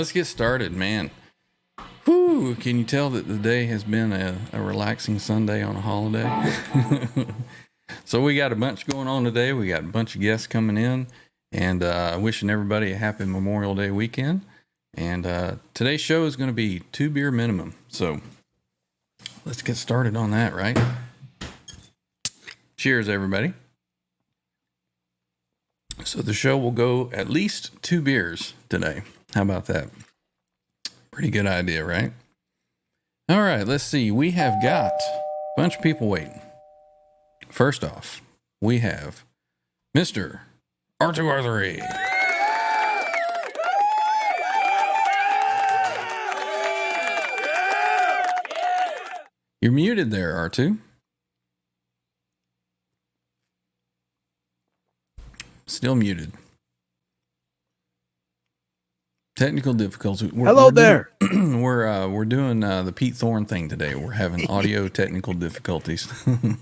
let's get started, man. Whew, can you tell that the day has been a relaxing Sunday on a holiday? So we got a bunch going on today. We got a bunch of guests coming in, and wishing everybody a happy Memorial Day weekend. And today's show is going to be 2 beer minimum. So let's get started on that, right? Cheers, everybody. So the show will go at least 2 beers today. How about that? Pretty good idea, right? All right, let's see. We have got a bunch of people waiting. First off, we have Mr. R2R3. You're muted there, R2. Still muted. Technical difficulty. Hello there. We're doing the Pete Thorne thing today. We're having audio technical difficulties.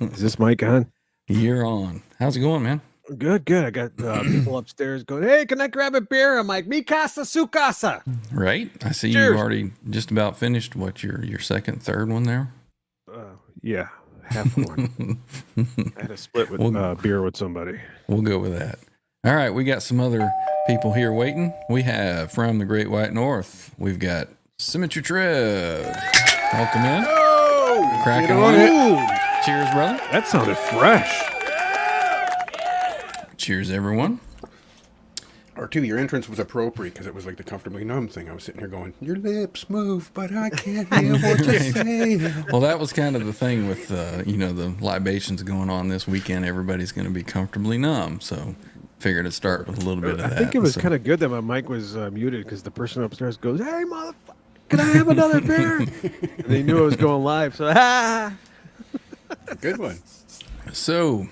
Is this mic on? You're on. How's it going, man? Good. I got people upstairs going, "Hey, can I grab a beer?" I'm like, "Mi casa, su casa." Right. I see. Cheers. You've already just about finished. What your second, third one there? Yeah, half one. I had a split with beer with somebody. We'll go with that. All right, we got some other people here waiting. We have from the Great White North. We've got Smytree Trev. Welcome in. Oh, Cracking on on it. Cheers, brother. That sounded fresh. Cheers, everyone. R2, your entrance was appropriate because it was like the comfortably numb thing. I was sitting here going, your lips move, but I can't hear what you're saying. Well, that was kind of the thing with, the libations going on this weekend. Everybody's going to be comfortably numb. So figured to start with a little bit of that. I think it was kind of good that my mic was muted because the person upstairs goes, "Hey, motherfucker, can I have another beer?" And they knew I was going live. So, Good one. So,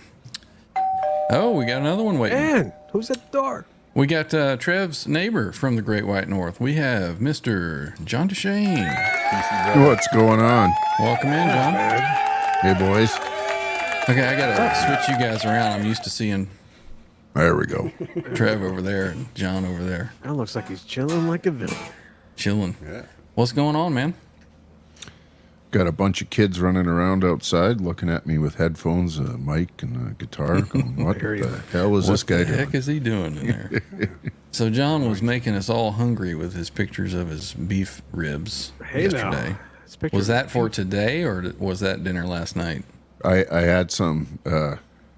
we got another one waiting. Man, who's at the door? We got Trev's neighbor from the Great White North. We have Mr. John DeShane. What's going on? Welcome in, John. Hey, boys. Okay, I got to switch you guys around. I'm used to seeing There we go. Trev over there and John over there. That looks like he's chilling like a villain. Chilling. Yeah. What's going on, man? Got a bunch of kids running around outside looking at me with headphones, a mic, and a guitar. Going, what the hell is this guy What the doing? heck is he doing in there? So John was making us all hungry with his pictures of his beef ribs yesterday. Was that for today or was that dinner last night? I had some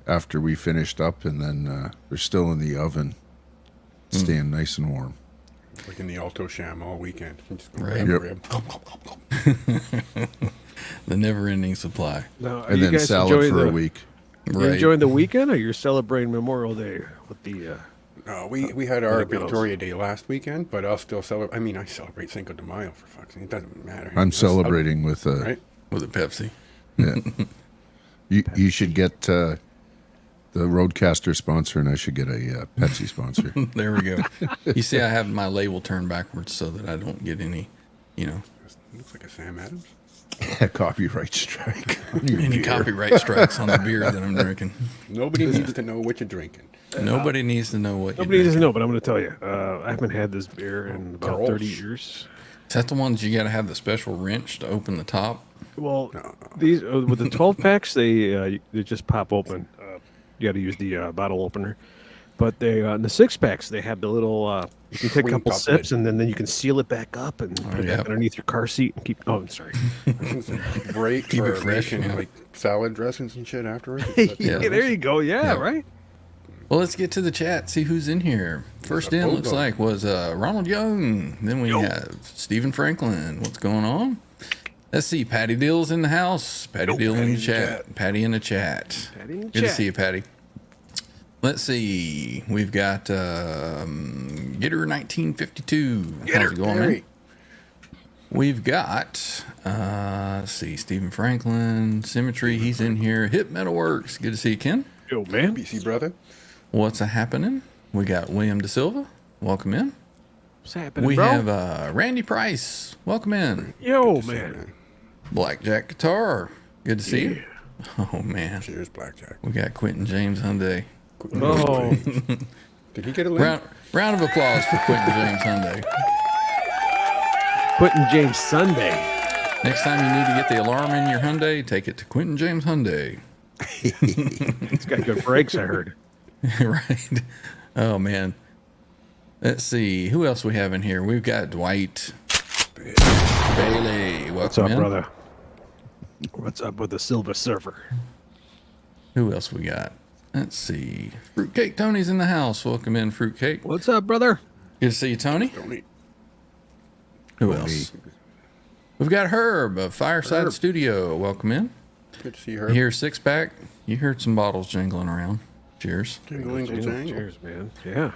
after we finished up, and then they're still in the oven, staying nice and warm. Like in the Alto Sham all weekend. Just Right. grab a rib. The never-ending supply. Now, are And you then guys salad enjoying for a the- week. You enjoying the weekend, or you're celebrating Memorial Day with the? No, we had our Filipinos. Victoria Day last weekend, but I'll still celebrate. I mean, I celebrate Cinco de Mayo, for fuck's sake. It doesn't matter. I'm celebrating with Right? With a Pepsi. Yeah. You should get the Roadcaster sponsor, and I should get a Pepsi sponsor. There we go. You see, I have my label turned backwards so that I don't get any, Looks like a Sam Adams. Copyright strike. on your any beer. copyright strikes on the beer that I'm drinking. Nobody needs to know what you're drinking. Nobody needs to know what Nobody you're doesn't drinking. know, but I'm going to tell you. I haven't had this beer in about Gross. 30 years. Is that the ones you got to have the special wrench to open the top? Well, these with the 12 packs, they just pop open. You got to use the bottle opener. But they in the 6 packs, they have the little. You can take a Swing couple top sips, lid. and then you can seal it back up and put it yeah. back underneath your car seat and keep. Oh, I'm sorry. Break Keep for it fresh, making, yeah. like salad dressings and shit afterwards. Yeah. There you go. Yeah, Yeah. right. Well, let's get to the chat, see who's in here. First There's a in, looks photo. like, was Ronald Young. Then we have Stephen Franklin. What's going on? Let's see. Patty Dill's in the house. Patty Dill in the chat. Patty in the chat. Patty in the Good to chat. see you, Patty. Let's see. We've got Gitter 1952. How's it going, man? Harry. We've got, let's see, Stephen Franklin, Symmetry. He's in here. Hip Metalworks. Good to see you, Ken. Yo, man. BC brother. What's happening? We got William De Silva. Welcome in. What's happening, We bro? have Randy Price. Welcome in. Yo, man. Blackjack Guitar. Good to see you. Oh, man. Cheers, Blackjack. We got Quentin James Hyundai. Oh, Did he get a link? Round of applause for Quentin James Hyundai. Quentin James Sunday. Next time you need to get the alarm in your Hyundai, take it to Quentin James Hyundai. It's got good brakes, I heard. Right. Oh, man. Let's see. Who else we have in here? We've got Dwight Bailey. Welcome What's up, in. brother? What's up with the Silver Surfer? Who else we got? Let's see. Fruitcake Tony's in the house. Welcome in, Fruitcake. What's up, brother? Good to see you, Tony. Tony. Who else? We've got Herb of Fireside Herb. Studio. Welcome in. Good to see you, You Herb. hear six pack? You heard some bottles jingling around. Cheers. Jingle, jingle, jingle. Cheers, man. Yeah.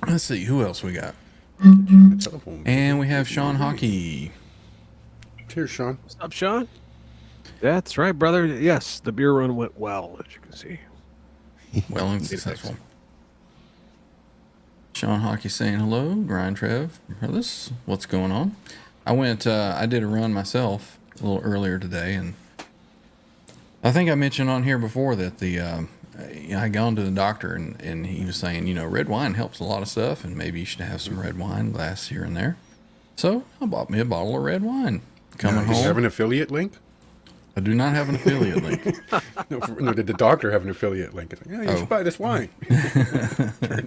Let's see. Who else we got? The telephone. And we have Sean Hockey. Cheers, Sean. What's up, Sean? That's right, brother. Yes, the beer run went well, as you can see. Well and successful. Sean Hockey saying hello. Brian Trev, brothers, what's going on? I did a run myself a little earlier today, and I think I mentioned on here before that I gone to the doctor, and he was saying, red wine helps a lot of stuff, and maybe you should have some red wine glass here and there. So I bought me a bottle of red wine. Coming Do you home. have an affiliate link? I do not have an affiliate link. No, did the doctor have an affiliate link? It's like, yeah, you should buy this wine.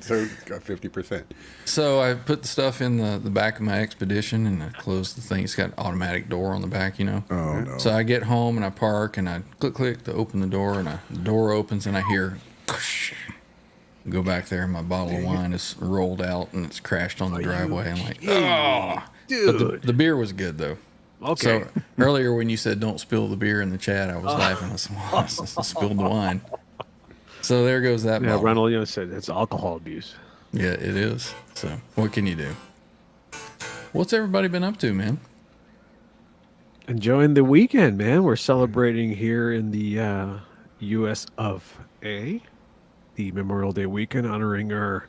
So it's got 50%. So I put the stuff in the back of my Expedition, and I closed the thing. It's got an automatic door on the back, Oh, no. So I get home and I park and I click to open the door, and the door opens and I hear go back there, and my bottle of wine is rolled out and it's crashed on the driveway. I'm like, oh, Dude. the beer was good though. Okay. So earlier when you said don't spill the beer in the chat, I was laughing. I said, well, I spilled the wine. So there goes that Yeah, bottle. Ronald said it's alcohol abuse. Yeah, it is. So what can you do? What's everybody been up to, man? Enjoying the weekend, man. We're celebrating here in the U.S. of A, the Memorial Day weekend, honoring our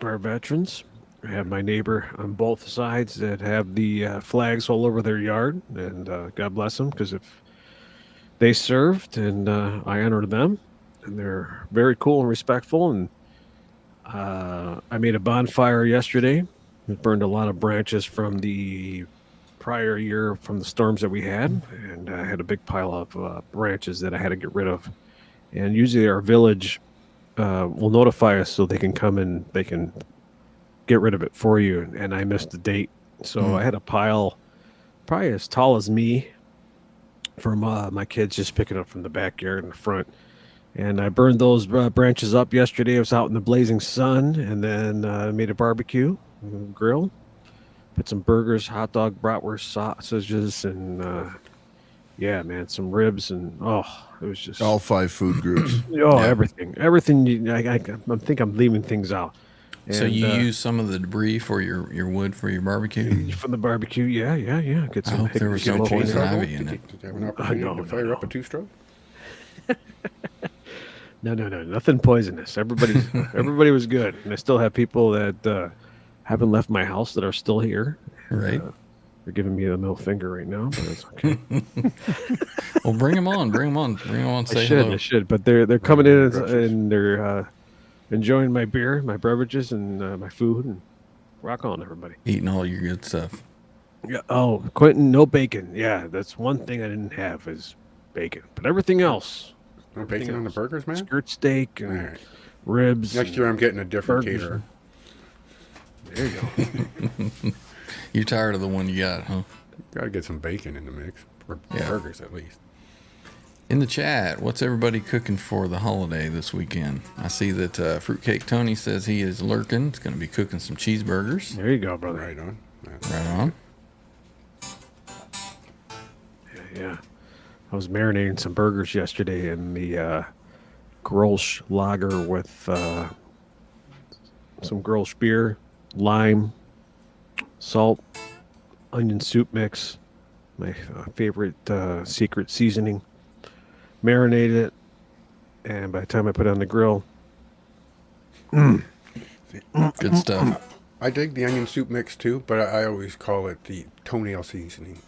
veterans. I have my neighbor on both sides that have the flags all over their yard, and God bless them, because if they served, and I honored them, and they're very cool and respectful. And I made a bonfire yesterday. It burned a lot of branches from the prior year from the storms that we had, and I had a big pile of branches that I had to get rid of. And usually our village will notify us so they can come and they can get rid of it for you. And I missed the date, so I had a pile probably as tall as me from my kids just picking up from the backyard in the front. And I burned those branches up yesterday. I was out in the blazing sun, and then made a barbecue grill. Put some burgers, hot dog, bratwurst, sausages, and yeah, man, some ribs, and it was just All 5 food groups. everything. I think I'm leaving things out. So And, you use some of the debris for your wood for your barbecue? for the barbecue? Yeah. Get I some. hope there was hickory no smoke in poison there. ivy in it. Did you have an opportunity no, to fire no. up a two-stroke? No, nothing poisonous. Everybody was good, and I still have people that haven't left my house that are still here. Right. They're giving me the middle finger right now, but it's okay. Well, bring them on. Say hello. I should, but they're coming in and they're enjoying my beer, my beverages, and my food, and rock on, everybody. Eating all your good stuff. Yeah. Oh, Quentin, no bacon. Yeah, that's one thing I didn't have is bacon, but everything else, No bacon on the burgers, man? skirt steak and All right. ribs. Next year I'm getting a different burgers. caterer. There you go. You're tired of the one you got, huh? Got to get some bacon in the mix. Or Yeah. burgers, at least. In the chat, what's everybody cooking for the holiday this weekend? I see that Fruitcake Tony says he is lurking. It's going to be cooking some cheeseburgers. There you go, brother. Right on. Right on. Yeah. I was marinating some burgers yesterday in the Grolsch lager with some Grolsch beer, lime, salt, onion soup mix, my favorite secret seasoning. Marinated it, and by the time I put it on the grill, Good stuff. I dig the onion soup mix too, but I always call it the toenail seasoning.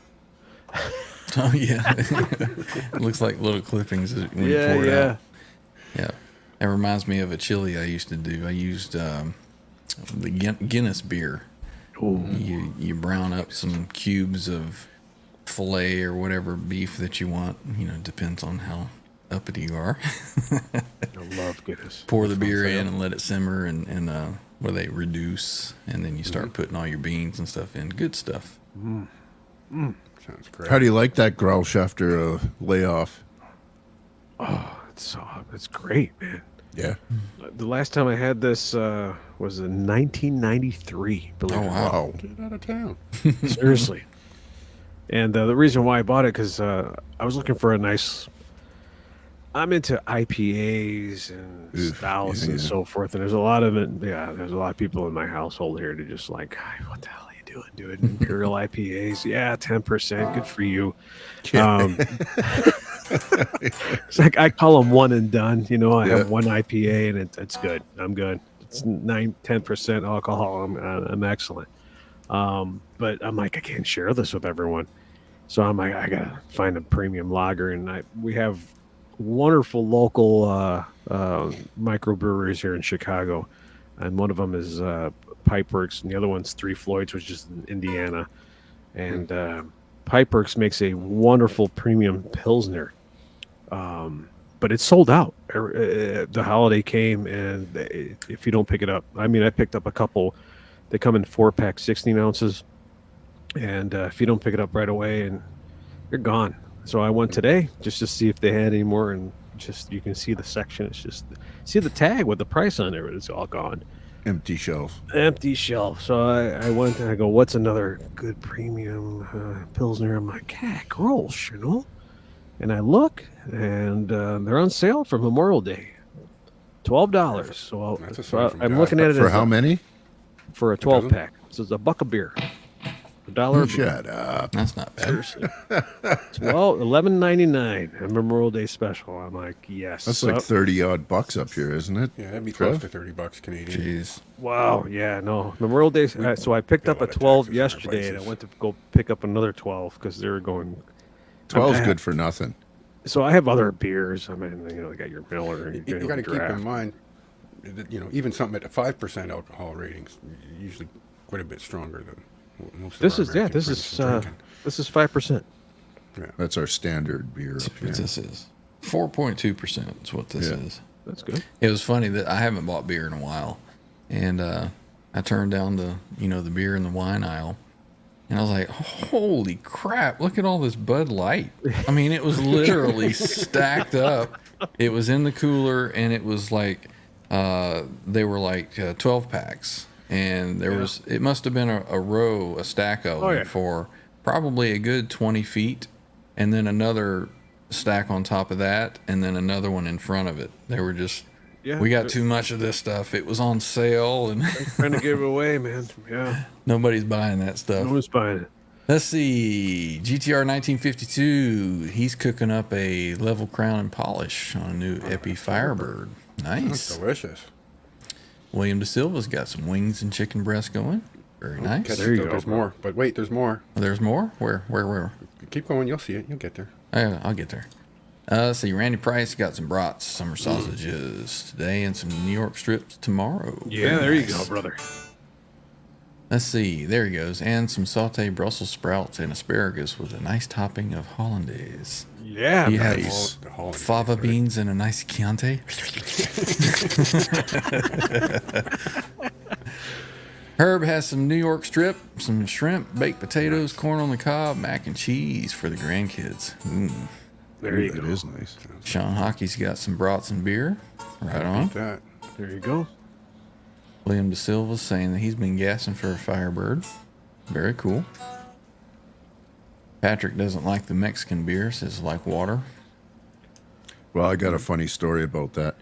Oh, yeah. It looks like little clippings when you pour it out. Yeah. That reminds me of a chili I used to do. I used the Guinness beer. Ooh. You brown up some cubes of filet or whatever beef that you want. You know, depends on how uppity you are. I love goodness. Pour the beer in and let it simmer and where they reduce, and then you start putting all your beans and stuff in. Good stuff. Sounds great. How do you like that Grausch after a layoff? Oh, it's great, man. Yeah. The last time I had this was in 1993. Believe it or not. Wow. Get out of town. Seriously. And the reason why I bought it because I was looking for a nice. I'm into IPAs and Oof, stouts yeah, and yeah. so forth, and there's a lot of it. Yeah, there's a lot of people in my household here that just like, what the hell are you doing? Doing Imperial IPAs? Yeah, 10%. Good for you. It's like I call them one and done. You know, I have one IPA and it's good. I'm good. It's 10% alcohol. I'm excellent. But I'm like, I can't share this with everyone. So I'm like, I gotta find a premium lager, and we have wonderful local microbreweries here in Chicago, and one of them is Pipeworks, and the other one's Three Floyds, which is in Indiana. And Pipeworks makes a wonderful premium pilsner, but it's sold out. The holiday came, and if you don't pick it up, I mean, I picked up a couple. They come in 4-pack, 16 ounces. And if you don't pick it up right away, and you're gone. So I went today just to see if they had any more, and just you can see the section. It's just see the tag with the price on there, but it's all gone. Empty shelf. Empty shelf. So I went and I go, what's another good premium pilsner? I'm like, Grolsch, you know. And I look, and they're on sale for Memorial Day, $12. So, That's a sign from I'm God. looking at it For as how many? for a 12-pack. So it's a buck of beer. $1 a beer. Shut up. That's not bad. Seriously. Well, $11.99 a Memorial Day special. I'm like, yes. That's like 30 odd bucks up here, isn't it? Yeah, that'd be Trev? close to $30 Canadian. Jeez. Wow. Yeah. No. Memorial Day. So I picked pay a up a lot of 12 taxes on our yesterday, and I places. went to go pick up another 12 because they were going. 12's I- good for nothing. So I have other beers. I mean, you know, you got your Miller. And You got to keep Draft. in mind that, you know, even something at a 5% alcohol ratings usually quite a bit stronger than most This of is our yeah. American This friends is are drinking. this is 5%. That's our standard beer up here. This is 4.2% is what this Yeah. is. That's good. It was funny that I haven't bought beer in a while, and I turned down the beer in the wine aisle, and I was like, "Holy crap! Look at all this Bud Light." I mean, it was literally stacked up. It was in the cooler, and it was like they were like 12 packs, and there was it must have been a stack of them for probably a good 20 feet, and then another stack on top of that, and then another one in front of it. They were just, we got too much of this stuff. It was on sale, and Trying to give it away, man. Yeah. nobody's buying that stuff. No one's buying it. Let's see, GTR 1952. He's cooking up a level crown and polish on a new Epi Firebird. That's Nice. delicious. William De Silva's got some wings and chicken breast going. Very nice. Catch There it, you though. go, There's bro. more. But wait, there's more. There's more. Where? Keep going. You'll see it. You'll get there. I'll get there. Let's see. Randy Price got some brats, summer sausages today, and some New York strips tomorrow. Yeah, Very there you nice. go, brother. Let's see. There he goes. And some sauteed Brussels sprouts and asparagus with a nice topping of hollandaise. Yeah, He man. has The Holland fava is right. beans and a nice Chianti. Herb has some New York strip, some shrimp, baked potatoes, corn on the cob, mac and cheese for the grandkids. There you It go. is nice. Sean Hockey's got some brats and beer. Right on. Beat that. There you go. William De Silva's saying that he's been gassing for a Firebird. Very cool. Patrick doesn't like the Mexican beer, says like water. Well, I got a funny story about that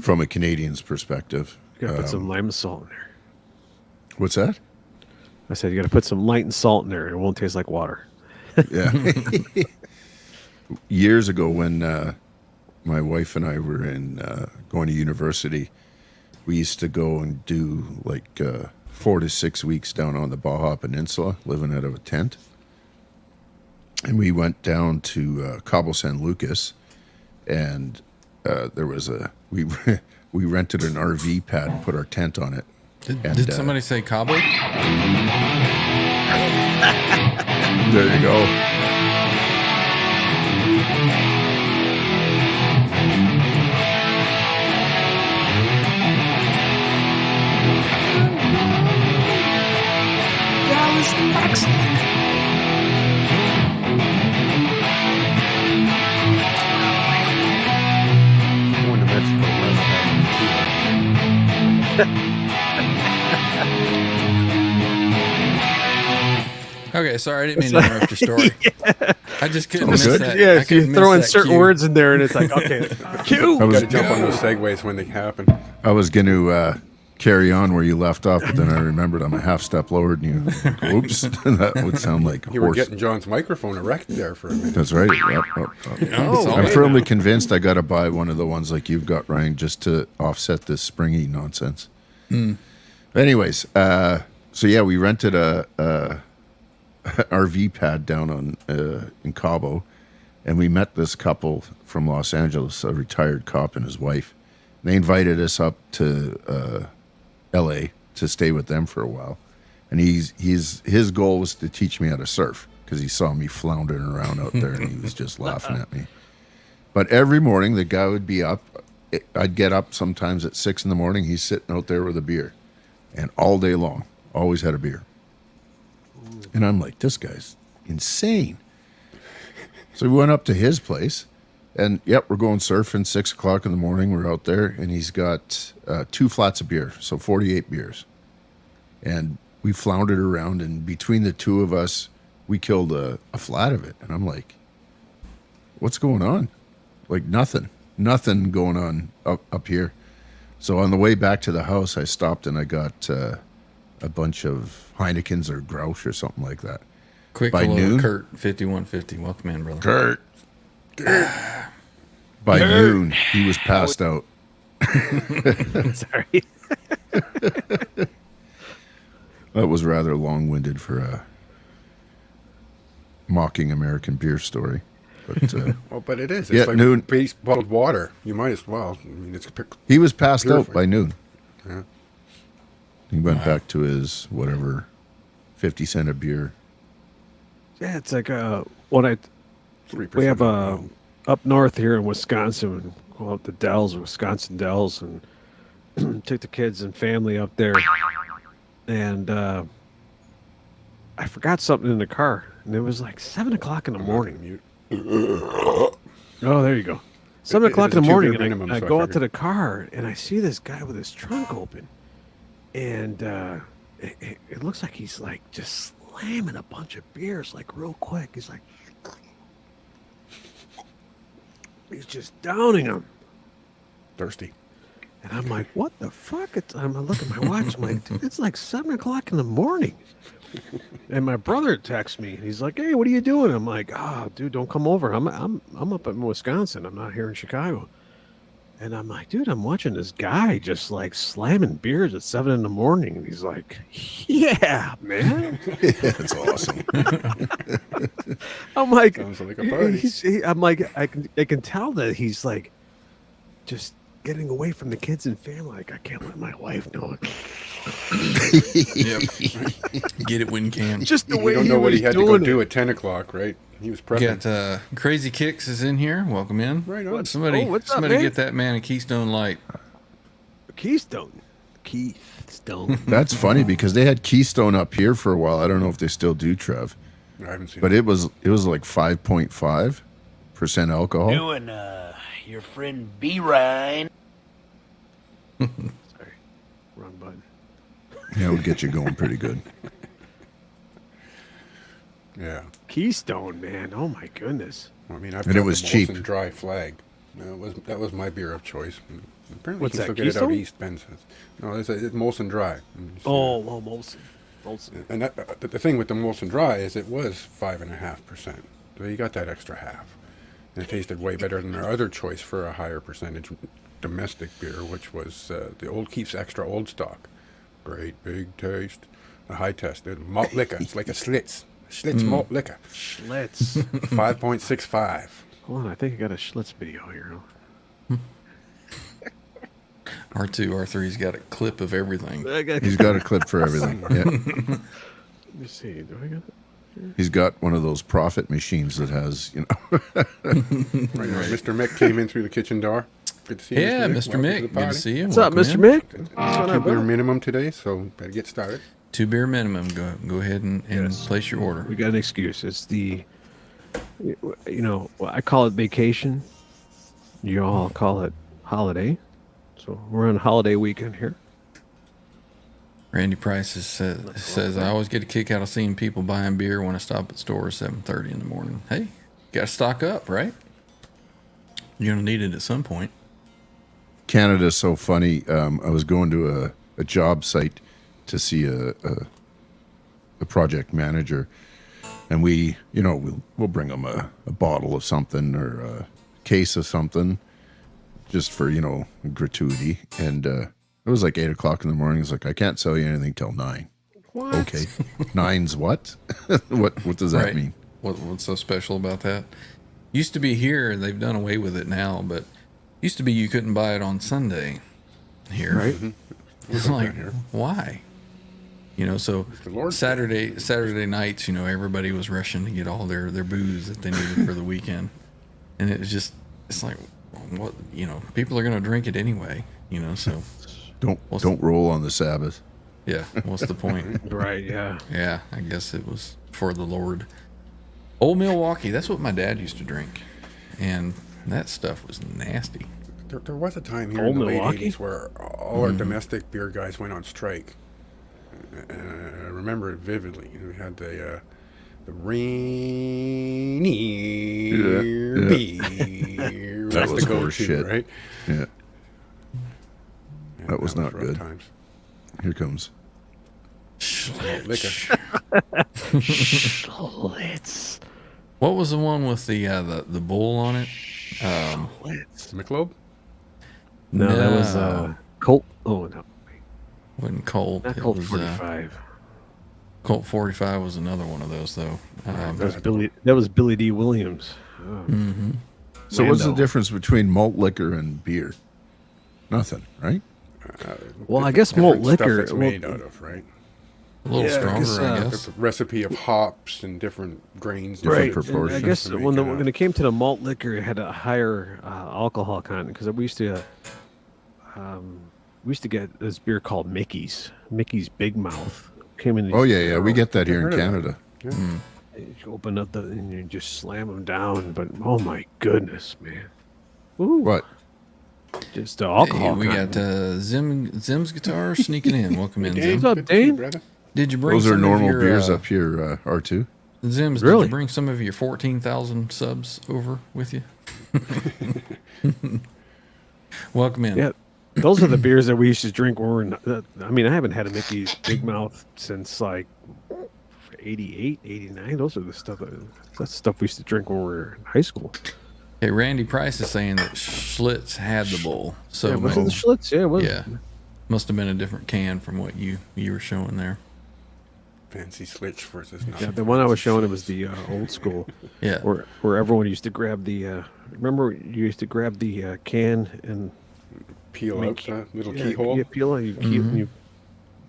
from a Canadian's perspective. You gotta put some lime and salt in there. What's that? I said you gotta put some light and salt in there, and it won't taste like water. Yeah. Years ago, when my wife and I were going to university, we used to go and do like 4 to 6 weeks down on the Baja Peninsula, living out of a tent. And we went down to Cabo San Lucas, and there was we rented an RV pad and put our tent on it, Did somebody say Cabo? There you go. Going to Mexico. Okay, sorry, I didn't mean to interrupt your story. I just couldn't miss good. that. Yeah, I if you couldn't throw in miss that certain cue. words in there, and it's like, okay, cue. I was, Got to jump on those segues when they happen. I was going to carry on where you left off, but then I remembered I'm a half step lower than you. Oops. That would sound like a You were horse. getting John's microphone erect there for a minute. That's right. Yep. Oh, I'm okay. firmly convinced I got to buy one of the ones like you've got, Ryan, just to offset this springy nonsense. Anyways, so yeah, we rented a RV pad down on in Cabo, and we met this couple from Los Angeles, a retired cop and his wife. They invited us up to L.A. to stay with them for a while, and his goal was to teach me how to surf because he saw me floundering around out there, and he was just laughing at me. But every morning, the guy would be up. I'd get up sometimes at 6 a.m. He's sitting out there with a beer, and all day long, always had a beer. And I'm like, this guy's insane. So we went up to his place, and yep, we're going surfing. 6 o'clock in the morning, we're out there, and he's got 2 flats of beer, so 48 beers. And we floundered around, and between the two of us, we killed a flat of it. And I'm like, what's going on? Like nothing going on up here. So on the way back to the house, I stopped and I got a bunch of Heinekens or Grouch or something like that. Quick By hello, noon? Kurt 5150. Welcome in, brother. Kurt. By noon, he was passed out. Sorry. That was rather long-winded for a mocking American beer story. But Well, but it is. It's Yeah, like noon. base bottled water. You might as well. I mean, it's he was passed out Purified. by noon. Yeah. He went back to his, whatever, 50 cent a beer. Yeah, it's like when I 3% we have alcohol. up north here in Wisconsin, we go out the Dells, Wisconsin Dells, and took the kids and family up there, and I forgot something in the car, and it was like 7 o'clock in the morning. Mute. Oh, there you go. 7 It o'clock is in the a morning, two-beer and minimum, I so I go out to figured. the car, and I see this guy with his trunk open, and it looks like he's like just slamming a bunch of beers like real quick. He's like, he's just downing them. Thirsty. And I'm like, what the fuck? I look at my watch. I'm like, dude, it's like 7 o'clock in the morning. And my brother texts me. And he's like, hey, what are you doing? I'm like, oh, dude, don't come over. I'm up in Wisconsin. I'm not here in Chicago. And I'm like, dude, I'm watching this guy just like slamming beers at 7 in the morning. And he's like, yeah, man. That's awesome. I'm like, Sounds like a party. I'm like, I can tell that he's like just getting away from the kids and family. Like, I can't let my wife know it. Yep. Get it when you can. Just the You way don't he know what was he had to go doing do it. at 10 o'clock, right? He was We prepping. got Crazy Kicks is in here. Welcome in. Right on. Somebody, Oh, what's up, somebody man? get that man a Keystone Light. Keystone. That's funny because they had Keystone up here for a while. I don't know if they still do, Trev. I haven't seen But it was like 5.5% alcohol. Doing your friend B Ryan. Sorry. Wrong button. Yeah, it would get you going pretty good. Yeah. Keystone, man. Oh my goodness. I mean, I've And it got was the cheap. Molson Dry Flag. That was my beer of choice. Apparently, What's you can that, still get it out Keystone? east. Ben says. No, it's Molson Dry. Oh, Molson. And that, the thing with the Molson Dry is it was 5.5%. So you got that extra half. And it tasted way better than our other choice for a higher percentage domestic beer, which was the Old Keith's Extra Old Stock. Great big taste. The high test. Malt liquor. It's like a Schlitz. Schlitz malt liquor. Schlitz. 5.65. Hold on, I think I got a Schlitz video here. R2, R3's got a clip of everything. He's got a clip for everything. Yeah. Let me see. Do I got it? He's got one of those profit machines that has, Right now, Mr. Mick came in through the kitchen door. Good to see you, Yeah, Mr. Mr. Welcome to Mick, the good to party. see you. What's up, Welcome Mr. in. Mick? What's going Two on, beer bud? minimum today, so better get started. 2 beer minimum. Go ahead and Yes. place your order. We got an excuse. It's the, I call it vacation. You all call it holiday. So we're on a holiday weekend here. Randy Price says, I always get a kick out of seeing people buying beer when I stop at stores at 7:30 in the morning. Hey, got to stock up, right? You're going to need it at some point. Canada's so funny. I was going to a job site to see a project manager, and we'll bring them a bottle of something or a case of something just for gratuity. And it was like 8 o'clock in the morning. It's like, I can't sell you anything till 9. What? Okay, 9's what? what does that Right. mean? What's so special about that? Used to be here, and they've done away with it now, but used to be you couldn't buy it on Sunday here. Right. It's like, why? So the Lord's Saturday nights, everybody was rushing to get all their booze that they needed for the weekend. And it's like, what, people are going to drink it anyway, so Don't roll on the Sabbath. yeah, what's the point? Right, yeah. Yeah, I guess it was for the Lord. Old Milwaukee, that's what my dad used to drink. And that stuff was nasty. There was a time here Old in the Milwaukee? late 80s where all our domestic beer guys went on strike. I remember it vividly. We had the rainy Yeah. beer. That That's was the go-to, horse shit. right? Yeah, Yeah, That was not rough good. Times. here comes. Liquor. Schlitz. What was the one with the bull on it? Michelob? No, that was Colt. Oh, no. Wasn't Colt. Not It Colt was, 45. Colt 45 was another one of those, though. That was Billy D. Williams. Oh. So what's the Lando. difference between malt liquor and beer? Nothing, right? Well, I guess Different malt stuff liquor. it's made out of, right? A little Yeah, I guess, stronger, I The guess. recipe of hops and different grains. Different Right. proportions. And I guess to make when it came to the malt liquor, it had a higher alcohol content because we used to get this beer called Mickey's Big Mouth. Came in. Oh yeah, we get that here in heard of that. Canada. Yeah. You open up and you just slam them down. But oh my goodness, man! Ooh, What? just the alcohol. Hey, we got content. Zim's guitar sneaking in. Welcome in, Dave, Zim. What's up, good to see you, Dane? brother. Did you bring Those are some of normal your, beers up here, R2. Zim's, did Really? you bring some of your 14,000 subs over with you? Welcome in. Yeah, those are the beers that we used to drink when we were. I haven't had a Mickey's Big Mouth since like 88, 89. Those are that's stuff we used to drink when we were in high school. Hey, Randy Price is saying that Schlitz had the bowl. So Yeah, was it the Schlitz? Yeah, it was. yeah, must have been a different can from what you were showing there. Fancy switch versus not. Yeah, the one I was showing, it was the old school, Yeah. where everyone used to grab the. Remember, you used to grab the can and Peel make out the little yeah, keyhole. Yeah, peel it. You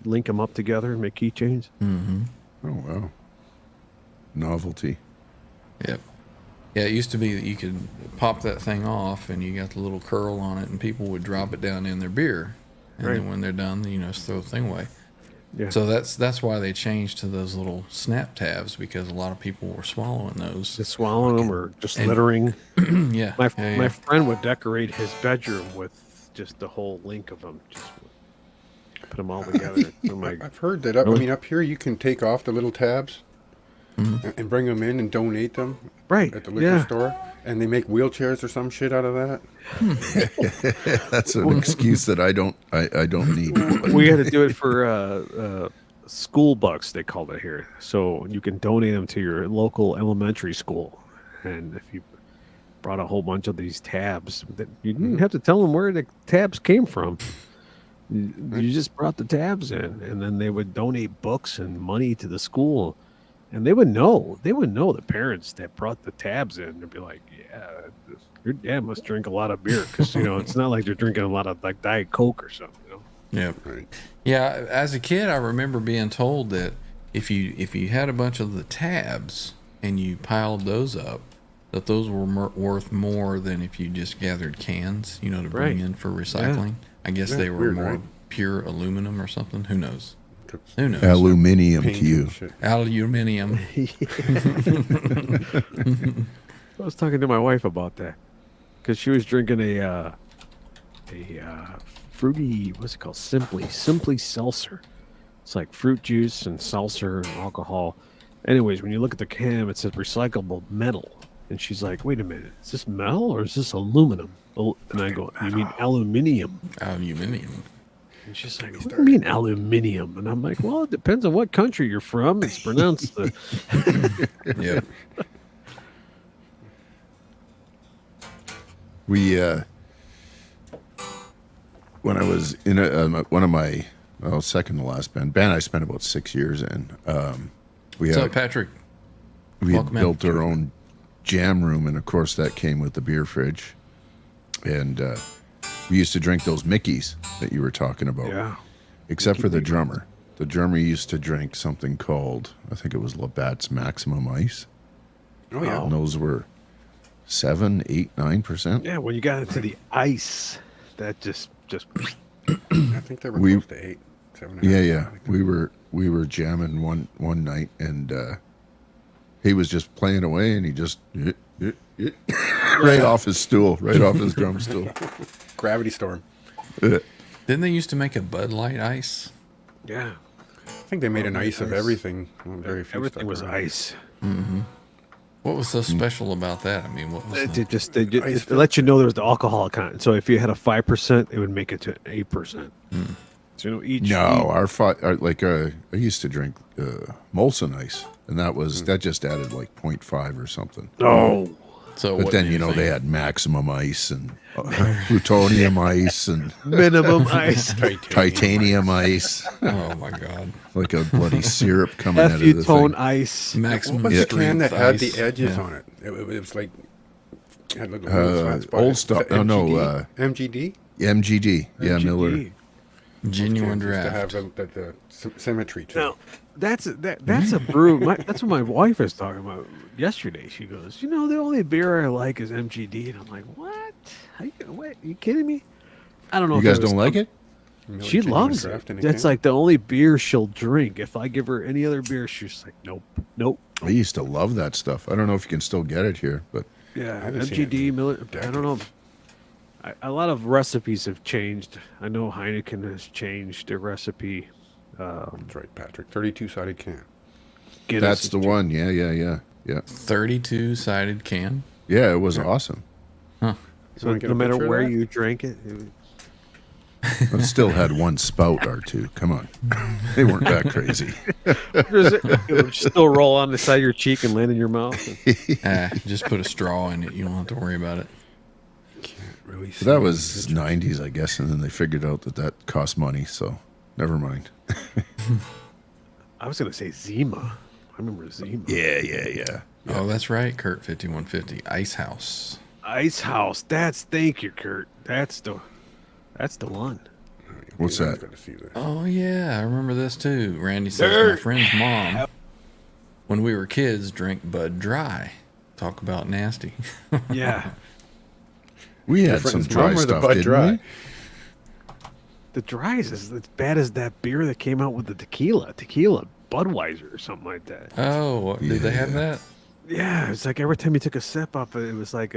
link them up together and make keychains. Mm-hmm. Oh wow. Novelty. Yep. Yeah, it used to be that you could pop that thing off and you got the little curl on it and people would drop it down in their beer. And Right. then when they're done, just throw the thing away. Yeah. So that's why they changed to those little snap tabs because a lot of people were swallowing those. Just swallowing them or just And- littering. yeah. My yeah, my yeah. friend would decorate his bedroom with just the whole link of them. Just put them all together. I'm like, I've heard that. Really? Up here you can take off the little tabs and bring them in and donate them right? at the liquor Yeah. store, and they make wheelchairs or some shit out of that. That's an excuse that I don't need. We had to do it for school bucks. They called it here, so you can donate them to your local elementary school. And if you brought a whole bunch of these tabs, that you didn't have to tell them where the tabs came from. You just brought the tabs in, and then they would donate books and money to the school. And they would know. They would know the parents that brought the tabs in. They'd be like, "Yeah, your dad must drink a lot of beer because it's not like they're drinking a lot of like Diet Coke or something." Yeah. Right. Yeah. As a kid, I remember being told that if you had a bunch of the tabs and you piled those up, that those were worth more than if you just gathered cans, to bring in for recycling. I guess Yeah, they were weird, more right? pure aluminum or something. Who knows? 'Cause Who knows? Aluminium paint to you. and shit. Aluminium. I was talking to my wife about that because she was drinking a fruity, what's it called? Simply seltzer. It's like fruit juice and seltzer and alcohol. Anyways, when you look at the can, it says recyclable metal. And she's like, wait a minute, is this metal or is this aluminum? And I go, you mean aluminium? Aluminium. And she's like, what do you mean aluminium? And I'm like, well, it depends on what country you're from. It's pronounced the... Yeah. We, when I was in one of my, second to last band I spent about 6 years in, we What's had, up, Patrick? we had Welcome in. built our own jam room, and of course that came with the beer fridge. And we used to drink those Mickeys that you were talking about. Yeah. Except for the drummer. The drummer used to drink something called, I think it was Labatt's Maximum Ice. Oh yeah. And those were 7, 8, 9%. Yeah, when you got into the ice, that just I think they were we- close to 8, 7. Yeah, yeah. We were jamming one night, and he was just playing away, and he just right off his stool, right off his drum stool. Gravity storm. Didn't they used to make a Bud Light ice? yeah, I think they made an ice of everything. Well, very few everything stuck was around. ice. What was so special about that? I mean, what was It let you know there was the alcohol content. So if you had a 5%, it would make it to 8%. So each No, I used to drink Molson Ice, and that just added like 0.5 or something. no. so But what then do you they think? had Maximum Ice and plutonium ice and Minimum ice. titanium ice, Oh my God! like a bloody syrup coming out of the Effutone thing. ice. Maximum What's the can that strength had ice. the edges Yeah. on it? It was like had little flat spots. Old stuff. Is that No, MGD? MGD. Yeah, MGD. Miller. Genuine Cans used to draft. have the symmetry to Now, it. that's a brew. That's what my wife was talking about yesterday. She goes, the only beer I like is MGD, and I'm like, what? Are you kidding me? I don't know. You if guys it was don't like it? Miller She Genuine loves Draft it. in a That's can. like the only beer she'll drink. If I give her any other beer, she's like, nope. I used to love that stuff. I don't know if you can still get it here, but Yeah, I haven't seen it MGD, in Miller. I don't know. A lot of recipes have changed. I know Heineken has changed their recipe. That's right, Patrick. 32-sided can. Guinness that's has the one. Yeah. 32-sided can. Yeah, it was awesome. So Wanna get no a matter picture of where that? you drank it, It still had one spout R2. Come on. They weren't that crazy. it would still roll on the side of your cheek and land in your mouth. Just put a straw in it. You don't have to worry about it. Can't really see. So that was 90s, I guess, and then they figured out that cost money, so never mind. I was gonna say Zima. I remember Zima. Yeah. Oh, that's right, Kurt 5150 Ice House. Ice House. Thank you, Kurt. That's the one. What's I've that? got to see that. Oh yeah, I remember this too. Randy says my friend's mom, when we were kids, drank Bud Dry. Talk about nasty. Yeah. We had Your some friend's dry mom or the stuff, Bud didn't Dry? we? The dry is as bad as that beer that came out with the tequila Budweiser or something like that. Oh, did they have that? Yeah, it's like every time you took a sip of it, it was like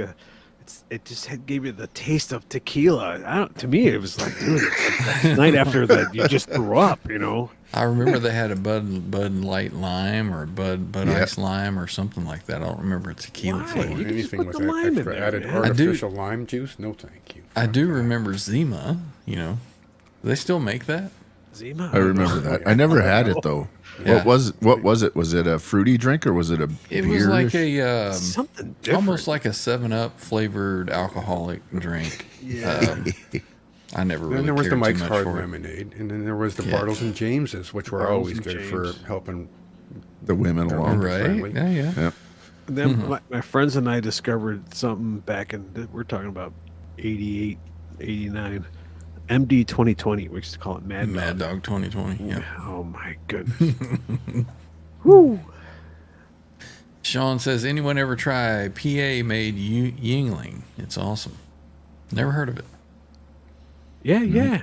it just gave you the taste of tequila. To me, it was like, dude, it's the night after that you just threw up, I remember they had a Bud Light Lime or Bud Yeah. Ice Lime or something like that. I don't remember a tequila Why? flavor. You can just Anything put with the that lime in extra there, added man. artificial lime juice? No, thank you. I do remember Zima. Do they still make that? Zima. I remember that. I never had it though. Yeah. What was it? Was it a fruity drink or was it a It beer? was like a something different. almost like a 7-Up flavored alcoholic drink. Yeah. I never really Then there was cared the too Mike's much Hard for it. Lemonade, and then there was the Yeah. Bartles and James's, which were Bartles always and good for James. helping the women along. Right? friendly. Yeah, yeah. Yeah. And then my friends and I discovered something back in, we're talking about 88, 89, MD 2020. We used to call it Mad Dog 2020. Yeah. Oh my goodness. Woo. Sean says, anyone ever try PA made Yingling? It's awesome. Never heard of it. Yeah, yeah.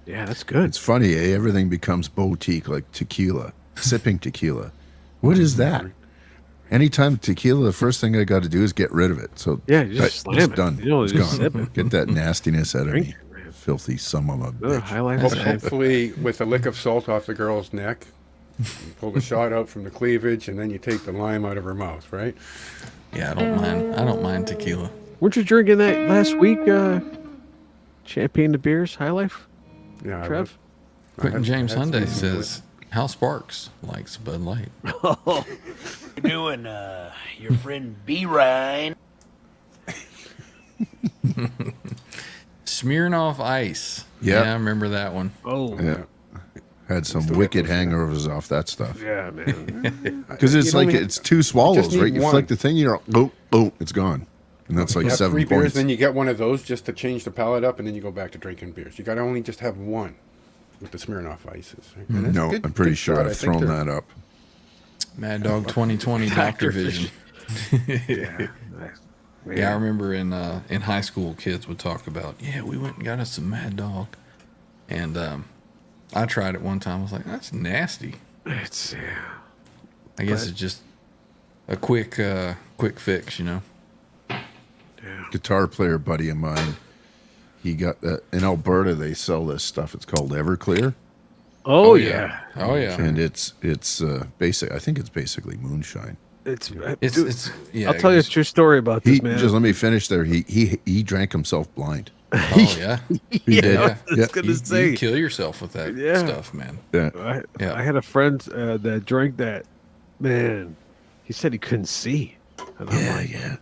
Yeah, that's good. It's funny, eh? Everything becomes boutique, like tequila, sipping tequila. What is that? Anytime tequila, the first thing I got to do is get rid of it. So Yeah, you just slam it's it. done. You don't It's just gone. sip it. Get that nastiness out of Drink me. it, man. Filthy son of a bitch. Highlight Hopefully, with a lick of salt off the girl's neck, you pull the shot out from the cleavage, and then you take the lime out of her mouth, right? Yeah, I don't mind. I don't mind tequila. Weren't you drinking that last week? Champagne de beers, High Life? Yeah. Trev? Quentin James had some Hyundai decent says, Hal Sparks likes Bud Light. You doing, your friend B. Ryan? Smirnoff Ice. Yep. Yeah, I remember that one. Oh, Yeah. Had some Still wicked get those, hangovers off that stuff. yeah, man. Because it's You like, don't even- it's two swallows, need right? You one. flick the thing, you're oh, it's gone. And that's like You have 7 3 beers, points. then you get one of those just to change the palate up, and then you go back to drinking beers. You got to only just have one with the Smirnoff Ices. And that's No, good- I'm pretty good sure shot. I I've think thrown they're- that up. Mad Dog 2020 Dr. Vision. Yeah. Nice. Man. Yeah, I remember in high school, kids would talk about, yeah, we went and got us some Mad Dog. And I tried it one time. I was like, that's nasty. It's, yeah. I guess it's just a quick fix, you know? Guitar player buddy of mine, he got that in Alberta. They sell this stuff. It's called Everclear, Oh, yeah. Oh, yeah. and it's basic. I think it's basically moonshine. It's, It's yeah. I'll tell you a it's- true story about He this, man. just let me finish there. He drank himself blind. Oh, yeah. He did. Yeah. I was going to say. You kill yourself with that Yeah. stuff, man. Yeah. Yeah. I had a friend that drank that. Man, he said he couldn't see. And I'm like, Yeah.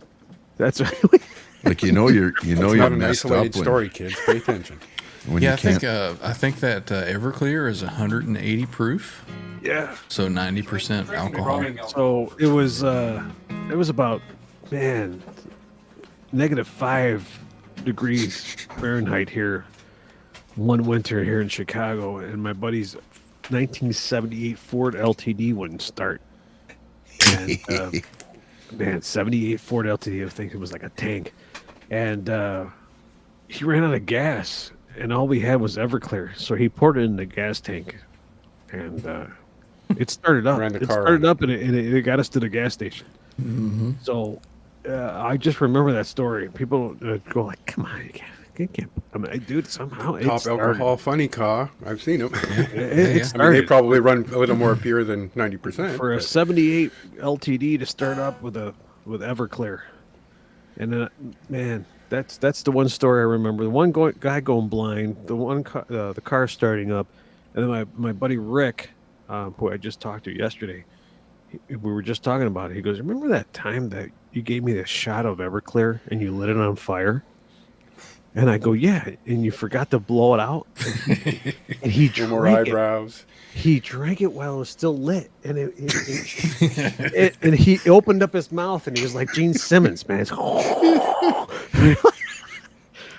that's really. Like you're It's you're not an messed up isolated when, story, kids. Pay attention. when Yeah, you I can't. think that Everclear is 180 proof, Yeah. so 90% alcohol. So it was about, man, -5 degrees Fahrenheit here one winter here in Chicago, and my buddy's 1978 Ford LTD wouldn't start. And man, 78 Ford LTD, I think it was like a tank, and he ran out of gas, and all we had was Everclear, so he poured it in the gas tank, and it started up. Ran the It car started on. up, and it got us to the gas station. So I just remember that story. People go like, "Come on, you can't." I mean, dude, somehow it Top started. alcohol funny car. I've seen them. It yeah. I mean, they started. probably run a little more pure than 90%. For a 78 LTD to start up with Everclear, and then man, that's the one story I remember. The one guy going blind, the one the car starting up, and then my buddy Rick, who I just talked to yesterday, we were just talking about it. He goes, "Remember that time that you gave me this shot of Everclear and you lit it on fire?" And I go, "Yeah," and you forgot to blow it out. And he No more drank it. eyebrows. He drank it while it was still lit, and and he opened up his mouth, and he was like Gene Simmons, man.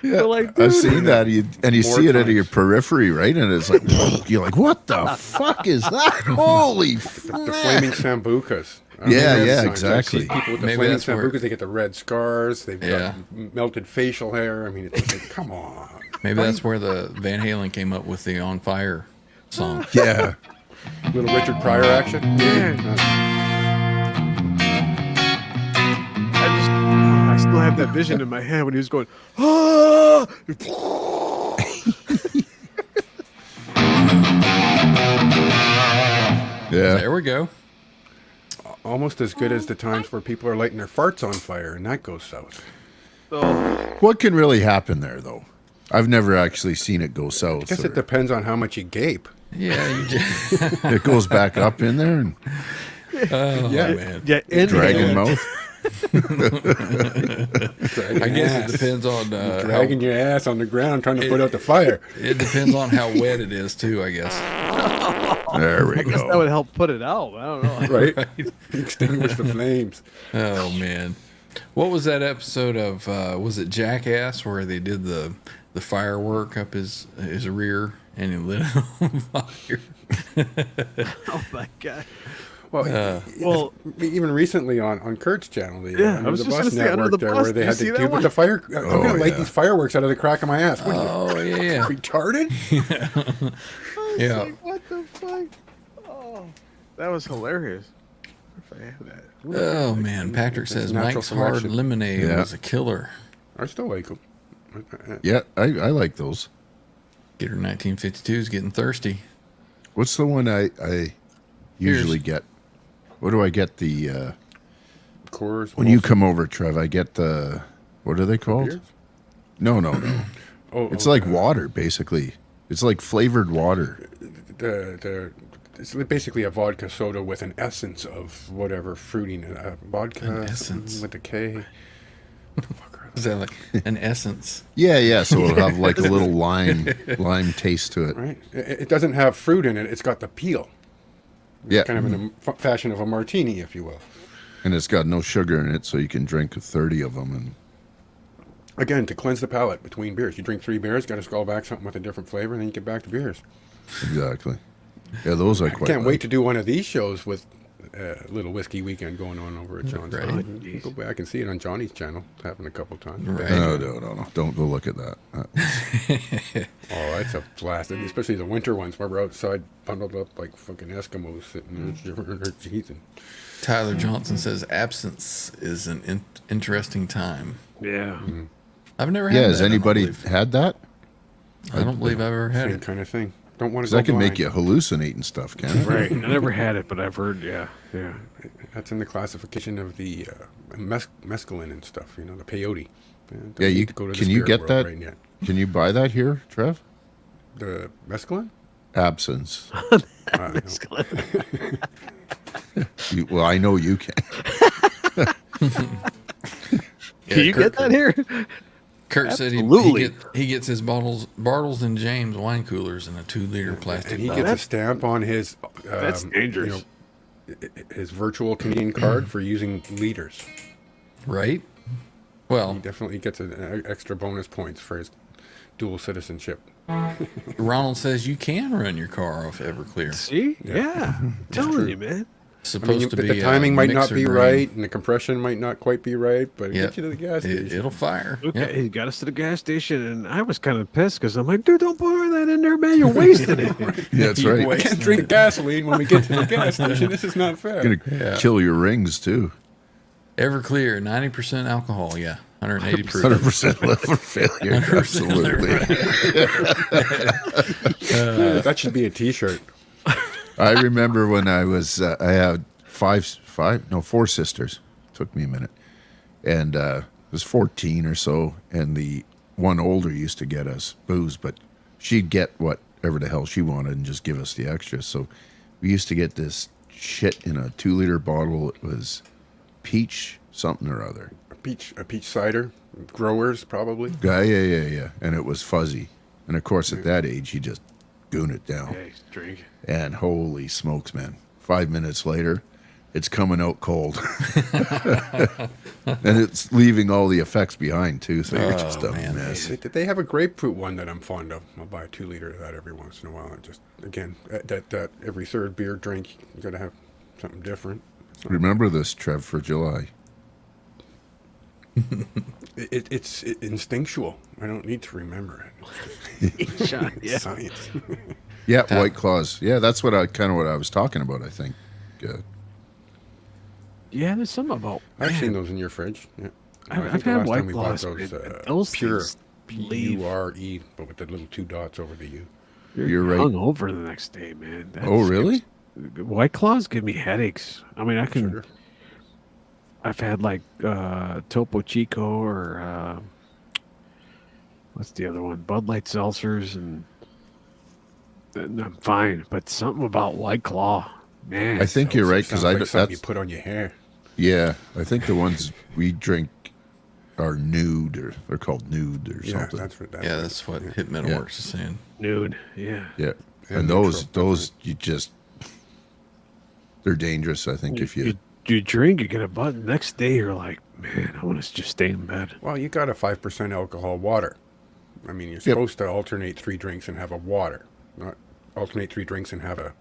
Yeah, like, I've dude. seen that. You More see it out of times. your periphery, right? And it's like you're like, what the fuck is that? Holy The flip. flaming sambucas. I Yeah, remember yeah, signs. I exactly. see people with the Maybe flaming that's where- sambucas, they get the red scars. They've Yeah. got melted facial hair. I mean, it's like, come on. Maybe that's where the Van Halen came up with the On Fire song. Yeah. Little Richard Pryor action. I still have that vision in my head when he was going, ah! Yeah. There we go. Almost as good as the times where people are lighting their farts on fire and that goes south. What can really happen there, though? I've never actually seen it go south. I guess or- it depends on how much you gape. Yeah, you just, it goes back up in there and oh, Yeah. man. Yeah, dragon inhale it. mouth. I guess it depends on dragging your ass on the ground trying to put out the fire. It depends on how wet it is too, I guess. There we I guess that go. would help put it out. I don't know. Right? Extinguish the flames. Oh man, what was that episode of? Was it Jackass where they did the firework up his rear and he lit it on fire? Oh my god. Well, even recently on Kurt's channel, Yeah, I was the just bus gonna say, Under network the there, Bus, where did they you had see the that dude one? with the fire. I'm gonna light yeah. these fireworks out of the crack of my ass. What are you, Oh yeah, retarded? yeah. Like, what the fuck? Oh, that was hilarious. If I had that. Oh man, Patrick says natural Mike's Hard selection. Lemonade Yeah. was a killer. I still like them. Yeah, I like those. Gator 1952 is getting thirsty. What's the one I usually get? What do I get? The Coors. when you come over, Trev, I get the what are they called? Beers? No. It's like water. water, basically. It's like flavored water. It's basically a vodka soda with an essence of whatever fruiting. Vodka An essence. with a K. Is that like an essence? Yeah. So it'll have like a little lime taste to it. Right? It doesn't have fruit in it. It's got the peel. Yeah, Kind of in the fashion of a martini, if you will. and it's got no sugar in it, so you can drink 30 of them. And Again, to cleanse the palate between beers. You drink 3 beers, got to skull back something with a different flavor, and then you get back to beers. exactly. Yeah, those I I quite can't like. wait to do one of these shows with a little whiskey weekend going on over at John's. Right. You can go back and see it on Johnny's channel. It's happened a couple times. Right. No. Don't go look at that. Oh, it's a blast. Especially the winter ones where we're outside bundled up like fucking Eskimos sitting there shivering their teeth. And Tyler Johnson says absence is an interesting time. Yeah. I've never had Yeah, that. has anybody had that? I don't believe I've ever had same it. kind of thing. Don't want to 'Cause go that can blind. make you hallucinate and stuff, can it? Right. I never had it, but I've heard. Yeah. That's in the classification of the mescaline and stuff. You know, the peyote. Don't Yeah, need you to go to the can you spirit get world that? right yet. Can you buy that here, Trev? The mescaline? Absence. No. Well, I know you can. Can you get that here? Kurt said Absolutely. he gets his Bartles and James wine coolers in a 2-liter plastic And he bottle. gets a stamp on his That's dangerous. his virtual Canadian card for using liters. Right? Well, He definitely gets an extra bonus points for his dual citizenship. Ronald says you can run your car off Everclear. See? Yeah. I'm telling you, man. It's I supposed mean, to the be timing might not mixer be grade. right, and the compression might not quite be right, but it Yep. gets you to the gas station. It'll fire. Okay, Yep. he got us to the gas station, and I was kind of pissed because I'm like, dude, don't pour that in there, man. You're wasting it. Yeah, that's You right. wait. Can't drink gasoline when we get to the gas station. This is not fair. Gonna kill your rings too. Everclear, 90% alcohol. Yeah, 180 proof. 100% liver failure. 100% Absolutely. That should be a T-shirt. I remember when I was I had four sisters. Took me a minute, and I was 14 or so, and the one older used to get us booze, but she'd get whatever the hell she wanted and just give us the extra. So we used to get this shit in a 2-liter bottle. It was peach something or other. A peach cider. Growers, probably. Yeah. And it was fuzzy. And of course, at that age, you just goon it down. Okay, drink. And holy smokes, man. 5 minutes later, it's coming out cold. And it's leaving all the effects behind, too. So you're just a man. mess. They have a grapefruit one that I'm fond of. I'll buy a 2-liter of that every once in a while. And just, again, that every third beer drink, you got to have something different. Remember this, Trev, for July. It's instinctual. I don't need to remember it. It's Yeah. science. Yeah, White Claws. Yeah, that's what I was talking about, I think. Yeah, there's something about. I've seen those in your fridge. Yeah. I I've think the had last White time we bought Claws. those, Those pure things leave. P-U-R-E, but with the little 2 dots over the U. You're right. Hung over the next day, man. Oh, really? White Claws give me headaches. I mean, I can. Sugar. I've had like Topo Chico or what's the other one? Bud Light seltzers, and I'm fine. But something about White Claw, man. I think you're right, because Sounds like something you that's put on your hair. Yeah, I think the ones we drink are nude, or they're called nude or Yeah, something. That's what Hit Metalworks is saying. Nude. Yeah. Yeah, And and neutral, those they're dangerous. I think if You drink, you get a butt. Next day, you're like, man, I want to just stay in bed. Well, you got a 5% alcohol water. I mean, you're supposed to alternate 3 drinks and have a water, not alternate 3 drinks and have a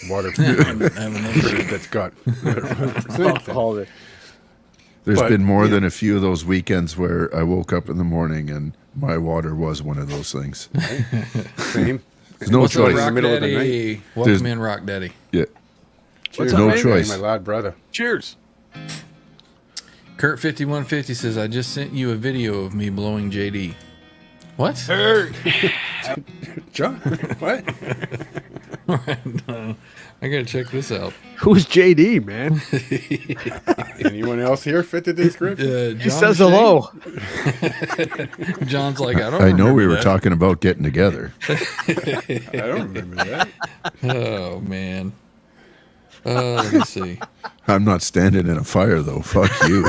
water that's got Alcohol. there's but, been more yeah. than a few of those weekends where I woke up in the morning and my water was one of those things. same. There's no What's up, choice. Rock middle of the Daddy? Night. Welcome in, Rock Daddy. Yeah, What's no up, man? choice. My lad brother. Cheers. Kurt5150 says, I just sent you a video of me blowing JD. What? John, what? I gotta check this out. Who's JD, man? Anyone else here fit the description? He says hello. John's like, I don't I know we remember were that. talking about getting together. I don't remember that. Oh, man. Let me see. I'm not standing in a fire though. Fuck you.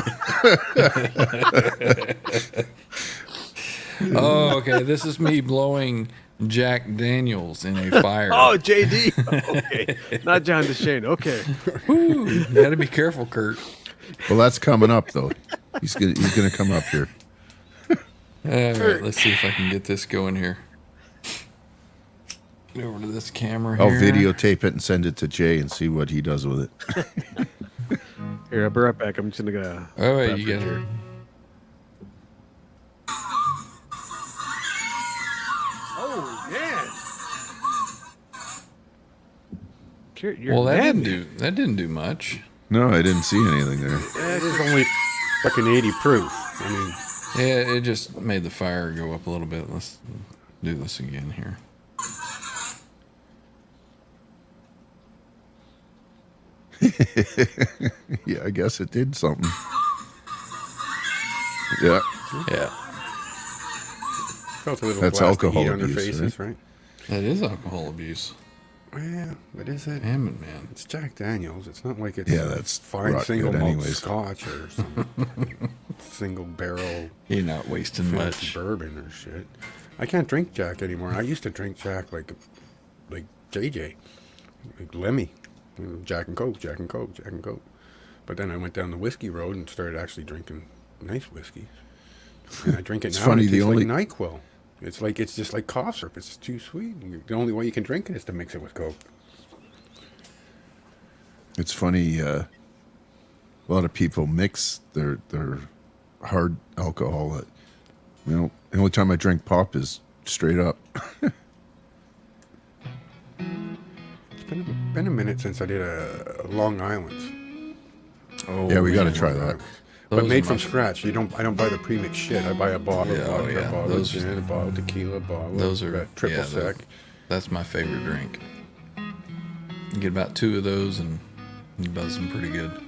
Oh, okay. This is me blowing Jack Daniels in a fire. Oh, JD. Okay. Not John DeShane. Okay. Woo. You gotta be careful, Kurt. Well, that's coming up though. He's gonna come up here. All right, let's see if I can get this going here. Get over to this camera here. I'll videotape it and send it to Jay and see what he does with it. Here, I'll be right back. I'm just gonna. Oh, wait, you got here. Oh man. You're Well, that mad. didn't do much. No, I didn't see anything there. It is only fucking 80 proof. I mean, Yeah, it just made the fire go up a little bit. Let's do this again here. Yeah, I guess it did something. Yeah. Yeah, felt a little That's blast of alcohol heat on their abuse, faces, right? that is alcohol abuse. Well, but is it? Damn it, man. It's Jack Daniels. It's not like it's Yeah, that's fine rock single good malt anyways. scotch or some single barrel You're not wasting fancy much. bourbon or shit. I can't drink Jack anymore. I used to drink Jack like JJ, like Lemmy, Jack and Coke, Jack and Coke, Jack and Coke. But then I went down the whiskey road and started actually drinking nice whiskey. And I drink it It's now. funny, And it the tastes only- like NyQuil. It's just like cough syrup. It's too sweet. The only way you can drink it is to mix it with Coke. It's funny. A lot of people mix their hard alcohol. The only time I drink pop is straight up. It's been a minute since I did a Long Island. Oh, Yeah, we got to man. try that. But Those made are from my- scratch. I don't buy the premixed shit. I buy a bottle Yeah, of oh, vodka, yeah. a bottle Those- of gin, a bottle of tequila, a bottle Those of are triple yeah, sec. That's my favorite drink. You get about 2 of those and you buzz them pretty good.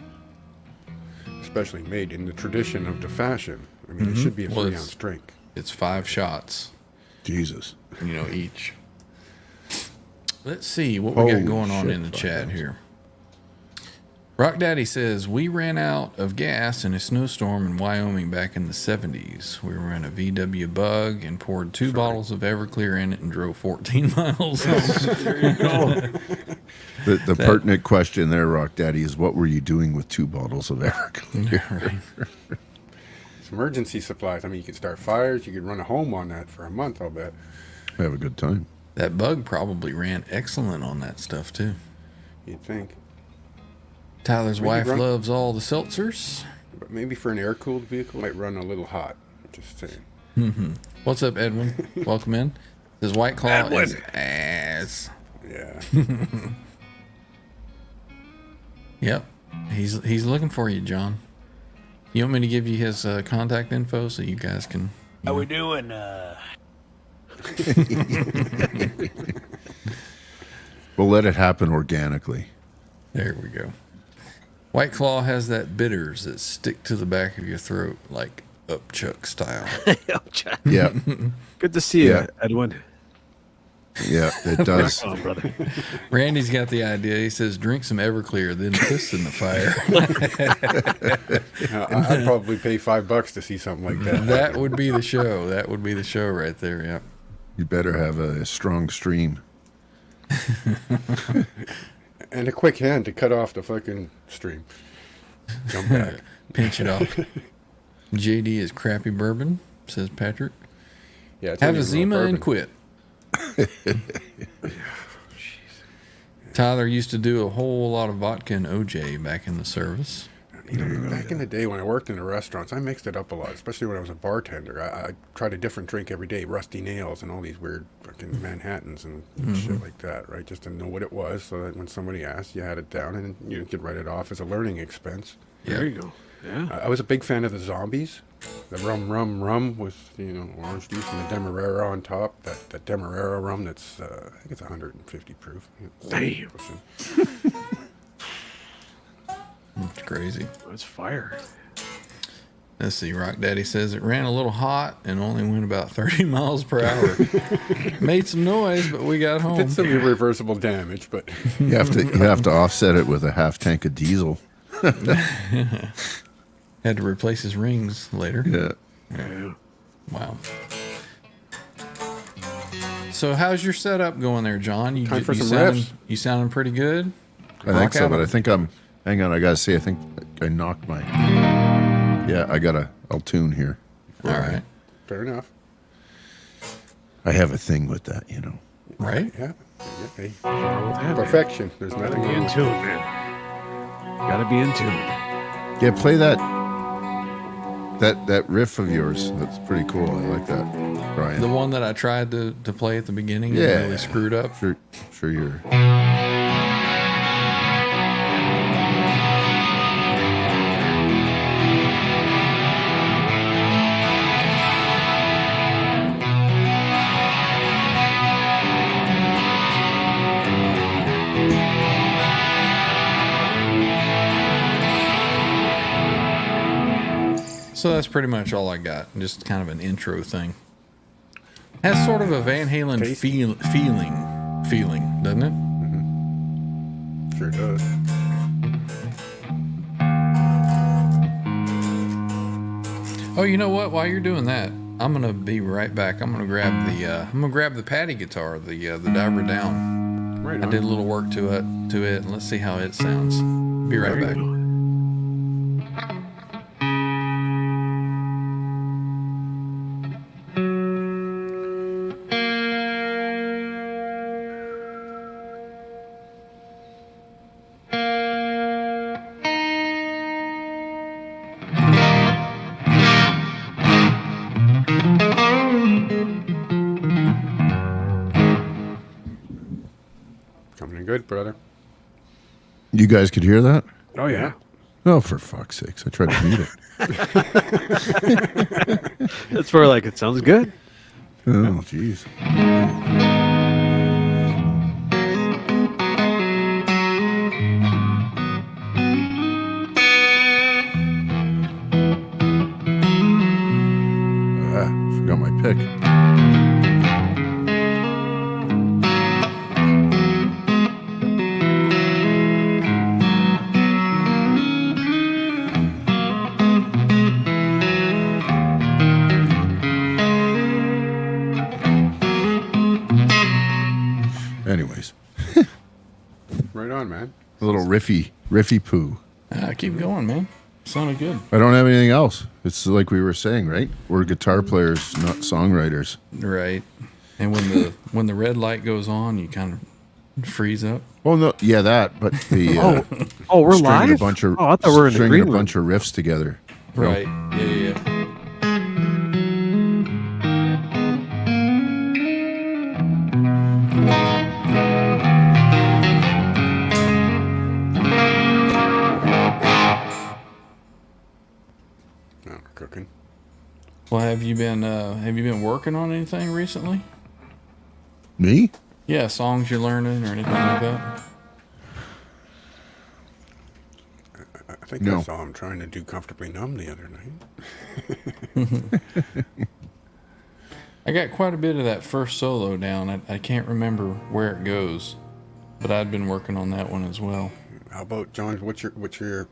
Especially made in the tradition of the fashion. I mean, it should be a Well, 3-ounce drink. It's 5 shots, Jesus. each. Let's see what we got Holy going on shit, in the 5 chat ounces. here. Rock Daddy says, we ran out of gas in a snowstorm in Wyoming back in the 70s. We were in a VW Bug and poured 2 bottles of Everclear in it and drove 14 miles home. There you go. The pertinent question there, Rock Daddy, is what were you doing with 2 bottles of Everclear? You're right. It's emergency supplies. I mean, you could start fires. You could run a home on that for a month, I'll bet. Have a good time. That Bug probably ran excellent on that stuff, too. You'd think. Tyler's Maybe wife run- loves all the seltzers. But maybe for an air-cooled vehicle, it might run a little hot. Just saying. What's up, Edwin? Welcome in. This White Claw Edwin. is ass. Yeah. Yep. He's looking for you, John. You want me to give you his contact info so you guys can... How we doing? We'll let it happen organically. There we go. White Claw has that bitters that stick to the back of your throat like upchuck style. Yeah. Good to see you, Yeah. Edwin. Yeah, it does. Oh, brother. Randy's got the idea. He says, drink some Everclear, then piss in the fire. I'd probably pay $5 to see something like that. That would be the show. That would be the show right there. Yeah. You better have a strong stream. And a quick hand to cut off the fucking stream. Jump back. Pinch it off. JD is crappy bourbon, says Patrick. Yeah, it's Have only a real Zima bourbon. and quit. Tyler used to do a whole lot of vodka and OJ back in the service. You know, back in the day when I worked in the restaurants, I mixed it up a lot, especially when I was a bartender. I tried a different drink every day, rusty nails and all these weird fucking Manhattans and shit like that, right? Just to know what it was so that when somebody asked, you had it down and you could write it off as a learning expense. There you go. Yeah. I was a big fan of the zombies. The rum with, orange juice and the Demerara on top. That Demerara rum that's, I think it's 150 proof. Damn. It's crazy. That's fire. Let's see. Rock Daddy says it ran a little hot and only went about 30 miles per hour. Made some noise, but we got home. Did some irreversible damage, but You have to offset it with a half tank of diesel. Had to replace his rings later. Yeah. Yeah. Wow. So how's your setup going there, John? Time for some sounding, riffs. You sounding pretty good? I think so, out. but I think hang on, I gotta see, I think I knocked my, I'll tune here. All right. fair enough. I have a thing with that, Right? Yeah. Hey, Wrong with that, man. perfection. There's nothing Be wrong in with tune, man. Gotta be in tune. Yeah, play that riff of yours. That's pretty cool. I like that, Brian. The one that I tried to play at the beginning and Yeah. really screwed up. Sure you're. So that's pretty much all I got. Just kind of an intro thing. Has sort of a Van Halen Tasty. feeling, doesn't it? Sure does. Oh, you know what? While you're doing that, I'm gonna be right back. I'm gonna grab the Patty guitar, the Diver Down. Right I on. did a little work to it, and let's see how it sounds. Be right back. Coming in good, brother. You guys could hear that? Oh, yeah. Oh, for fuck's sakes. I tried to mute it. That's where, like, it sounds good. Oh, jeez. Forgot my pick. Anyways, Right on, man. a little riffy poo. Keep going, man. Sounded good. I don't have anything else. It's like we were saying, right? We're guitar players, not songwriters. Right. And when the red light goes on, you kind of freeze up. Well, no, yeah, that, but the Oh, we're stringing live? a bunch of I thought we were in the stringing green a room. bunch of riffs together. you know? Right. Yeah. No, we're cooking. Well, have you been working on anything recently? Me? Yeah, songs you're learning or anything like that? I think No. I saw him trying to do Comfortably Numb the other night. I got quite a bit of that first solo down. I can't remember where it goes, but I'd been working on that one as well. How about, John, what's your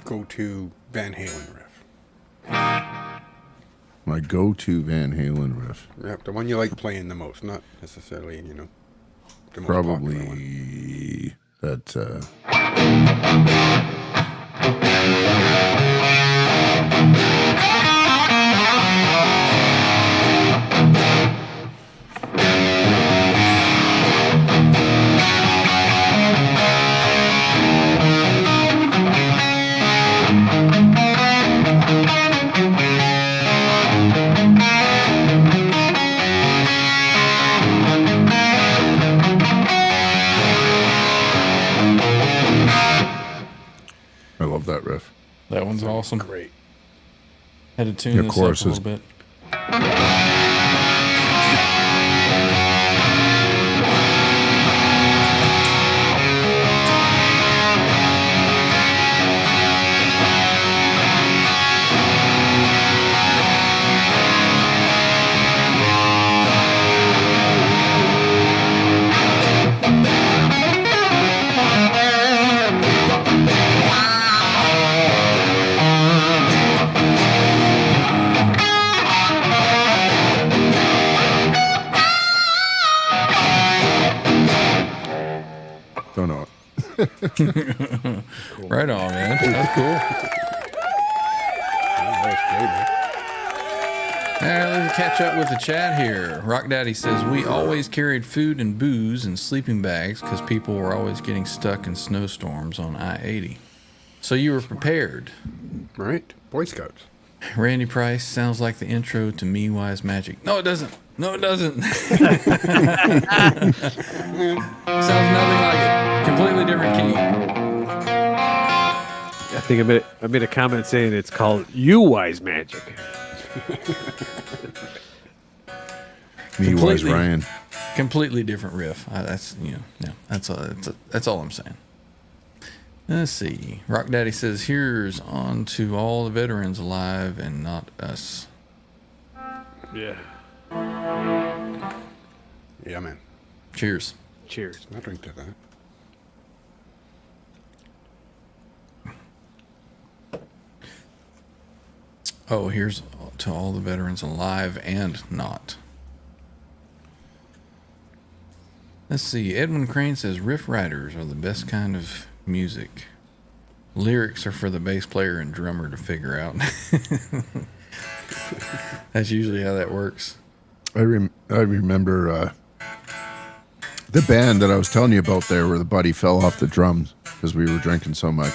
go-to Van Halen riff? My go-to Van Halen riff. Yep, the one you like playing the most, not necessarily, the most popular one. Probably that. I love that riff. That one's awesome. Great. Had to tune The this up chorus a is- little bit. Don't know. Right on, man. That's cool. That was great, man. All right, let's catch up with the chat here. Rock Daddy says, we always carried food and booze and sleeping bags because people were always getting stuck in snowstorms on I-80. So you were prepared. Right? Boy Scouts. Randy Price sounds like the intro to Me Wise Magic. No, it doesn't. No, it doesn't. Sounds nothing like it. Completely different key. I think I made a comment saying it's called You Wise Magic. Me, Wise Completely. Ryan. Completely different riff. That's all I'm saying. Let's see. Rock Daddy says, here's on to all the veterans alive and not us. Yeah. Yeah, man. Cheers. Cheers. I'll drink to that. Oh, here's to all the veterans alive and not. Let's see. Edwin Crane says riff writers are the best kind of music. Lyrics are for the bass player and drummer to figure out. That's usually how that works. I remember the band that I was telling you about there, where the buddy fell off the drums because we were drinking so much.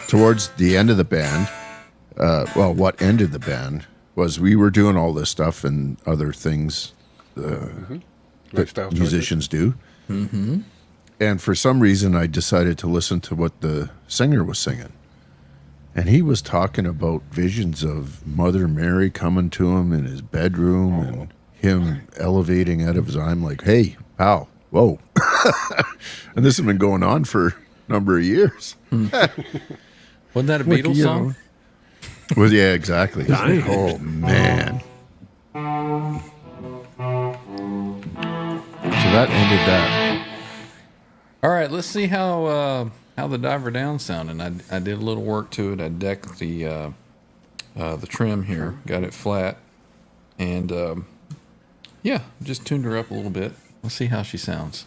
Towards the end of the band, what ended the band was we were doing all this stuff and other things that Lifestyle choices. musicians do. Mm-hmm. And for some reason, I decided to listen to what the singer was singing. And he was talking about visions of Mother Mary coming to him in his bedroom and him elevating out of his eye. I'm like, hey, pal, whoa. And this has been going on for a number of years. Wasn't that a Like, Beatles you song? know. Well, yeah, exactly. Dying. Oh, man. So that ended that. All right, let's see how the Diver Down sounded. I did a little work to it. I decked the trim here, got it flat, and yeah, just tuned her up a little bit. Let's see how she sounds.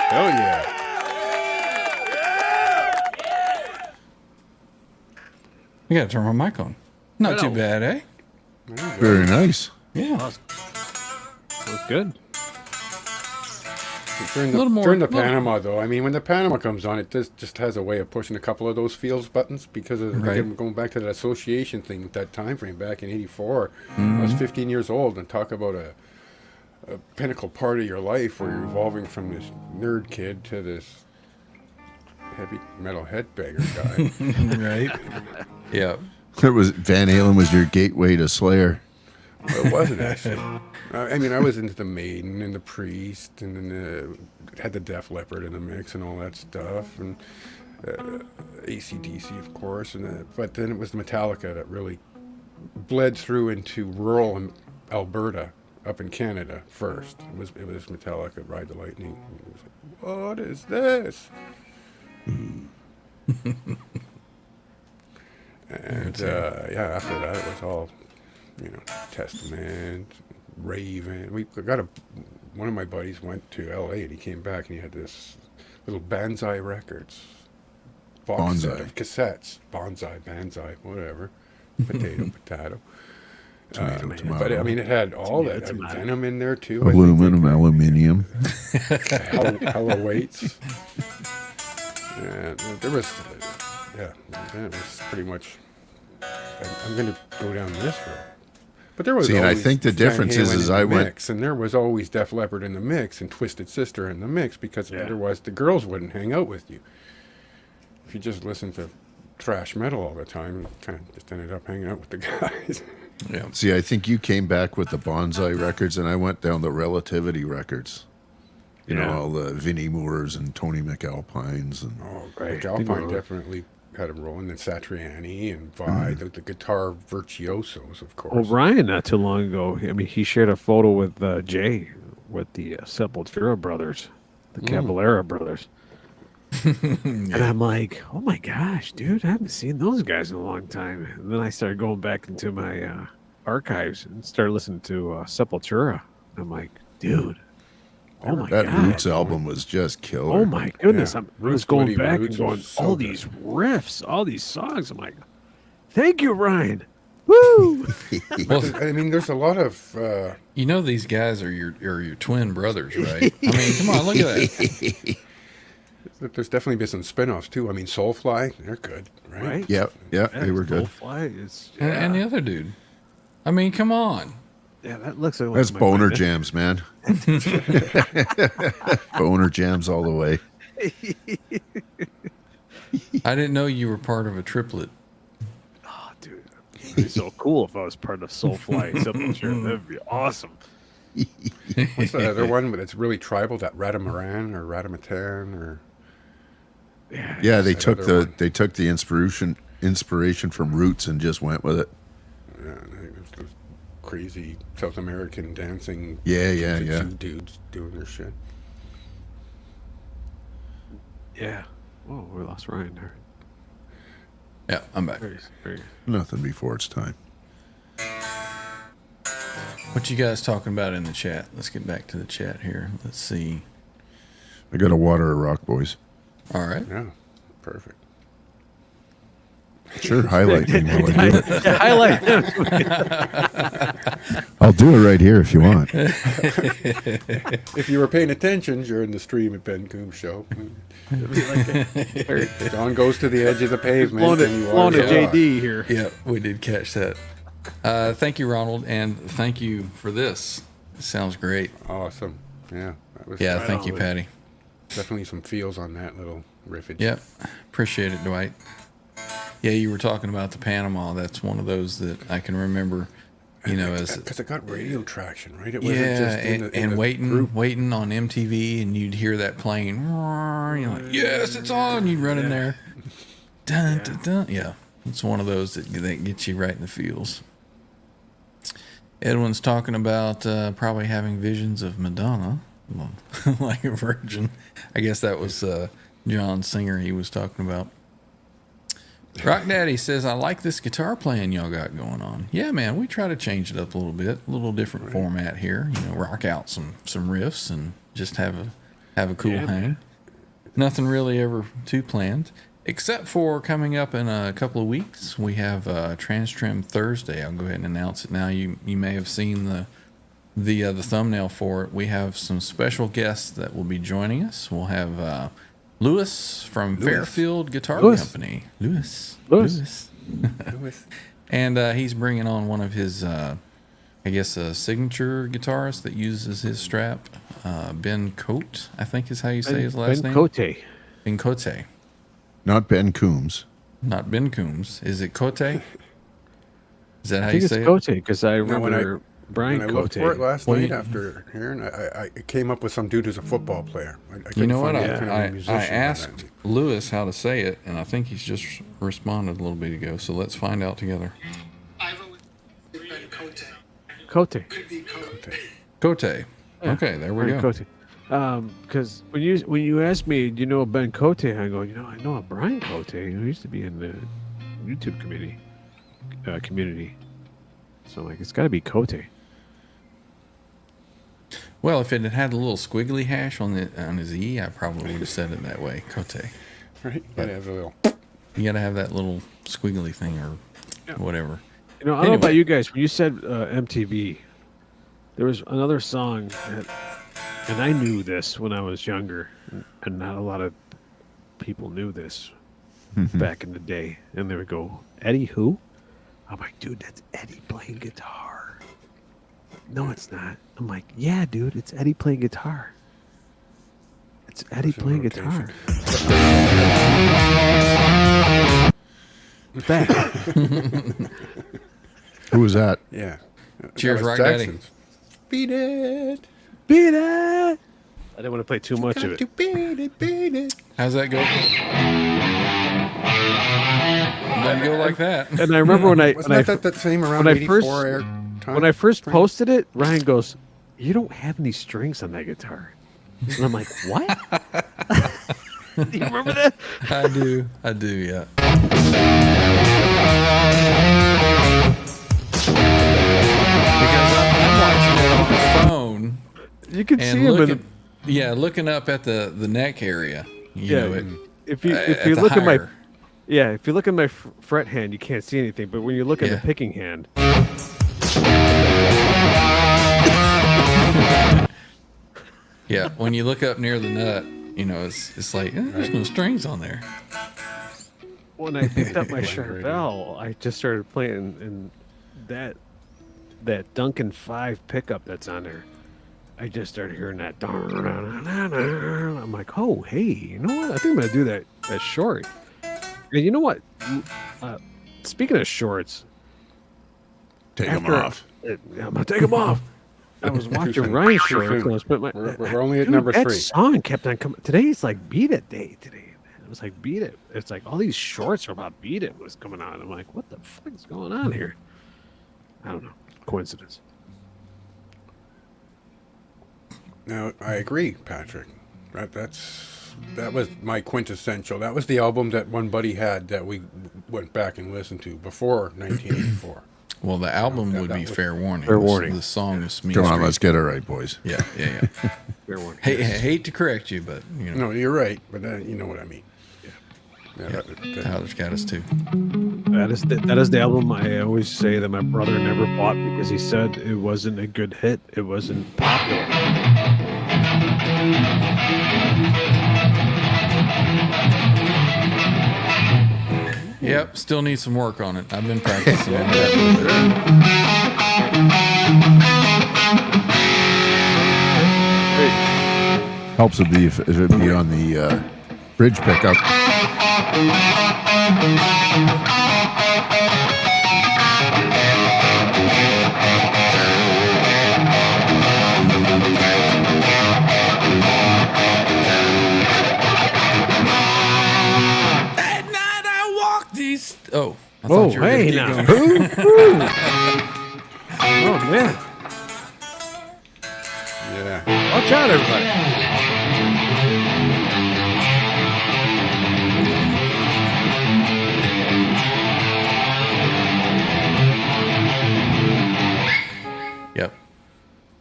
Hell yeah. I got to turn my mic on. Not too bad, eh? Very nice. Yeah. That's good. During little more- the little- Panama, though, I mean, when the Panama comes on, it just has a way of pushing a couple of those feels buttons because of Right. again, going back to that association thing with that time frame back in '84. I was 15 years old, and talk about a pinnacle part of your life where you're evolving from this nerd kid to this heavy metal headbanger guy. Right. Yeah. It was Van Halen was your gateway to Slayer. Well, it wasn't actually. I mean, I was into the Maiden and the Priest, and then had the Def Leppard in the mix and all that stuff, and AC/DC, of course. But then it was Metallica that really bled through into rural Alberta, up in Canada first. It was Metallica, Ride the Lightning. It was like, what is this? And yeah, after that it was all, Testament, Raven. We got one of my buddies went to L.A. and he came back and he had this little Banzai Records box set of cassettes. Banzai, whatever. Potato. Tomato. But I mean, it had all Tomato, that. I mean, tomato. Venom in there too. I think Aluminium. hella weights. And there was, then it was pretty much. I'm going to go down this road. But there was See, and I always think the Van difference Halen is in the I went- mix, and there was always Def Leppard in the mix and Twisted Sister in the mix because otherwise the girls wouldn't hang out with you. If you just listened to thrash metal all the time, you kind of just ended up hanging out with the guys. Yeah. See, I think you came back with the Bonsai records, and I went down the Relativity records. You know, all the Vinnie Moores and Tony McAlpines. And Oh, Right. Alpine definitely had a role in the Satriani and Vi, the guitar virtuosos, of course. Well, Ryan, not too long ago, I mean, he shared a photo with Jay with the Sepultura brothers, the Caballera brothers. And I'm like, oh my gosh, dude, I haven't seen those guys in a long time. And then I started going back into my archives and started listening to Sepultura. I'm like, dude, oh my that god. Roots album was just killer. Oh my goodness! Yeah, I was Roots, going Bloody back Roots and going, was so all good. these riffs, all these songs. I'm like, thank you, Ryan. Woo! Well, I mean, there's a lot of you know these guys are your twin brothers, right? I mean, come on, look at that. there's definitely been some spin-offs too. I mean, Soulfly, they're good, right? Right? Yep, they were good. Soulfly is, And the other dude. I mean, come on. yeah, that looks like That's my boner mind. jams, man. Boner jams all the way. I didn't know you were part of a triplet. Oh, dude, it'd be so cool if I was part of Soulfly Sepultura. That'd be awesome. What's the other one that's really tribal? That Radamaran or Radamatan or Yeah, they that took other one. they took the inspiration from Roots and just went with it. I think there's those crazy South American dancing. Yeah. two dudes doing their shit. Yeah. Oh, we lost Ryan there. Yeah, I'm back. Very. Nothing before its time. What you guys talking about in the chat? Let's get back to the chat here. Let's see. I got to water a rock, boys. All right. Yeah, perfect. Sure, highlight me while I do it. Highlight him. I'll do it right here if you want. If you were paying attention during the stream at Ben Coombs show, John goes to the edge of the pavement Blown and you to watch it. JD here. Yeah, we did catch that. Thank you, Ronald, and thank you for this. It sounds great. Awesome. Yeah, that was Yeah, thank you, on. Patty. definitely some feels on that little riffage. Yep. Appreciate it, Dwight. Yeah, you were talking about the Panama. That's one of those that I can remember. You know, as because it got radio traction, right? It yeah, and the waiting group. on MTV, and you'd hear that playing. You're like, yes, it's on. You'd run in there. Dun, dun, dun. Yeah, it's one of those that gets you right in the feels. Edwin's talking about probably having visions of Madonna, like a virgin. I guess that was John Singer he was talking about. Rock Daddy says, I like this guitar playing y'all got going on. Yeah, man, we try to change it up a little bit, a little different format here. You know, rock out some riffs and just have a cool hang. Nothing really ever too planned, except for coming up in a couple of weeks. We have Trans Trim Thursday. I'll go ahead and announce it now. You may have seen the thumbnail for it. We have some special guests that will be joining us. We'll have Lewis from Fairfield Guitar Company. Lewis. And he's bringing on one of his, I guess, a signature guitarist that uses his Strat. Ben Cote, I think is how you say his last name. Ben Cote. Not Ben Coombs. Not Ben Coombs. Is it Cote? Is that how I you think say it's it? Cote because I Now, remember Brian When I looked Cote. for it last night after hearing, I came up with some dude who's a football player. I You couldn't know what? find any kind of I musician by that asked name. Lewis how to say it, and I think he's just responded a little bit ago. So let's find out together. I've always been Cote. Cote. Could be Cote. Cote. Okay, there we Brian go. Cote. Because when you asked me, do you know a Ben Cote? I go, I know a Brian Cote. He used to be in the YouTube community. So like, it's got to be Cote. Well, if it had a little squiggly hash on his E, I probably would have said it that way. Cote. Right? Gotta have a little. You got to have that little squiggly thing or whatever. I don't know about you guys. When you said MTV, there was another song that, and I knew this when I was younger, and not a lot of people knew this back in the day. And they would go, Eddie who? I'm like, dude, that's Eddie playing guitar. No, it's not. I'm like, yeah, dude, it's Eddie playing guitar. It's Eddie playing guitar. Back. Who was that? Yeah. Cheers, That was Rock Daddy. Jackson's. Beat it. Beat it. I didn't want to play too much of Got to it. beat it. How's that go? Doesn't go like that. And I remember when I Wasn't that same around when I 84 first- air time? when I first posted it, Ryan goes, "You don't have any strings on that guitar," and I'm like, "What?" Do you remember that? I do, yeah. Because I'm watching it on the phone You can see and him looking up at the neck area. You know, if you at look the at my higher. if you look at my fret hand, you can't see anything. But when you look at the Yeah. picking hand, Yeah, when you look up near the nut, you know, it's like there's no strings on there. when I picked up my Charvel, I just started playing and that Duncan 5 pickup that's on there. I just started hearing that. I'm like, oh, hey, you know what? I think I'm gonna do that short. And you know what? Speaking of shorts, Take him after- off. I'm gonna take them off. I was watching Ryan's Too shorts. soon. And I spent my, We're only at Dude, number that 3. song kept on coming. Today's like Beat It Day today. Man. It was like Beat It. It's like all these shorts are about Beat It was coming on. I'm like, what the fuck is going on here? I don't know. Coincidence. Now, I agree, Patrick. That was my quintessential. That was the album that one buddy had that we went back and listened to before 1984. Well, the album Yeah, would that be was- Fair Warning. Fair Warning. The song is Smytree. Come on, let's get it right, boys. Yeah. Fair warning. Hate to correct you, but you know, No, you're right, but you know what I mean. Yeah. Tyler's got us too. That is the album I always say that my brother never bought because he said it wasn't a good hit. It wasn't popular. Yep, still need some work on it. I've been practicing on that. Helps if it be on the bridge pickup. At night I walk these. Oh, I Oh, thought you were gonna hey keep now. going. Oh, man. Yeah. Watch out, everybody. Yep.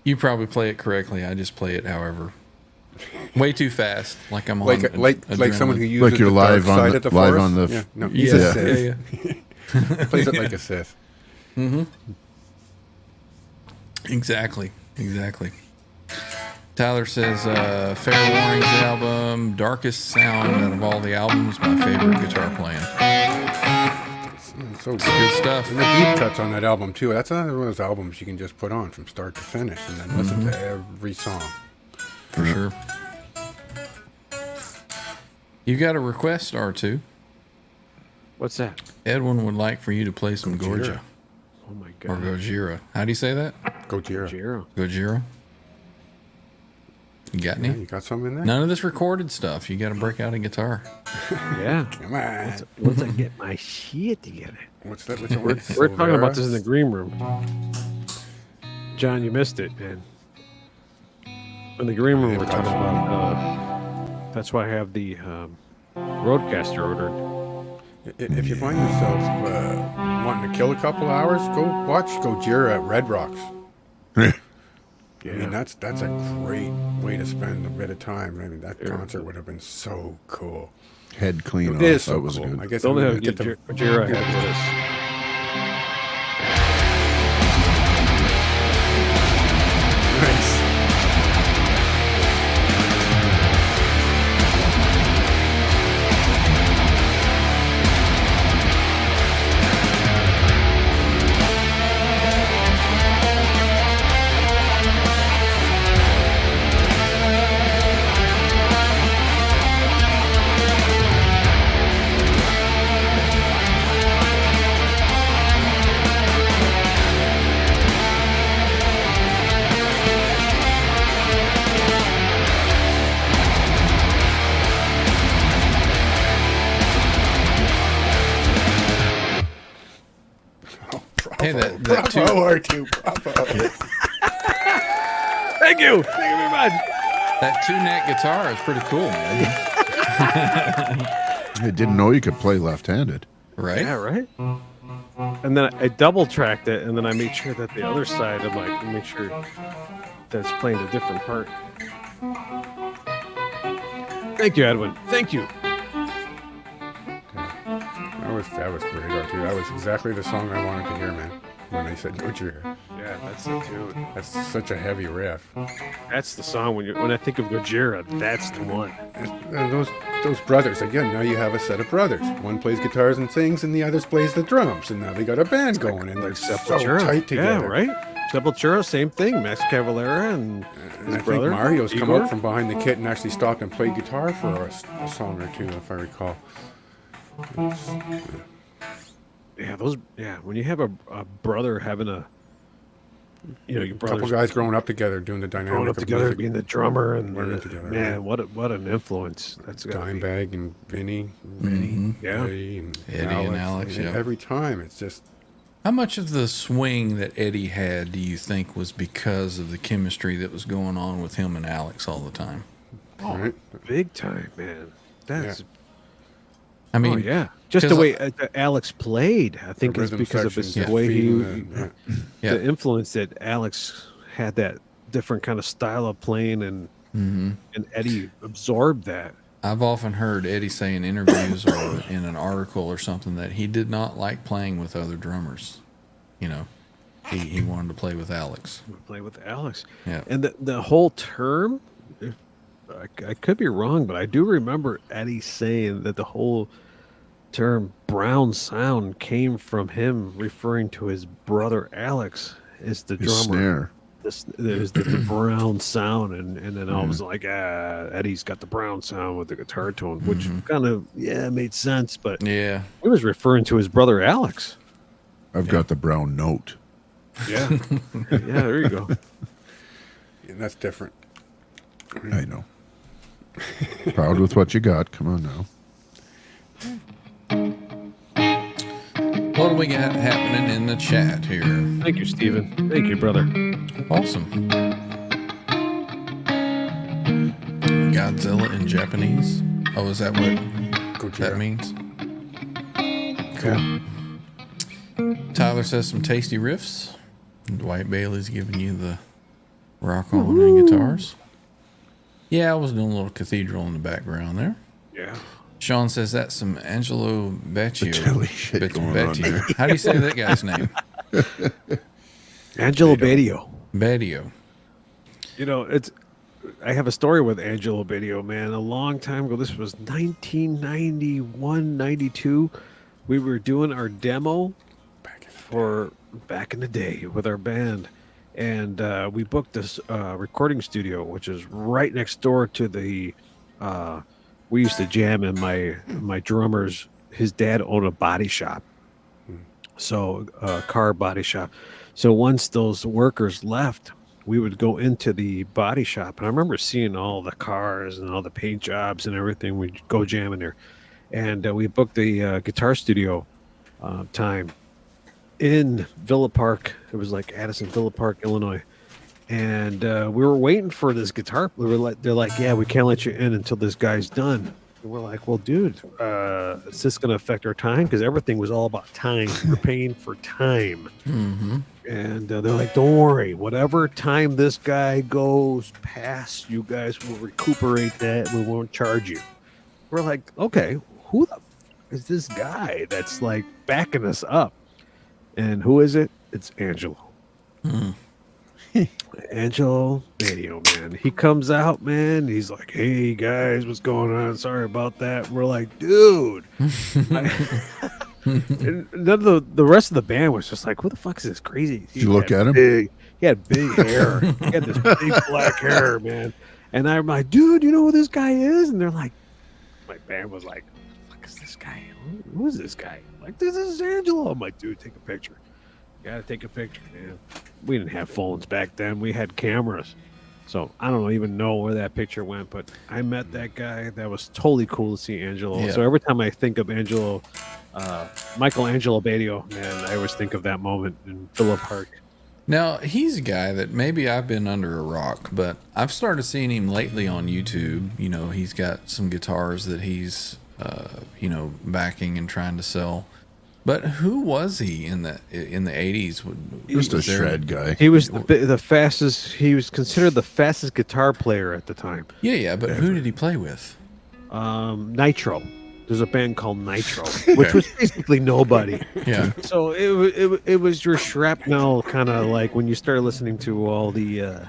You probably play it correctly. I just play it however. Way too fast, like I'm on Like someone who uses Like you're the dark live on side the- of the live force. on the- Yeah, no, he's Yeah, a Sith. yeah. He plays it like a Sith. Exactly. Tyler says, Fair Warnings album, darkest sound out of all the albums, my favorite guitar playing. It's so Good good. stuff. And the deep cuts on that album too. That's another one of those albums you can just put on from start to finish and then listen to every song. For sure. You got a request, R2. What's that? Edwin would like for you to play some Gorgia Oh, my or God. Gojira. How do you say that? Gojira. Jiro. Gojira? You got any? Yeah, you got some in there? None of this recorded stuff. You got to break out a guitar. Yeah. Come on. Once I get my shit together. What's that? What's that We're word? talking about this in the green room. John, you missed it, man. In the green room, we're talking about. That's why I have the Roadcaster ordered. If you find yourself wanting to kill a couple hours, go watch Gojira at Red Rocks. Yeah. I mean, that's a great way to spend a bit of time. I mean, that concert would have been so cool. Head clean It off. is so That was cool. good. I guess Don't I'm have gonna to get get the Jira had with us. nice. Hey, that Bravo, two, R2, bravo. Thank you. Thank you very much. that two-neck guitar is pretty cool, man. I didn't know you could play left-handed. Right? Yeah, right? And then I double tracked it, and then I made sure that the other side, I'm like, make sure that's playing a different part. Thank you, Edwin. Thank you. That was great, R2. That was exactly the song I wanted to hear, man. When they said Gojira. Yeah, that's the tune. That's such a heavy riff. That's the song when I think of Gojira, that's the one. And those brothers, again, now you have a set of brothers. One plays guitars and sings, and the other plays the drums. And now they got a band going, and they're so tight together. Yeah, right? Sepultura, same thing. Max Cavalera and his And I brother. think Mario's come Igor. up from behind the kit and actually stopped and played guitar for a song or two, if I recall. Yeah, when you have a brother having your A brother's couple guys growing up together doing the dynamic growing up of together, music. being the drummer, and Learning together, man, yeah. what an influence that's got to be. Dimebag and Vinny, Yeah. Eddie and Eddie and Alex, and yeah. Every time, it's just How much of the swing that Eddie had do you think was because of the chemistry that was going on with him and Alex all the time? right. Big time, man. That's I mean, oh yeah, just the 'cause way Alex played. I think The is rhythm because of his sections, the way he, feeding the- yeah. the influence that Alex had, that different kind of style of playing, and Eddie absorbed that. I've often heard Eddie say in interviews or in an article or something that he did not like playing with other drummers. You know, he wanted to play with Alex. Play with Alex. Yeah. And the whole term, I could be wrong, but I do remember Eddie saying that the whole term brown sound came from him referring to his brother Alex as the His drummer. snare. there's the brown sound, and then I was like, Eddie's got the brown sound with the guitar tone, which kind of made sense, but Yeah. he was referring to his brother Alex. I've got the brown note. Yeah, yeah, there you go. Yeah, that's different. I know. Proud with what you got. Come on now. What do we got happening in the chat here? Thank you, Steven. Thank you, brother. Awesome. Godzilla in Japanese. Oh, is that what Gojira. that means? Cool. Tyler says some tasty riffs. Dwight Bailey's giving you the rock on and guitars. Yeah, I was doing a little cathedral in the background there. Yeah. Sean says that's some Angelo Baccio. Silly shit going on there. How do you say that guy's name? Angelo Badio. Badio. You know, I have a story with Angelo Badio, man. A long time ago. This was 1991, 92. We were doing our demo for back in the day with our band. And we booked this recording studio, which is right next door to the we used to jam in my drummer's, his dad owned a body shop. So a car body shop. So once those workers left, we would go into the body shop. And I remember seeing all the cars and all the paint jobs and everything. We'd go jam in there. And we booked the guitar studio time in Villa Park. It was like Addison, Villa Park, Illinois. And we were waiting for this guitar. They're like, yeah, we can't let you in until this guy's done. And we're like, well, dude, is this going to affect our time? Because everything was all about time. We're paying for time. Mm-hmm. And they're like, don't worry. Whatever time this guy goes past, you guys will recuperate that. We won't charge you. We're like, okay, who the is this guy that's like backing us up? And who is it? It's Angelo. Angelo Badio, man. He comes out, man. He's like, hey, guys, what's going on? Sorry about that. We're like, dude. And none of the rest of the band was just like, who the fuck is this crazy? Did you look at him? He had big hair. He had this big black hair, man. And I'm like, dude, you know who this guy is? And they're like, my band was like, what is this guy? Who is this guy? I'm like, this is Angelo. I'm like, dude, take a picture. You gotta take a picture, man. We didn't have phones back then. We had cameras. So I don't even know where that picture went, but I met that guy. That was totally cool to see Angelo. Yeah. So every time I think of Angelo, Michelangelo Badio, man, I always think of that moment in Villa Park. Now, he's a guy that maybe I've been under a rock, but I've started seeing him lately on YouTube. You know, he's got some guitars that he's, backing and trying to sell. But who was he in the 80s? Just a shred guy. He was the fastest. He was considered the fastest guitar player at the time. Yeah, but who did he play with? Nitro. There's a band called Nitro, which was basically nobody. Yeah. So it was your shrapnel, kind of like when you started listening to all the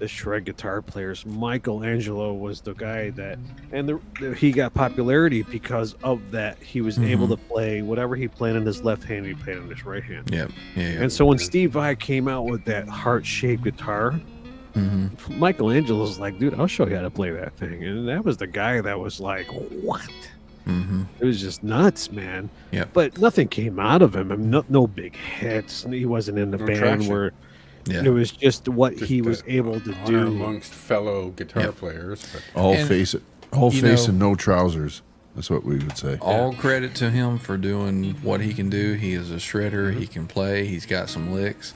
shred guitar players. Michelangelo was the guy that, and he got popularity because of that. He was able to play whatever he played in his left hand, he played in his right hand. Yeah. And so when Steve Vai came out with that heart-shaped guitar, Michelangelo's like, dude, I'll show you how to play that thing. And that was the guy that was like, what? It was just nuts, man. Yeah. But nothing came out of him. I mean, no big hits. He wasn't in the band traction. where Yeah. it was just what Just he was the able to honor do. amongst fellow guitar players. But All And, face and no trousers. That's what we would say. All credit to him for doing what he can do. He is a shredder. He can play. He's got some licks.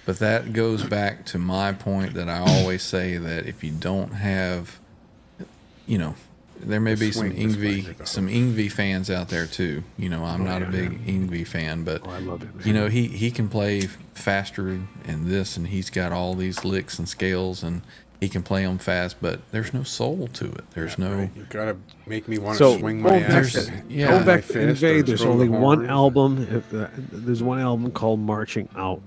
But that goes back to my point that I always say that if you don't have, there may be some Yngwie fans out there too. I'm not a big Yngwie fan, but I love it, man. he can play faster and this, and he's got all these licks and scales, and he can play them fast. But there's no soul to it. There's no. you gotta make me want So to swing my going axe. back- and yeah. Going my back to fist or Yngwie, there's throw only the one horns. album. There's one album called Marching Out,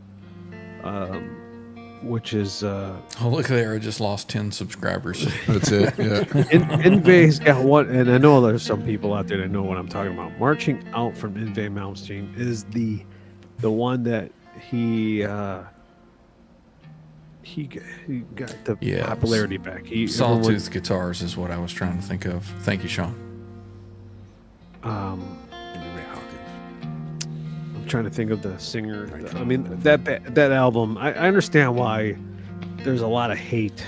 which is Oh, look there! I just lost 10 subscribers. That's it. Yeah. Yngwie's got one, and I know there's some people out there that know what I'm talking about. Marching Out from Yngwie Malmsteen is the one that he he got the Yeah. popularity back. Sawtooth guitars is what I was trying to think of. Thank you, Sean. Ray Hawkins. I'm trying to think of the singer. I mean, that album. I understand why there's a lot of hate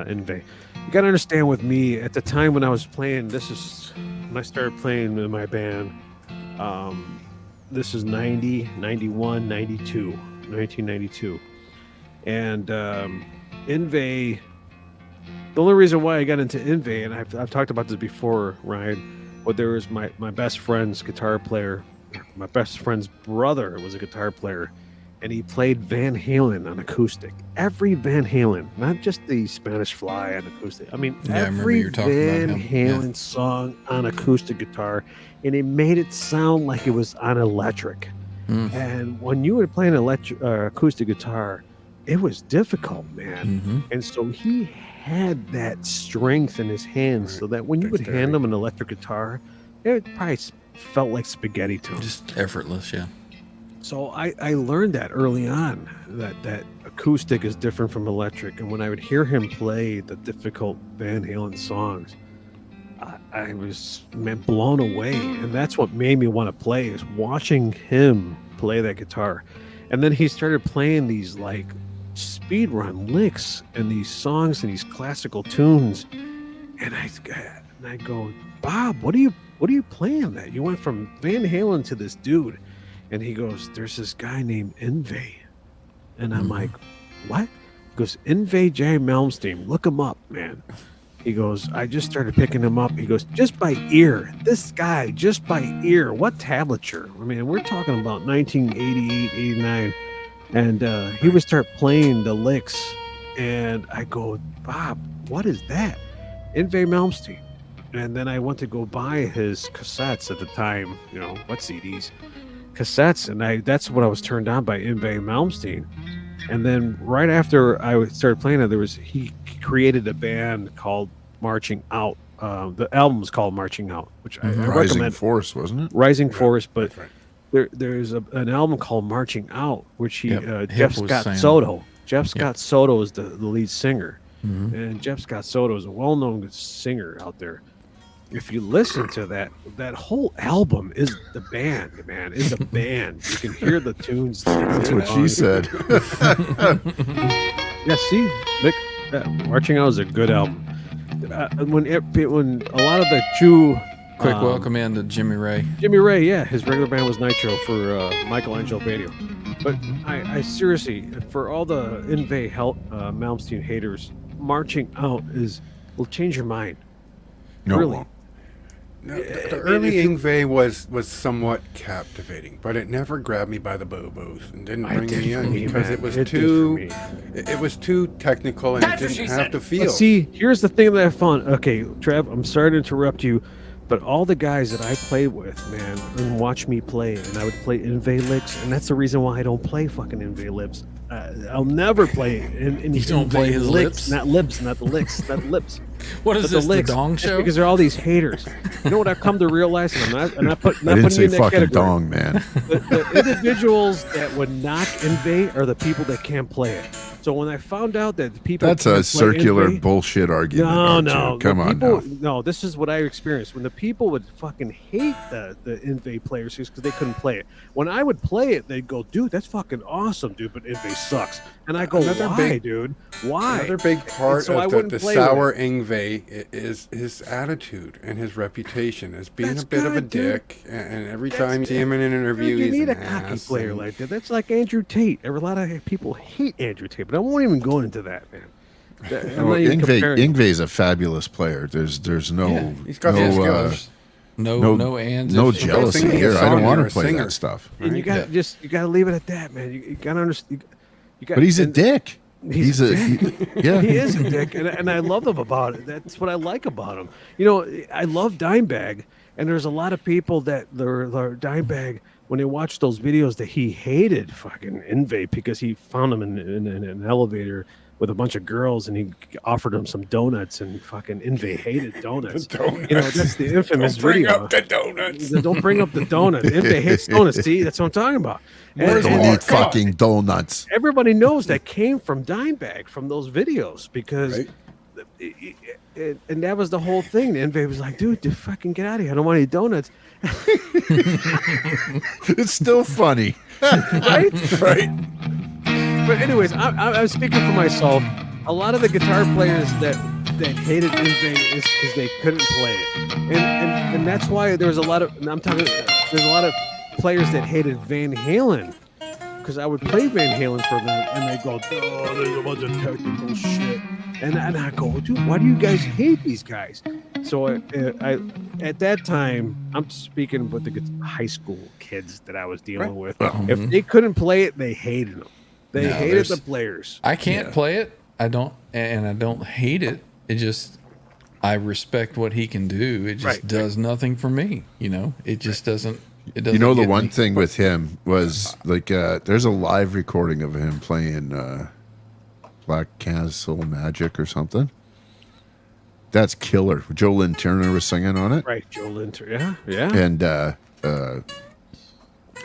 in Vay. You got to understand with me at the time when I was playing. This is when I started playing in my band. This is 90, 91, 92, 1992. And Inve, the only reason why I got into Inve, and I've talked about this before, Ryan, but there was my best friend's guitar player, my best friend's brother was a guitar player, and he played Van Halen on acoustic. Every Van Halen, not just the Spanish Fly on acoustic. I mean, Yeah, I remember every you were talking about Van him. Halen song on acoustic guitar, and it made it sound like it was on electric. And when you would play an acoustic guitar, it was difficult, man. Mm-hmm. And so he had that strength in his hands, so that when you would hand him an electric guitar, it probably felt like spaghetti to him. Just effortless, yeah. So I learned that early on, that acoustic is different from electric. And when I would hear him play the difficult Van Halen songs, I was blown away. And that's what made me want to play, is watching him play that guitar. And then he started playing these like speed run licks and these songs and these classical tunes. And I go, Bob, what are you playing that? You went from Van Halen to this dude. And he goes, there's this guy named Inve. And I'm like, what? He goes, Inve J. Malmsteen. Look him up, man. He goes, I just started picking him up. He goes, just by ear. This guy, just by ear. What tablature? I mean, we're talking about 1988, 89. And he would start playing the licks. And I go, Bob, what is that? Inve Malmsteen. And then I went to go buy his cassettes at the time. You know, what CDs? Cassettes, and that's what I was turned on by Inve Malmsteen. And then right after I started playing it, he created a band called Marching Out. The album was called Marching Out, which I Rising recommend. Force, wasn't it? Rising Force, but That's right. there's an album called Marching Out, which Yep, Jeff Hip was Scott saying Soto. that. Jeff Scott Soto is the lead singer, Mhm. and Jeff Scott Soto is a well-known singer out there. If you listen to that whole album is the band, man. Is a band. You can hear the tunes. That's what she said. Yeah, see, Mick, Marching Out is a good album. When a lot of the Jew, Quick welcome in to Jimmy Ray. Jimmy Ray, yeah, his regular band was Nitro for Michelangelo Badio. But I seriously, for all the Inve Malmsteen haters, Marching Out will change your mind. No, Really. well, No, the early Ingve was somewhat captivating, but it never grabbed me by the boo-boos and didn't It bring did me for in me, because man. it was It did for too me. it was too technical and it didn't have to feel. But see, here's the thing that I found. Okay, Trev, I'm sorry to interrupt you, but all the guys that I played with, man, and watch me play, and I would play Inve licks, and that's the reason why I don't play fucking Inve lips. I'll never play in You don't play his lips? not lips, not the licks, not the lips. What is But this, the licks, Dong just Show? Because there are all these haters. You know what I've come to realize, and I'm not I didn't putting say you in that fucking category. dong, man. The individuals that would knock Inve are the people that can't play it. So when I found out that the people That's can't a play circular Inve, bullshit argument. no, Archer. Come the on people, now. No, this is what I experienced. When the people would fucking hate the Inve players because they couldn't play it. When I would play it, they'd go, dude, that's fucking awesome, dude, but Inve sucks. And I go, Another why, big- dude? Why? Another big part so I of wouldn't the play sour with Ingve is his attitude and his reputation as being That's a bit of a good, dude. dick. And every time you see him in an interview, Dude, you he's need a an cocky ass player and- like that. That's like Andrew Tate. A lot of people hate Andrew Tate, but I won't even go into that, man. I'm Well, not even comparing. Ingve is a fabulous player. There's no He's got the skills. No ands. no ifs, or jealousy singing a here. I song, don't want you're to a play singer. that stuff. And you got you got to leave it at that, man. You got to understand. You got, But he's a and dick. he's a yeah. He is a dick, and I love him about it. That's what I like about him. You know, I love Dimebag, and there's a lot of people that they're Dimebag. when they watched those videos that he hated fucking Yngwie because he found him in an elevator with a bunch of girls and he offered him some donuts and fucking Yngwie hated donuts. Donuts. You know, that's the infamous Don't bring video. up the donuts. Don't bring up the donuts. Yngwie hates donuts. See, that's what I'm talking about. Where's Don't more eat fucking donuts. Everybody knows that came from Dimebag from those videos because, Right. and that was the whole thing. And Yngwie was like, dude, fucking get out of here. I don't want any donuts. It's still funny. Right? Right. But anyways, I'm speaking for myself. A lot of the guitar players that hated Yngwie is because they couldn't play it, and that's why there's a lot of. And I'm talking. There's a lot of players that hated Van Halen because I would play Van Halen for them, and they go, "Oh, there's a bunch of technical shit," and I go, "Dude, why do you guys hate these guys?" So I at that time, I'm speaking with the high school kids that I was dealing with. If they couldn't play it, they hated them. They No, hated there's- the players. I can't play it. I don't hate it. It just, I respect what he can do. It just Right. does nothing for me. You know, it just doesn't. It doesn't. You know, the get one me. thing with him was like, there's a live recording of him playing Black Castle Magic or something. That's killer. Joe Lynn Turner was singing on it, Right, Joe Linter. Yeah. and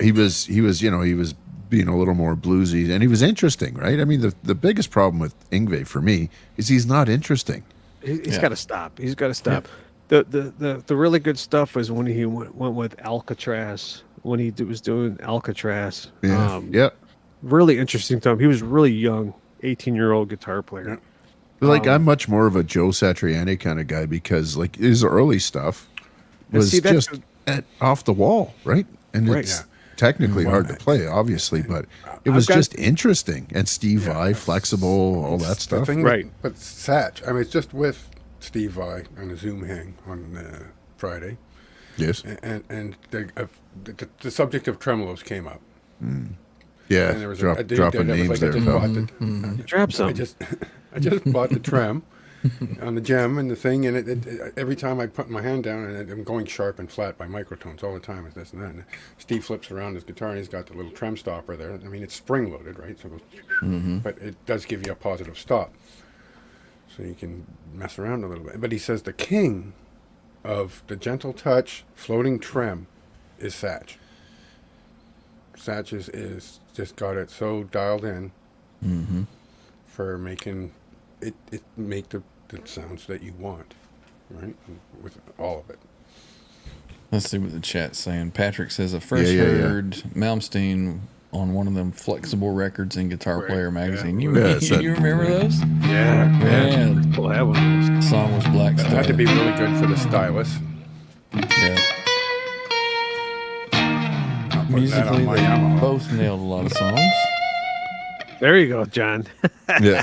he was being a little more bluesy, and he was interesting, right? I mean, the biggest problem with Yngwie for me is he's not interesting. He's Yeah. got to stop. He's got to stop. The really good stuff was when he went with Alcatraz. When he was doing Alcatraz. Yeah, yeah. Really interesting time. He was really young, 18-year-old guitar player. Like I'm much more of a Joe Satriani kind of guy because like his early stuff was see, that's- just off the wall, right? And Right. it's Yeah. technically hard to play, obviously, but it was got- just interesting. And Steve Vai, flexible, all that The stuff. thing Right. But Satch, I mean, it's just with Steve Vai on a Zoom hang on Friday, Yes, and the subject of tremolos came up. yeah. And there was Drop, a dude dropping that was names like, there. I just pal. bought the, Drop I some. just bought the trem on the gem and the thing, and it every time I put my hand down, and I'm going sharp and flat by microtones all the time with this and that. And Steve flips around his guitar, and he's got the little trem stopper there. I mean, it's spring loaded, right? So it goes, but it does give you a positive stop, so you can mess around a little bit. But he says the king of the gentle touch floating trem is Satch. Satch is just got it so dialed in for making it make the sounds that you want, right? With all of it. Let's see what the chat's saying. Patrick says, I first Yeah. heard Malmsteen on one of them flexible records in Guitar Player magazine. You, Yeah, it's you remember those? Yeah. Man, We'll have one of those. the song was Black It Star. had to be really good for the stylus. Yeah. Not putting that Musically, on my they Yamaha. both nailed a lot of songs. There you go, John. Yeah,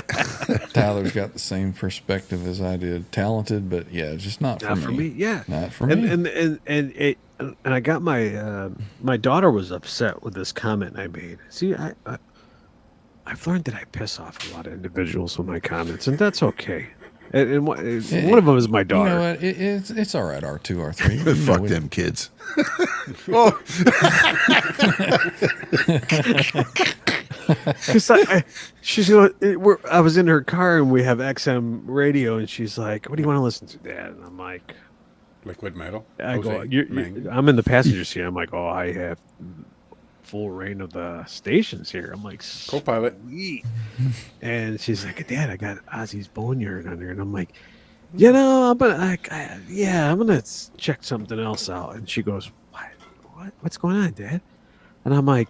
Tyler's got the same perspective as I did. Talented, but yeah, just not, Not for me. Yeah. Not for and, me. And I got my daughter was upset with this comment I made. See, I've learned that I piss off a lot of individuals with my comments, and that's okay. And one of them is my You daughter. know what? It's all right, R2, R3. You know, fuck we- them kids. Cause she's going. I was in her car and we have XM radio, and she's like, "What do you want to listen to, Dad?" And I'm like, Liquid metal. "I go, Jose Meng. I'm in the passenger seat. I'm like, oh, I have full reign of the stations here." I'm like, Co-pilot. "Sweet." And she's like, "Dad, I got Ozzy's Boneyard on there," and I'm like, "You know, I'm gonna check something else out." And she goes, What's going on, Dad?" And I'm like,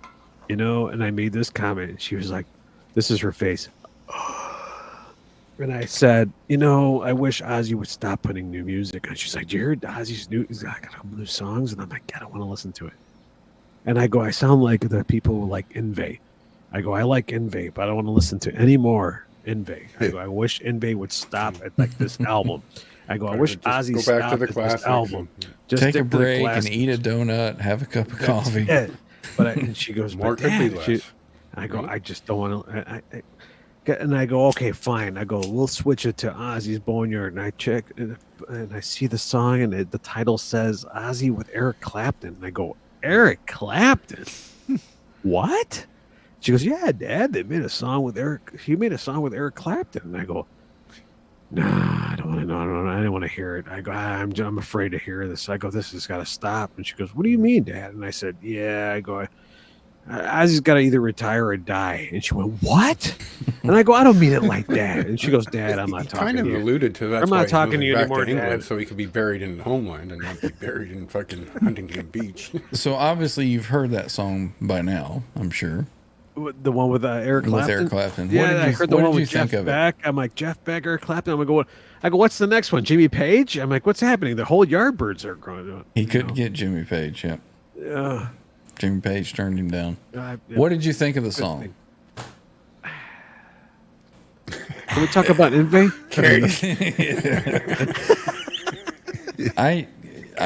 "You know," and I made this comment, and she was like, this is her face. And I said, "You know, I wish Ozzy would stop putting new music." And she's like, "Do you hear Ozzy's new? He's got a couple new songs." And I'm like, "I don't want to listen to it." And I go, "I sound like the people who like Yngwie." I go, "I like Yngwie, but I don't want to listen to any more Yngwie." I go, "I wish Yngwie would stop at like this album." I go, "I wish Just Ozzy go back to stopped the at this classics. album." Just Take a stick to the break and classics. eat a donut, have a cup of coffee. Yeah. But and she goes, More "But could be Dad," less. I go, "I just don't want to." And I go, "Okay, fine." I go, "We'll switch it to Ozzy's Boneyard." And I check, and I see the song, and the title says Ozzy with Eric Clapton. And I go, Eric Clapton. What? She goes, yeah, Dad, they made a song with Eric. He made a song with Eric Clapton. And I go, nah, I don't want to know. I don't want to hear it. I go, I'm afraid to hear this. I go, this has got to stop. And she goes, what do you mean, Dad? And I said, yeah, I go, I just got to either retire or die. And she went, what? And I go, I don't mean it like that. And she goes, Dad, I'm not He talking kind of to you. alluded to that. I'm not talking to you back anymore, to England, Dad. so he could be buried in the homeland and not be buried in fucking Huntington Beach. So obviously you've heard that song by now, I'm sure. The one with Eric Clapton? With Eric Clapton. Yeah, What did I you- heard the what one did you with Jeff think of it? Beck. I'm like, Jeff Beck, Eric Clapton. I go, what's the next one? Jimmy Page? I'm like, what's happening? The whole Yardbirds are growing. He couldn't get Jimmy Page, yeah. Yeah. Jimmy Page turned him down. Yeah. What did you think of the song? Can we talk about Inve? I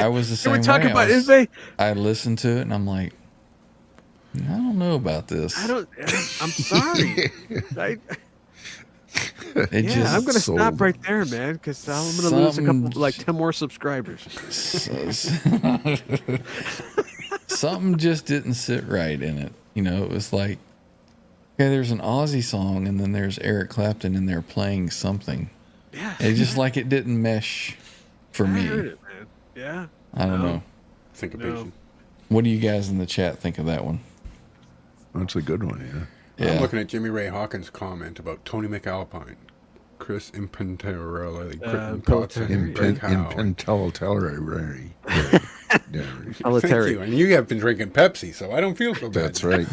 was the Can same we talk way. about Inve? I listened to it and I'm like, I don't know about this. I'm sorry. It just I'm going to stop sold. right there, man, because I'm going to lose a couple, like 10 more subscribers. something just didn't sit right in it. You know, it was like, okay, there's an Aussie song and then there's Eric Clapton in there playing something. Yeah. It's just like it didn't mesh for I me. heard it, man. Yeah. I don't know. Syncopation. What do you guys in the chat think of that one? That's a good one, yeah. Yeah. I'm looking at Jimmy Ray Hawkins' comment about Tony McAlpine, Chris Impentarelli, Quentin Potson, Greg Howe. Impentelatelary. Thank you. And you have been drinking Pepsi, so I don't feel so bad. That's right.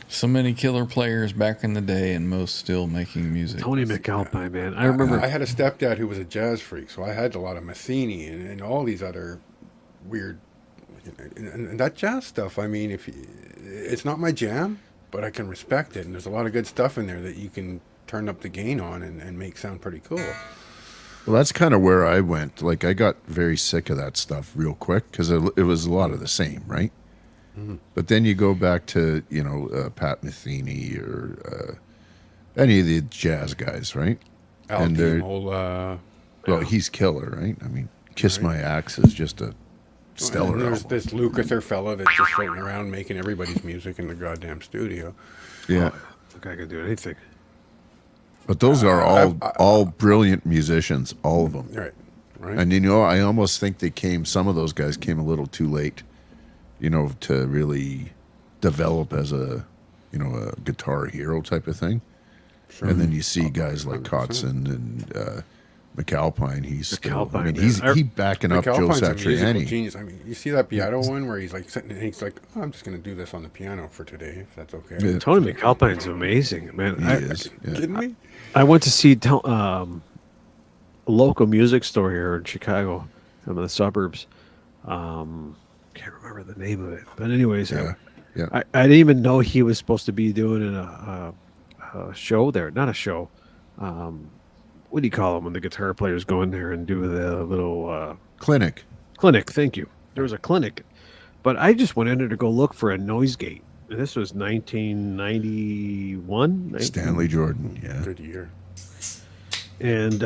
So many killer players back in the day and most still making music. Tony McAlpine, man. I remember. I had a stepdad who was a jazz freak, so I had a lot of Matheny and all these other weird, and that jazz stuff. I mean, it's not my jam, but I can respect it, and there's a lot of good stuff in there that you can turn up the gain on and make sound pretty cool. Well, that's kind of where I went. Like, I got very sick of that stuff real quick because it was a lot of the same, right? Mm-hmm. But then you go back to, Pat Metheny or any of the jazz guys, right? Al Di well, he's killer, right? I mean, Kiss My Axe is just a stellar and there's album. this Lukather fella that's just floating around making everybody's music in the goddamn studio. Yeah. Look, I can do anything. But those are all brilliant musicians, all of them. Right. And, I almost think some of those guys came a little too late, to really develop as a guitar hero type of thing. Sure. And then you see guys like Kotzen and McAlpine. He's backing up Joe Satriani. Genius. I mean, you see that Beato one where he's like sitting and he's like, I'm just going to do this on the piano for today, if that's okay. Yeah. Tony McAlpine's amazing, man. He is. Yeah. Kidding me? I went to see a local music store here in Chicago, some of the suburbs. Can't remember the name of it, but anyways, I didn't even know he was supposed to be doing a show there. Not a show. What do you call them when the guitar players go in there and do the little clinic? Clinic. Thank you. There was a clinic, but I just went in there to go look for a noise gate. And this was 1991. Stanley Jordan. Yeah. Good year. And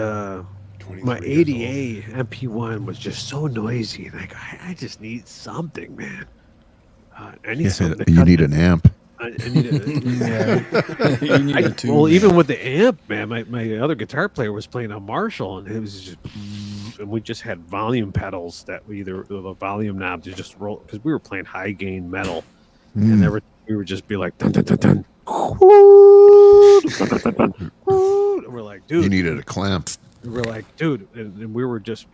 my ADA MP1 was just so noisy, and I just need something, man. I need something. You need an amp. I need a tune. Well, even with the amp, man, my other guitar player was playing a Marshall, and it was just, and we just had volume pedals that the volume knobs to just roll because we were playing high gain metal, and we would just be like dun dun dun dun. And we're like, dude, you needed a clamp. We're like, dude, and we were just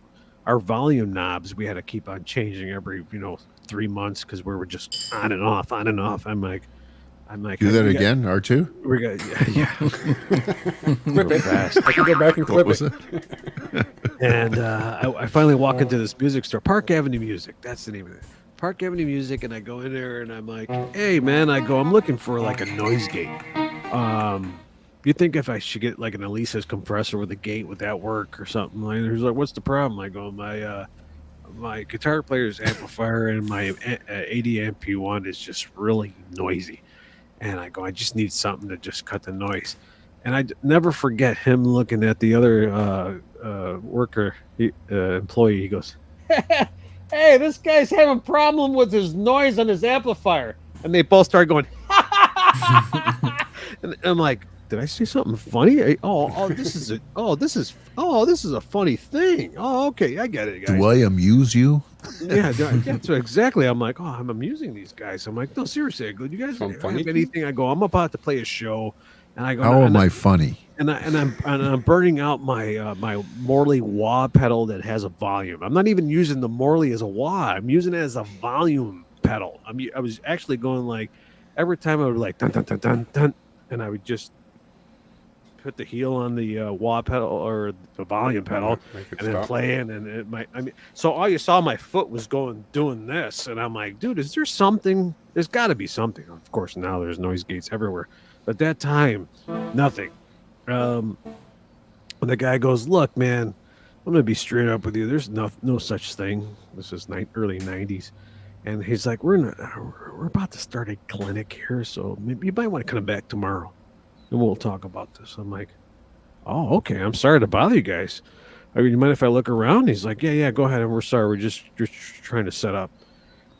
our volume knobs. We had to keep on changing every 3 months because we were just on and off, on and off. I'm like, do that again, R2? We got yeah. Clip it fast. I can go back and clip it. And I finally walk into this music store, Park Avenue Music. That's the name of it. Park Avenue Music, and I go in there and I'm like, hey man, I'm looking for like a noise gate. You think if I should get like an Elisa's compressor with a gate, would that work or something? Like, he's like, what's the problem? I go, my guitar player's amplifier and my AD MP1 is just really noisy. And I go, I just need something to just cut the noise. And I never forget him looking at the other employee. He goes, hey, this guy's having a problem with his noise on his amplifier. And they both start going, and I'm like, did I say something funny? This is a funny thing. Oh, okay, I get it, guys. Do I amuse you? Yeah, that's exactly. I'm like, I'm amusing these guys. I'm like, no, seriously, do you guys Something funny have to anything? I go, I'm about to play a show, and I go, How am I funny? And I'm burning out my my Morley wah pedal that has a volume. I'm not even using the Morley as a wah. I'm using it as a volume pedal. I was actually going like every time I would like dun dun dun dun dun, and I would just put the heel on the wah pedal or the volume pedal Make it and then stop. playing, and it might. I mean, so all you saw my foot was doing this, and I'm like, dude, is there something? There's got to be something. Of course, now there's noise gates everywhere, but at that time, nothing. The guy goes, look, man, I'm gonna be straight up with you. There's no such thing. This is early '90s, and he's like, we're about to start a clinic here, so maybe you might want to come back tomorrow, and we'll talk about this. I'm like, oh, okay. I'm sorry to bother you guys. I mean, you mind if I look around? He's like, yeah, go ahead. And we're sorry. We're just trying to set up.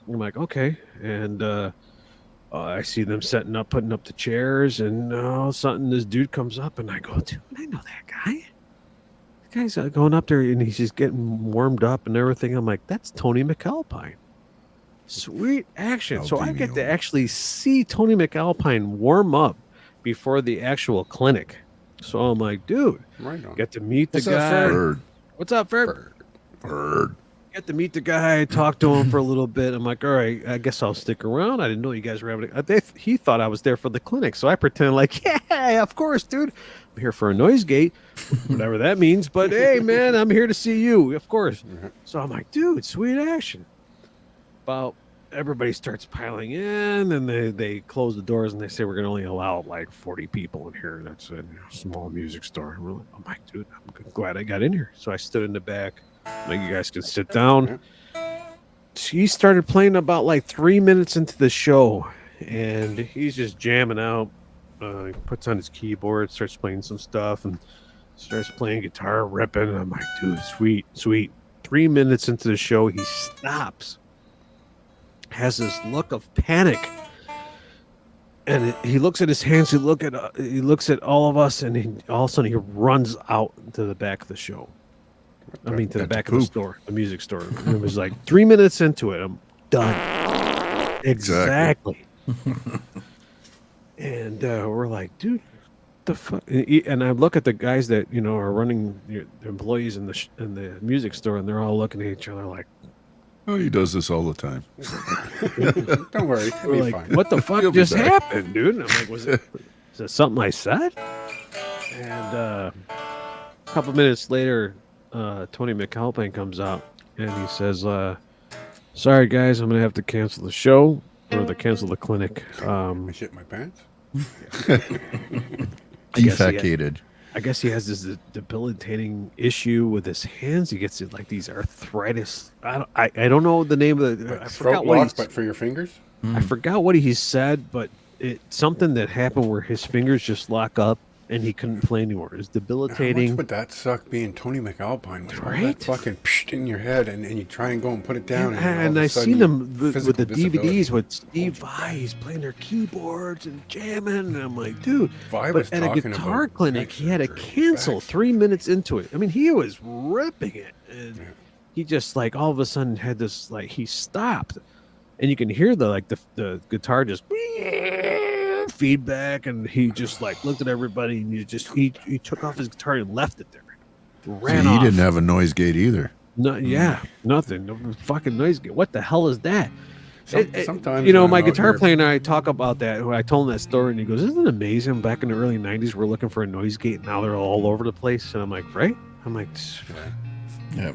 I'm like, okay. And I see them putting up the chairs, and all of a sudden this dude comes up, and I go, dude, I know that guy. The guy's going up there, and he's just getting warmed up and everything. I'm like, that's Tony McAlpine. Sweet action. So I get to actually see Tony McAlpine warm up before the actual clinic. So I'm like, dude, Right on. get to meet the What's up, guy. Bird. What's up, Ferb? Bird. Get to meet the guy, talk to him for a little bit. I'm like, all right, I guess I'll stick around. I didn't know you guys were having he thought I was there for the clinic. So I pretended like, yeah, of course, dude. I'm here for a noise gate, whatever that means. But hey, man, I'm here to see you, of course. So I'm like, dude, sweet action. About everybody starts piling in, and they close the doors, and they say we're going to only allow like 40 people in here. That's a small music store. I'm like, dude, I'm glad I got in here. So I stood in the back. Like, you guys can sit down. He started playing about like 3 minutes into the show, and he's just jamming out. He puts on his keyboard, starts playing some stuff, and starts playing guitar, ripping. I'm like, dude, sweet. 3 minutes into the show, he stops, has this look of panic, and he looks at his hands. He looks at all of us, and all of a sudden he runs out to the back of the show. I mean, to the back of the store, the music store. And it was like 3 minutes into it, I'm done. Exactly. And we're like, dude, the fuck? And I look at the guys that are running the employees in the music store, and they're all looking at each other like, Oh, he does this all the time. Don't worry. It'll we're be like, fine. what the fuck He'll be just back. happened, dude? And I'm like, is that something I said? And a couple minutes later, Tony McAlpine comes out, and he says, sorry guys, I'm gonna have to cancel the show or cancel the clinic. I shit my pants. Defecated. I guess he has this debilitating issue with his hands. He gets like these arthritis. I don't know the name of the. I Throat forgot what lock, but for your fingers. I forgot what he said, but it's something that happened where his fingers just lock up and he couldn't play anymore. It's How debilitating. much would that suck being Tony McAlpine with all Right? that fucking psh in your head, and you try and go and put it down, And all of a I sudden seen them with physical the disability. DVDs with Steve Vai's playing their keyboards and jamming. And I'm like, dude. Vai But was at a talking guitar about clinic, back he had to surgery. cancel Back 3 minutes into it. I mean, he was ripping it. And he just like all of a sudden had this like he stopped. And you can hear the guitar just feedback, and he just like looked at everybody, and he took off his guitar and left it there. Ran See, he off. didn't have a noise gate either. No, yeah, nothing. No fucking noise. What the hell is that? Sometimes my when I'm out guitar here- player and I talk about that. I told him that story, and he goes, "Isn't it amazing? Back in the early '90s, we're looking for a noise gate. Now they're all over the place." And I'm like, "Right?" I'm like, Yep.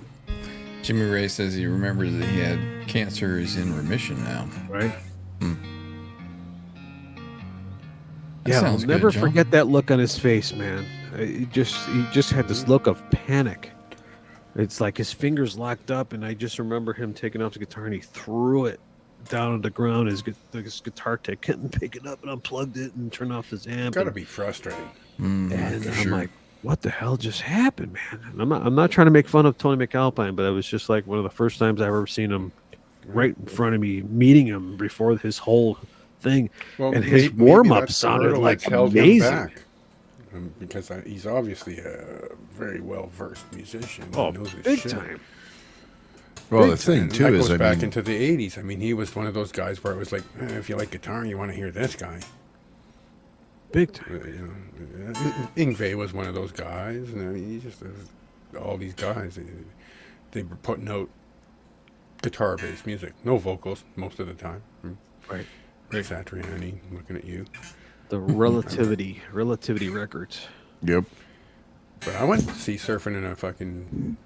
Jimmy Ray says he remembers that he had cancer is in remission now. "Right." That Yeah, I'll sounds good, never Joe. forget that look on his face, man. He just had this look of panic. It's like his fingers locked up, and I just remember him taking off the guitar, and he threw it down on the ground. His guitar tech couldn't pick it up, and unplugged it and turned off his amp. Gotta and- be frustrating. And for I'm sure. like, what the hell just happened, man? And I'm not trying to make fun of Tony McAlpine, but it was just like one of the first times I've ever seen him right in front of me, meeting him before his whole thing. Well, and his maybe warm up that's the sounded hurdle like that's held him amazing. back. Because he's obviously a very well-versed musician. Oh, He knows his big shit. time. Well, the Big thing time. too that is, goes I back mean, into the 80s. I mean, he was one of those guys where it was like, if you like guitar, you want to hear this guy. Big time. You know, Yngwie was one of those guys. And he just all these guys. They were putting out guitar-based music, no vocals most of the time. Right. Satriani, looking at you. The Relativity Records. yep. But I went to see Surfing in a fucking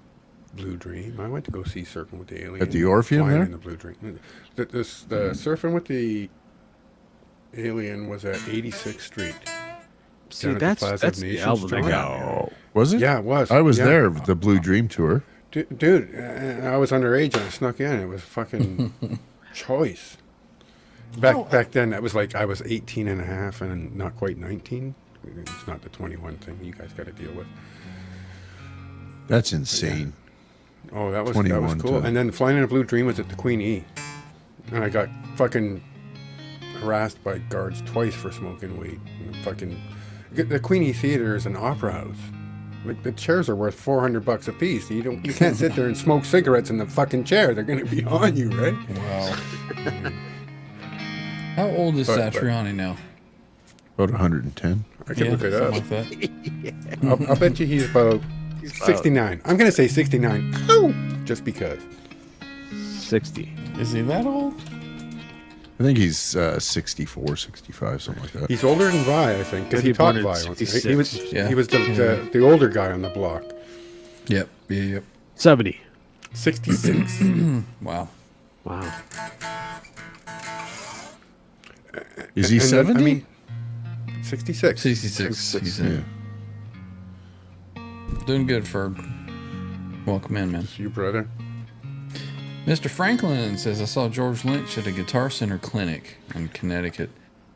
Blue Dream. I went to go see Surfing with the Alien. At the Orpheum Flying there? in the Blue Dream. The Surfing with the Alien was at 86th Street. See, Down at the that's Plaza of the Nations album they joint. got. No, was it? Yeah, it was. I was Yeah. there. The Blue Dream tour. Dude, I was underage and I snuck in. It was fucking choice. Back then, that was like I was 18 and a half and not quite 19. It's not the 21 thing you guys got to deal with. That's insane. Oh, that was 21 cool. to- And then Flying in a Blue Dream was at the Queen E. And I got fucking harassed by guards twice for smoking weed. Fucking the Queen E Theater is an opera house. Like the chairs are worth $400 a piece. You can't sit there and smoke cigarettes in the fucking chair. They're gonna be on you, right? Wow. How old is But- Satriani now? About 110. I can look it up. something like that. I'll bet you he's about 69. I'm gonna say 69. Ow! Just because. 60. Is he that old? I think he's 64, 65, something like that. He's older than Vi, I think, because He he taught born in Vi. once. He 66. was Yeah. he was the older guy on the block. Yep. Yep. 70. 66. Wow. Wow. Is he And then, 70? I mean, 66. 66. He said. Doing good, Ferb. Welcome in, man. It's you, brother. Mr. Franklin says, I saw George Lynch at a Guitar Center clinic in Connecticut.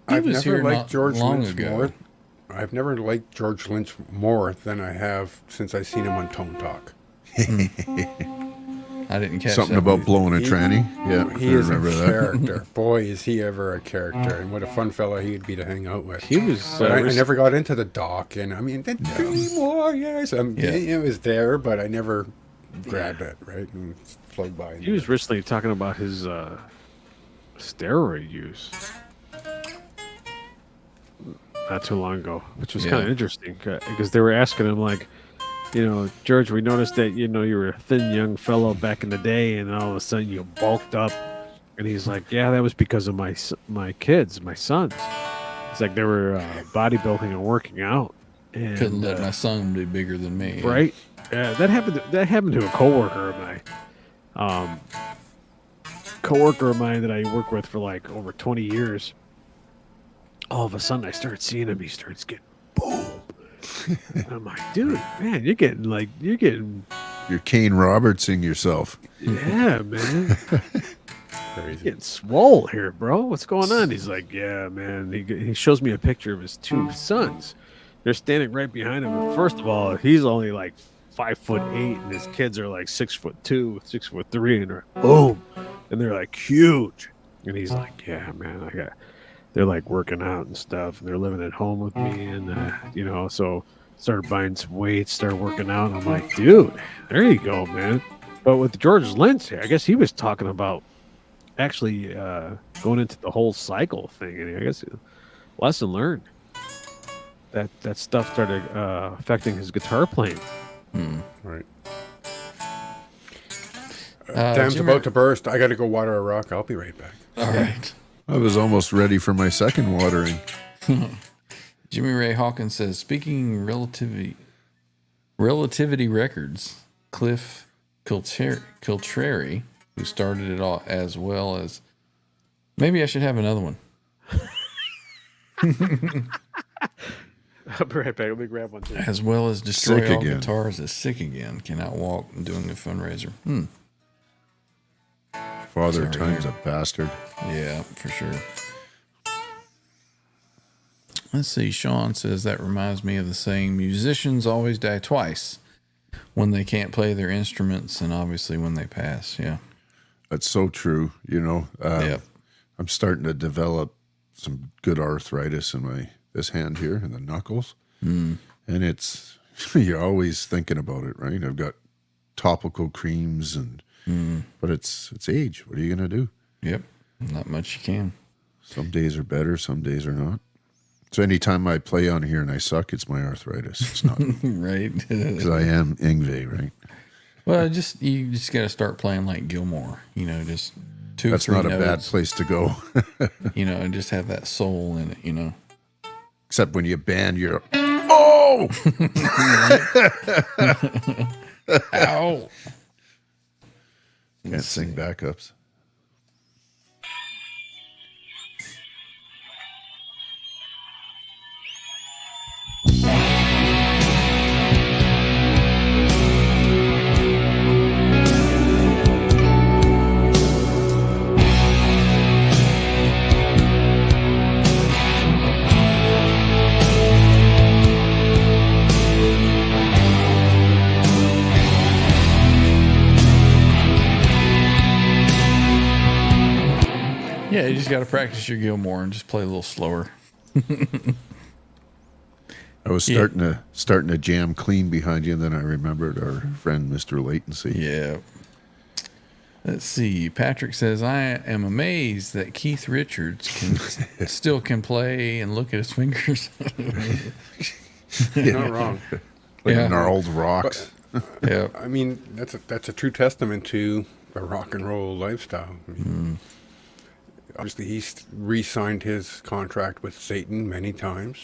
He I've was never here liked not George long Lynch ago. more. I've never liked George Lynch more than I have since I seen him on Tone Talk. I didn't catch Something that. about blowing a He- tranny. Yeah, He I is a remember that. character. Boy, is he ever a character. And what a fun fella he'd be to hang out with. He was. But I never got into the dock. And I mean, 3 more years. Yeah. It was there, but I never grabbed it, right? And flowed by. He was recently talking about his steroid use. Not too long ago, which was kind Yeah. of interesting because they were asking him like, you know, George, we noticed that you were a thin young fellow back in the day, and all of a sudden you bulked up. And he's like, yeah, that was because of my kids, my sons. It's like they were bodybuilding and working out. And, Couldn't let my son be bigger than me. right? That happened to a coworker of mine. Coworker of mine that I worked with for like over 20 years. All of a sudden, I started seeing him. He starts getting boom. And I'm like, dude, man, you're getting You're Kane Robertson yourself. yeah, man, crazy. getting swole here, bro. What's going on? He's like, yeah, man. He shows me a picture of his 2 sons. They're standing right behind him. And first of all, he's only like 5'8", and his kids are like 6'2", 6'3", and they're boom, and they're like huge. And he's like, yeah, man, they're like working out and stuff, and they're living at home with me, and so started buying some weights, started working out. And I'm like, dude, there you go, man. But with George Lynch, I guess he was talking about actually going into the whole cycle thing, and I guess lesson learned. That stuff started affecting his guitar playing. Right. Dam's Jimmy- about to burst. I got to go water a rock. I'll be right back. All right. I was almost ready for my second watering. Jimmy Ray Hawkins says, speaking relativity records, Cliff Kiltrary, who started it all, as well as maybe I should have another one. I'll be right back. Let me grab one too. As well as Destroy Sick All Again. Guitars is Sick Again. Cannot walk and doing a fundraiser. Father Sorry. Time's a bastard. Yeah, for sure. Let's see. Sean says that reminds me of the saying, musicians always die twice, when they can't play their instruments and obviously when they pass. Yeah. That's so true. You know, Yep. I'm starting to develop some good arthritis in this hand here and the knuckles. And it's, you're always thinking about it, right? I've got topical creams but it's age. What are you going to do? Yep. Not much you can. Some days are better, some days are not. So anytime I play on here and I suck, it's my arthritis. It's not Right. because I am Yngwie, right? Well, you just got to start playing like Gilmore, just two That's or three not a bad notes, place to go. and just have that soul in it, Except when you band, you're, oh! Ow. Can't sing backups. Yeah, you just got to practice your Gilmore and just play a little slower. I was starting to jam clean behind you, and then I remembered our friend Mr. Latency. Yeah. Let's see. Patrick says, I am amazed that Keith Richards still can play and look at his fingers. You're not wrong. Like Yeah. gnarled rocks. Yeah. I mean, that's a true testament to a rock and roll lifestyle. I mean, obviously, he's re-signed his contract with Satan many times.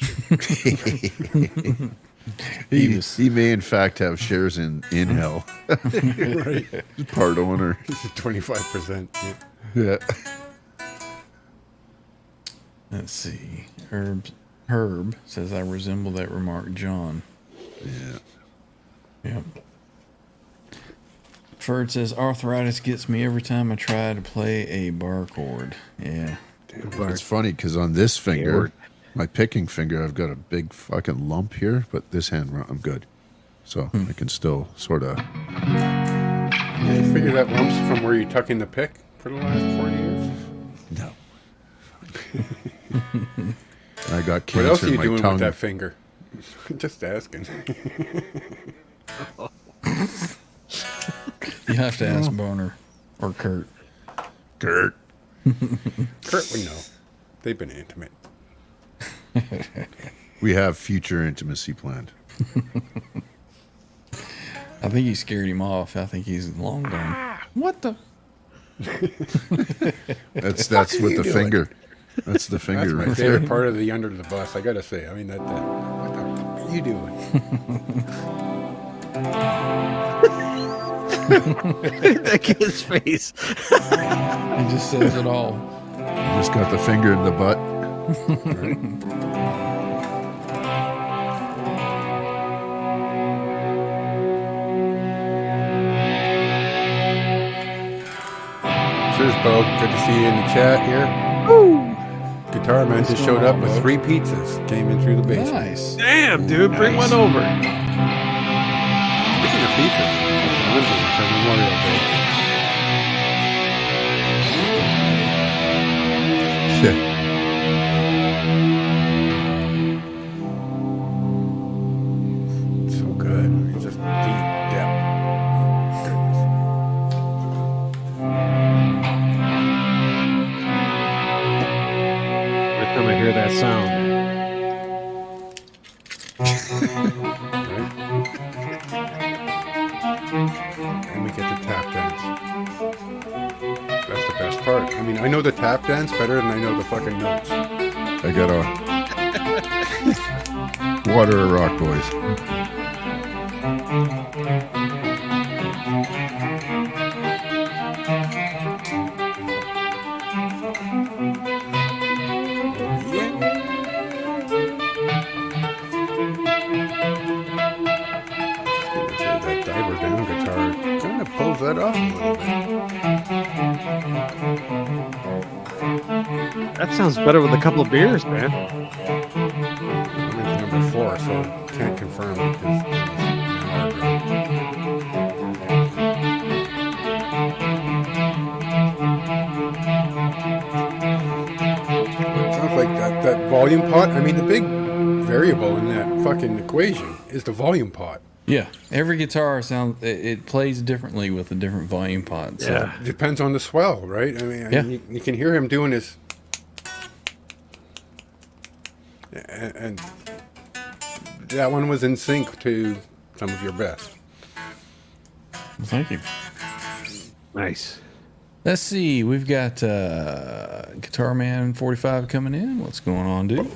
He may in fact have shares in hell. Right. Part owner. He's 25%. Yeah. Yeah. Let's see. Herb says, I resemble that remark, John. Yeah. Yep. Ferd says, arthritis gets me every time I try to play a bar chord. Yeah. It's funny because on this finger, my picking finger, I've got a big fucking lump here, but this hand, I'm good. So I can still sort of. Yeah, you figure that lump's from where you tuck in the pick for the last 4 years? No. I got What cancer else are in you my doing tongue. with that finger? Just asking. You have to ask Boner or Kurt. Kurt. Kurt would know. They've been intimate. We have future intimacy planned. I think he scared him off. I think he's long gone. What the? That's with the finger. That's the finger That's my right favorite there. part of the under the bus. I gotta say. I mean, what the fuck are you doing? That kid's face. He just says it all. Just got the finger in the butt. Cheers, Bo. Good to see you in the chat here. Woo! Guitar Man just showed up with 3 pizzas. Came in through the basement. Nice. Damn, dude, bring one over. Speaking of pizzas, for Memorial Day. So good. It's just deep depth. Goodness. Every time I hear that sound. Right? And we get the tap dance. That's the best part. I mean, I know the tap dance better than I know the fucking notes. I got a water a rock, boys. That diver down guitar kind of pulls that off a little bit. That sounds better with a couple of beers, man. before, so can't confirm because it sounds like that volume pot. I mean, the big variable in that fucking equation is the volume pot. Yeah, every guitar sounds it plays differently with a different volume pot. So. Yeah. Depends on the swell, right? I mean, Yeah. you can hear him doing his, and that one was in sync to some of your best. Thank you. Nice. Let's see. We've got Guitar Man 45 coming in. What's going on, dude?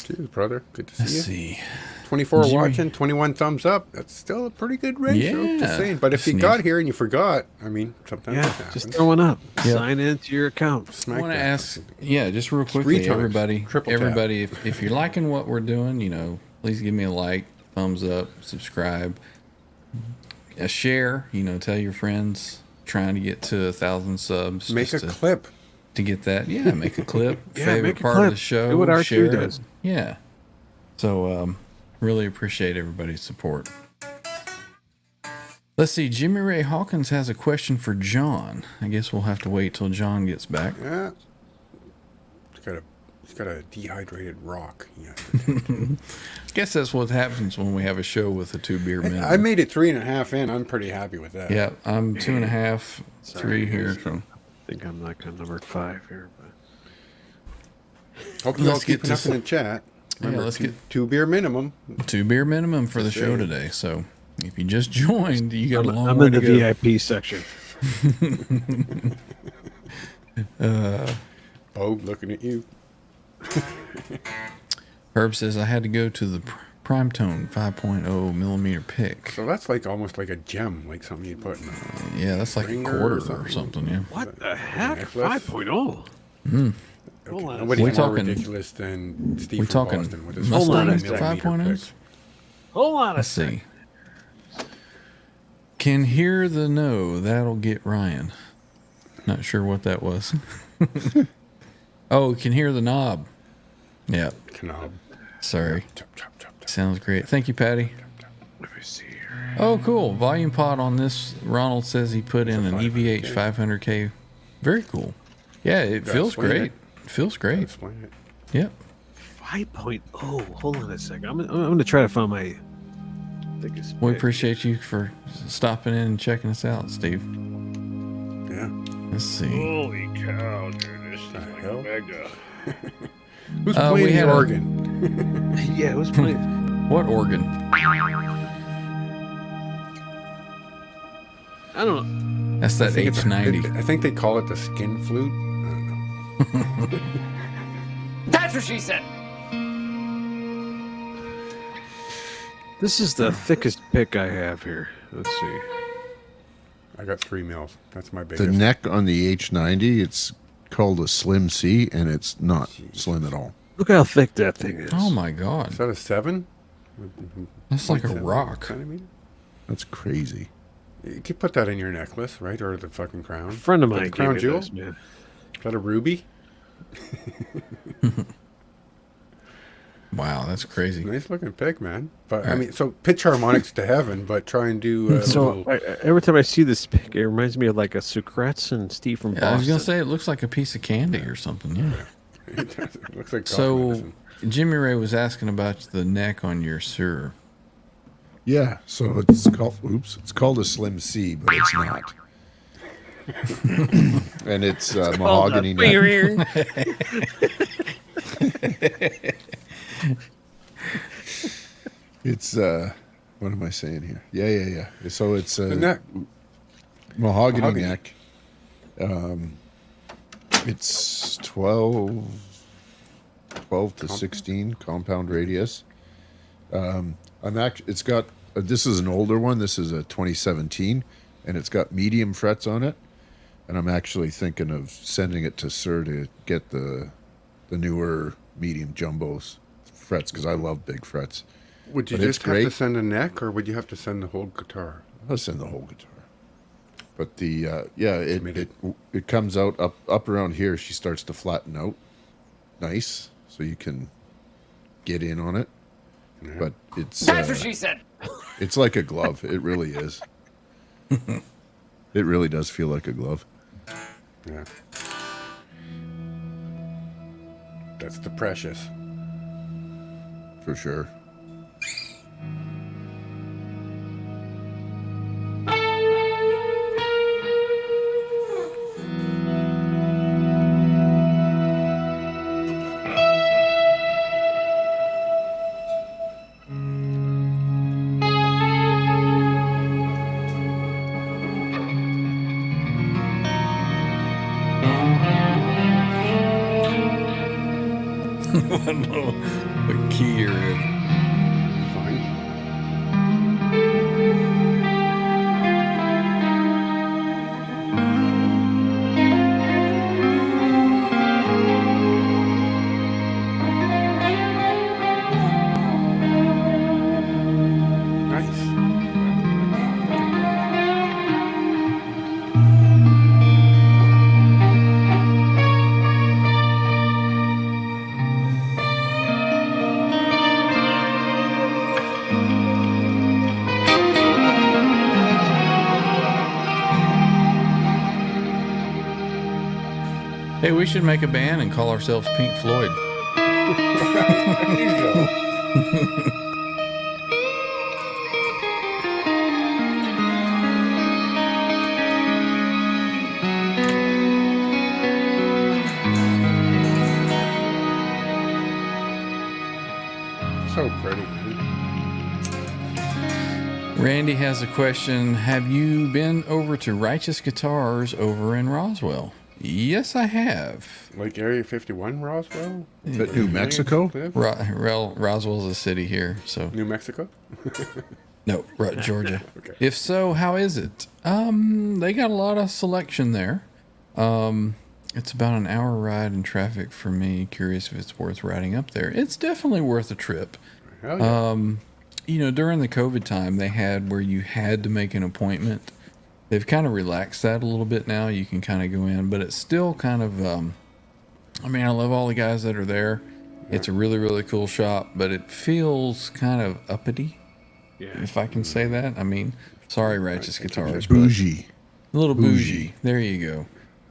Cheers, brother. Good to Let's see you. see. 24 Jimmy. watching, 21 thumbs up. That's still a pretty good ratio. Yeah. Just saying. But if you Sneak. got here and you forgot, I mean, sometimes Yeah, that happens. just throw one up. Yeah. Sign into your account. Smack I want to that. ask, just real quickly, 3 times. everybody, Triple tap. if you're liking what we're doing, please give me a like, thumbs up, subscribe, a share. Tell your friends. Trying to get to 1,000 subs. Make a just clip. to get that. Yeah, make a clip. Yeah, Favorite make a part clip. of the show. Do what R2 share it. does. Yeah. So really appreciate everybody's support. Let's see. Jimmy Ray Hawkins has a question for John. I guess we'll have to wait till John gets back. Yeah. He's got a dehydrated rock. Yeah. I guess that's what happens when we have a show with a 2-beer minimum. I made it 3.5 in. I'm pretty happy with that. Yeah, I'm 2.5, 3 here. So I think I'm like on number 5 here. But Hope you all Let's get keep to enough some- in the chat. Remember, let's get 2 beer minimum. 2-beer minimum for the show today. So if you just joined, you got a long I'm way in the to go. VIP section. Oh, looking at you. Herb says I had to go to the Prime Tone 5.0 millimeter pick. So that's like almost like a gem, like something you'd put in a Yeah, that's like a Ringer quarter or or something. Yeah. What the heck? necklace? 5.0. Hmm. Hold on. Nobody's We more talking- ridiculous than Steve We from talking Boston with his Hold on a Mustang second. 5.0s? Hold on a Let's second. see. Can hear the no. That'll get Ryan. Not sure what that was. Oh, can hear the knob. Yeah. knob. Sorry. Chop, chop, chop, chop. Sounds great. Thank you, Patty. Let me see here. Oh, cool. Volume pot on this. Ronald says he put in an EVH 500K. Very cool. Yeah, it Gotta feels explain great. it. It feels great. Explain it. Yep. 5.0. Hold on a second. I'm going to try to find my thickest We pick. appreciate you for stopping in and checking us out, Steve. Yeah. Let's see. Holy cow, dude. This is The like hell? a mega. Who's we playing had the a- organ? Yeah, it was playing. What organ? I don't know. That's that I think it's- H90. I think they call it the skin flute. I don't know. That's what she said. This is the thickest pick I have here. Let's see. I got 3 mils. That's my The biggest. neck on the H90, it's called a Slim C, and it's not slim at all. Look how thick that thing is. Oh my God. Is that a 7? That's like a 0.7 rock. centimeter? That's crazy. You could put that in your necklace, right? Or the fucking crown. A friend of Is that mine the crown gave me jewel? this, man. Is that a ruby? Wow, that's crazy. Nice looking pick, man. But I Alright. mean, so pitch harmonics to heaven, but try and do a So little, every time I see this pick, it reminds me of like a Sucrets and Steve from Yeah, Boston. I was gonna say it looks like a piece of candy or something. Yeah. it looks like cough So medicine. Jimmy Ray was asking about the neck on your Sur. Yeah, so it's called a Slim C, but it's not. And it's mahogany neck. It's what am I saying here? Yeah. So it's The neck. mahogany Mahogany. neck. It's 12 to 16 compound radius. It's got this is an older one. This is a 2017, and it's got medium frets on it. And I'm actually thinking of sending it to Sir to get the newer medium jumbos frets because I love big frets. Would you but it's just have to great. send a neck, or would you have to send the whole guitar? I'll send the whole guitar. But the it Committed. comes out up around here. She starts to flatten out, nice, so you can get in on it. but it's That's what she said. it's like a glove. It really is. It really does feel like a glove. Yeah. That's the precious. For sure. I don't know what key you're in. Fine. Nice. Hey, we should make a band and call ourselves Pink Floyd. There you go. So pretty, man. Randy has a question. Have you been over to Righteous Guitars over in Roswell? Yes, I have. Like Area 51, Roswell? Is that New Mexico? Roswell's a city here, so New Mexico? no, Georgia. Okay. If so, how is it? They got a lot of selection there. It's about an hour ride in traffic for me. Curious if it's worth riding up there. It's definitely worth a trip. Hell yeah. You know, during the COVID time, they had where you had to make an appointment. They've kind of relaxed that a little bit now. You can kind of go in, but it's still kind of, I mean, I love all the guys that are there. It's a really, really cool shop, but it feels kind of uppity, if I can say that. I mean, sorry, Righteous Guitars, but Bougie. a little bougie. There you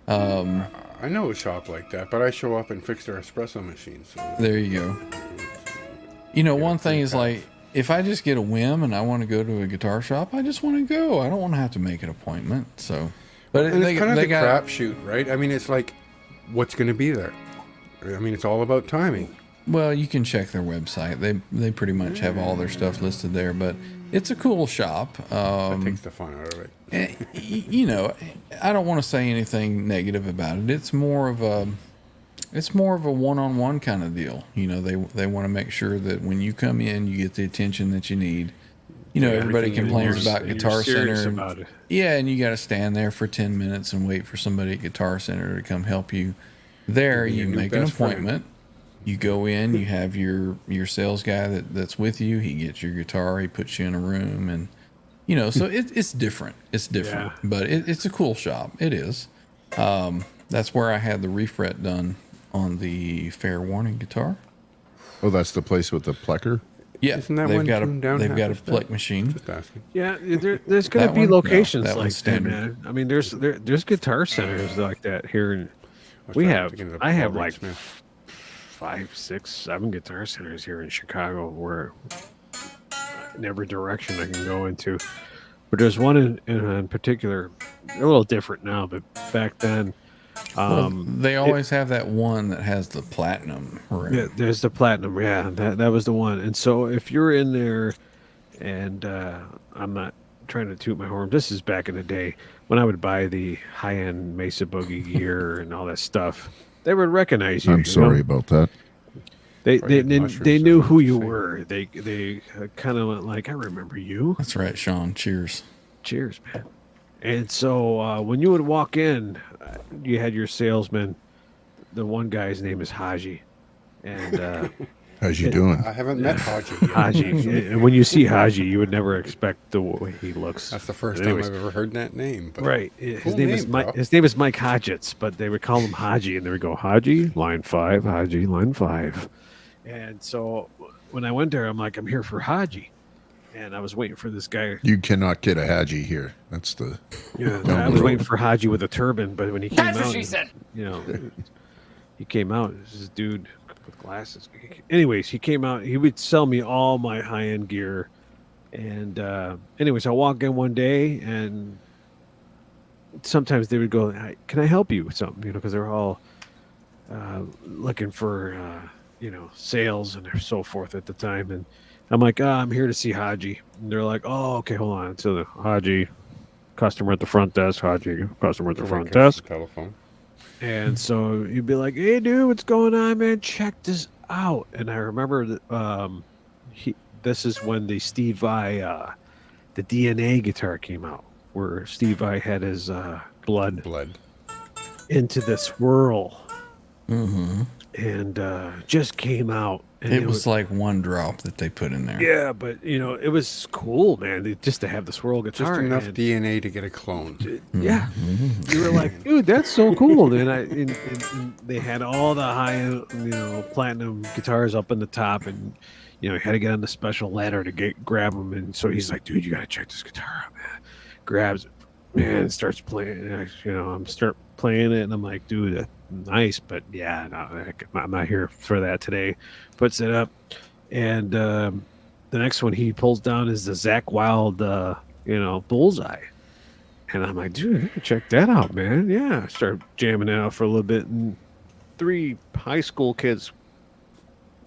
go. I know a shop like that, but I show up and fix their espresso machines. So There you go. You know, one thing is like, if I just get a whim and I want to go to a guitar shop, I just want to go. I don't want to have to make an appointment. So, but and they, it's kind of they the got crapshoot, right? I mean, it's like, what's going to be there? I mean, it's all about timing. Well, you can check their website. They pretty much have all their stuff listed there. But it's a cool shop. That takes the fun out of it. You know, I don't want to say anything negative about it. It's more of a one-on-one kind of deal. You know, they want to make sure that when you come in, you get the attention that you need. You know, everybody Everything complains you're- about you're Guitar serious Center. about it. Yeah, and you got to stand there for 10 minutes and wait for somebody at Guitar Center to come help you. There, Be you your new make an best friend. appointment. You go in, you have your sales guy that's with you. He gets your guitar. He puts you in a room, and you know, so it's different. It's different, Yeah. but it's a cool shop. It is. That's where I had the refret done on the Fair Warning guitar. Oh, that's the place with the plecker? Yeah, Isn't that they've one got tuned down they've half got a a step? Plek machine. Just asking. Yeah, there's going That to be one? No, locations that like one's that, standard. man. I mean, there's guitar centers like that here, and was we trying to have. think of the I have Paul like Reed Smith. 5, 6, 7 guitar centers here in Chicago where in every direction I can go into. But there's one in particular. They're a little different now, but back then, They always have that one that has the platinum ring. yeah, there's the platinum. Yeah, that was the one. And so if you're in there, and I'm not trying to toot my horn. This is back in the day when I would buy the high-end Mesa Boogie gear and all that stuff. They would recognize you. I'm you know? sorry about that. They Probably they, had they, mushrooms they or knew who something you to say. were. They kind of went like, I remember you. That's right, Sean. Cheers. Cheers, man. And so when you would walk in, you had your salesman. The one guy's name is Haji, and How's you doing? I haven't met Haji yet. Haji. And when you see Haji, you would never expect the way he looks. That's the first Anyways, time I've ever heard that name. But Right. His Cool name is name, Mike. bro. His name is Mike Hodgetts, but they would call him Haji, and they would go Haji line 5, Haji line 5, and so when I went there, I'm like, I'm here for Haji. And I was waiting for this guy. You cannot get a Haji here. That's the. Yeah, I was waiting for Haji with a turban, but when he came That's out, what she said. you know, he came out. This dude with glasses. Anyways, he came out. He would sell me all my high-end gear. And anyways, I walk in one day, and sometimes they would go, "Can I help you with something?" You know, because they're all looking for sales and so forth at the time. And I'm like, I'm here to see Haji. And they're like, oh, okay, hold on. So the Haji, customer at the front desk, Haji, customer at the front desk. Telephone. And so you'd be like, hey, dude, what's going on, man? Check this out. And I remember that this is when the Steve Vai, the DNA guitar came out, where Steve Vai had his blood into the swirl. Mm-hmm. And just came out. And It was like one drop that they put in there. Yeah, but it was cool, man. Just to have the swirl guitar, Just enough and, DNA to get a clone. Yeah, you were like, dude, that's so cool. And they had all the high, platinum guitars up in the top, and you had to get on the special ladder to grab them. And so he's like, dude, you gotta check this guitar out, man. Grabs it, man, and starts playing. I'm start playing it, and I'm like, dude, nice, but yeah, no, I'm not here for that today. Puts it up, and the next one he pulls down is the Zakk Wylde, Bullseye, and I'm like, dude, check that out, man. Yeah, I start jamming it out for a little bit, and 3 high school kids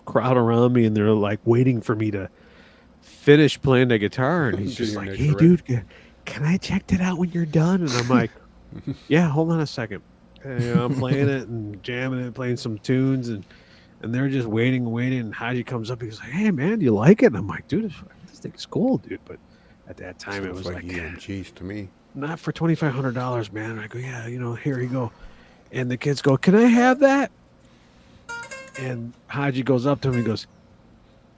crowd around me, and they're like waiting for me to finish playing the guitar, and he's just like, hey, dude, can I check that out when you're done? And I'm like, yeah, hold on a second. And, I'm playing it and jamming it, playing some tunes, and they're just waiting. And Haji comes up. He's like, "Hey, man, do you like it?" And I'm like, "Dude, this thing's cool, dude." But at that time, it was like EMGs to me. Not for $2,500, man. And I go, "Yeah, here you go." And the kids go, "Can I have that?" And Haji goes up to him and goes,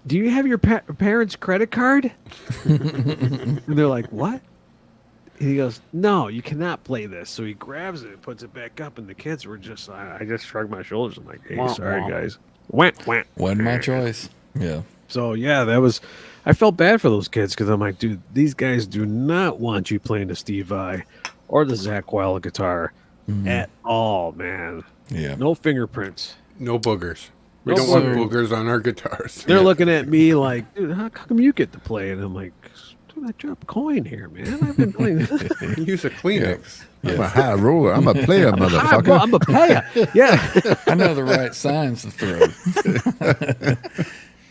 "Do you have your parents' credit card?" And they're like, "What?" And he goes, "No, you cannot play this." So he grabs it and puts it back up, and the kids were just, I just shrugged my shoulders. I'm like, hey, sorry, guys. Wasn't my choice. Yeah. So, yeah, I felt bad for those kids because I'm like, dude, these guys do not want you playing the Steve Vai or the Zakk Wylde guitar at all, man. Yeah. No fingerprints. No boogers. We No don't want boogers. boogers on our guitars. They're looking at me like, dude, how come you get to play? And I'm like, dude, I dropped a coin here, man. I've been playing this. Use a Kleenex. I'm a high roller. I'm a player, motherfucker. I'm a player. Yeah. I know the right signs to throw.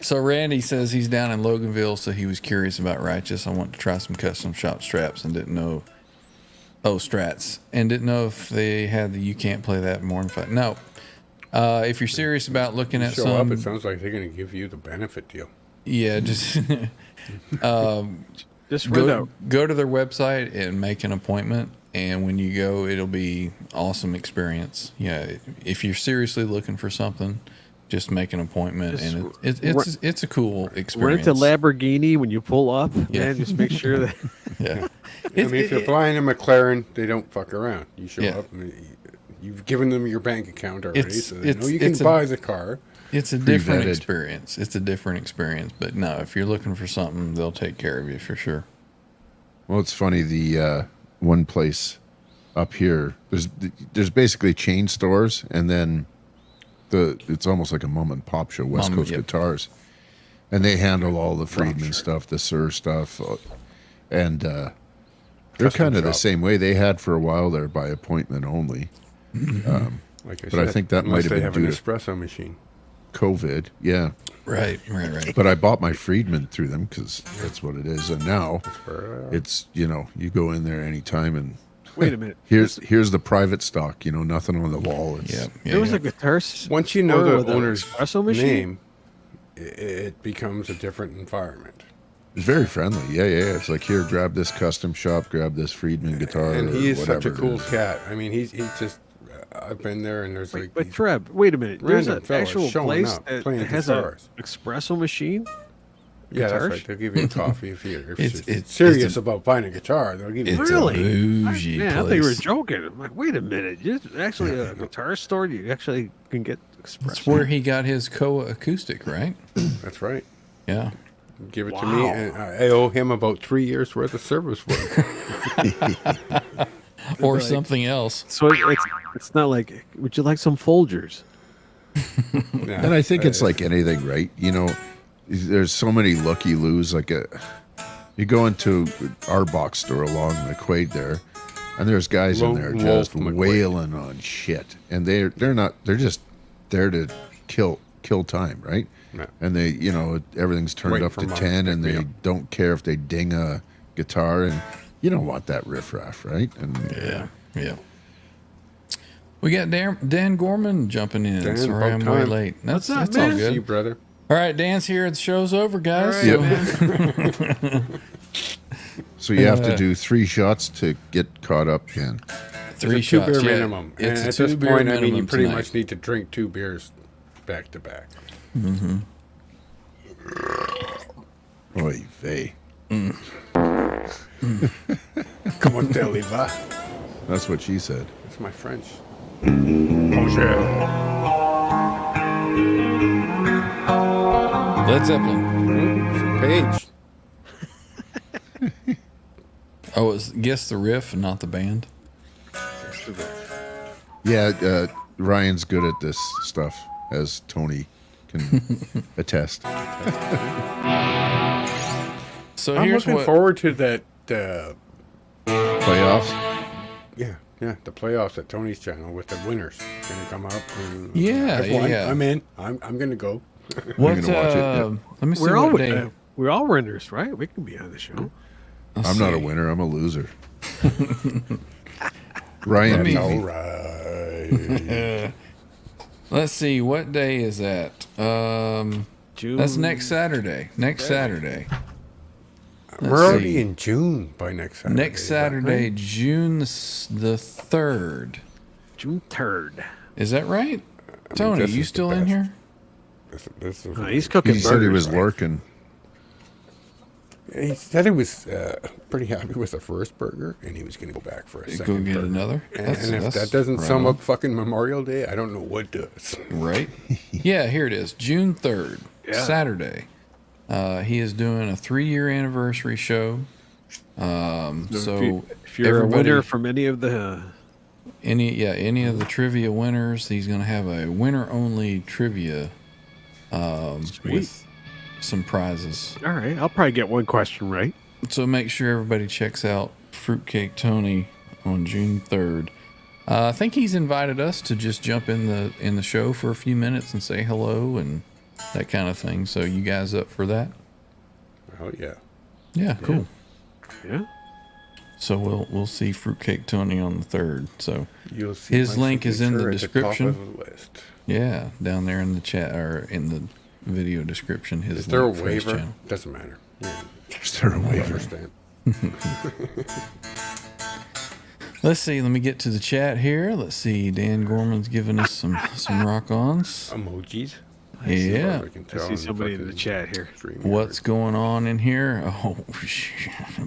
So Randy says he's down in Loganville, so he was curious about Righteous. I want to try some custom shop straps and didn't know. Oh, Strats. And didn't know if they had the You Can't Play That More Fun. No. If you're serious about looking at Show some. up, it sounds like they're going to give you the benefit deal. Yeah, just. Just go to their website and make an appointment, and when you go, it'll be awesome experience. Yeah, if you're seriously looking for something, just make an appointment, and it's a cool experience. Rent a Lamborghini when you pull up, man. Just make sure that. Yeah, if you're flying a McLaren, they don't fuck around. You show up, and you've given them your bank account already, so they know you can buy the car. It's a different experience. It's a different experience. But no, if you're looking for something, they'll take care of you for sure. Well, it's funny. The one place up here, there's basically chain stores, and then it's almost like a mom and pop show, West Coast Guitars, and they handle all the Friedman stuff, the Sir stuff, and they're kind of the same way. They had for a while there by appointment only. Like I said, but I think that might have been an due to espresso machine. COVID, yeah. Right. But I bought my Friedman through them because that's what it is. And now it's, you go in there anytime and wait a minute. Here's the private stock, nothing on the wall. There was a guitar. Once you know the owner's espresso machine? name, it becomes a different environment. It's very friendly. Yeah. It's like, here, grab this custom shop, grab this Friedman guitar. And he is whatever such a cool cat. I mean, he's just. I've been there, and there's but Trev, wait a minute. There's an actual place that has an espresso machine. Yeah, that's right. They'll give you a coffee if you're serious about buying a guitar. They'll give you really bougie place. I thought you were joking. I'm like, wait a minute. It's actually a guitar store. You actually can get espresso. That's where he got his Koa acoustic, right? That's right. Yeah. Give it to me, and I owe him about 3 years worth of service work. Or something else. So it's not like, would you like some Folgers? Yeah. And I think it's like anything, right? You know, there's so many looky-loos. Like you go into our box store along McQuaid there, and there's guys in there just wailing on shit, and they're just there to kill time, right? Yeah. And they, you know, everything's turned Waiting up for to Mom 10, to and pick me they up. don't care if they ding a guitar, and you don't want that riffraff, right? And Yeah. We got Dan Gorman jumping in. Dan, Sorry, I'm about way time. late. That's up, all man? See you, good. brother. All right, Dan's here. The show's over, guys. All right, So- so you have to do 3 shots to get caught up again. Three It's a 2 shots. beer Yeah. minimum. It's And a at this 2-beer point, I mean, you minimum pretty tonight. much need to drink 2 beers back to back. Oy vey. Come on, Deliva. That's what she said. That's my French. Bonjour. Led Zeppelin. Page. Oh, it's guess the riff and not the band. Yeah, Ryan's good at this stuff, as Tony can attest. So I'm here's looking what. forward to that. Playoffs? Yeah, the playoffs at Tony's channel with the winners gonna come up. And Yeah, I've won. yeah. I'm in. I'm gonna go. What, gonna watch it, yeah. Let me see We're what all day. we're all winners, right? We can be on the show. Let's I'm not a see. winner. I'm a loser. Ryan beat All me. right. Let's see. What day is that? June. That's next Saturday. Next Saturday. We're already see. in June by next Saturday. Next is that Saturday, right? June the 3rd. June 3rd. Is that right? Tony, this you is the still in best. here? This is He's cooking He said he burgers. was working. He said he was pretty happy with the first burger, and he was going to go back for a Go second get burger. another. And if that doesn't right sum on. up fucking Memorial Day, I don't know what does. Right? Yeah, here it is. June 3rd, Yeah. Saturday. He is doing a 3-year anniversary show. So if you're a everybody- winner from any of the any of the trivia winners, he's going to have a winner-only trivia with some prizes. all right, I'll probably get one question right. So make sure everybody checks out Fruitcake Tony on June 3rd. I think he's invited us to just jump in the show for a few minutes and say hello and that kind of thing. So you guys up for that? Oh, yeah. Yeah, cool. Yeah. So we'll see Fruitcake Tony on the 3rd. So You'll see his my link is in the signature at description. top of the list. yeah, down there in the chat or in the video description. His Is there a link for his waiver? channel. Doesn't matter. Yeah, Is there a I waiver? understand. Let's see. Let me get to the chat here. Let's see. Dan Gorman's giving us some rock-ons. Emojis. Yeah. I can I tell see on somebody in the fucking chat here. stream What's going on in here? Oh,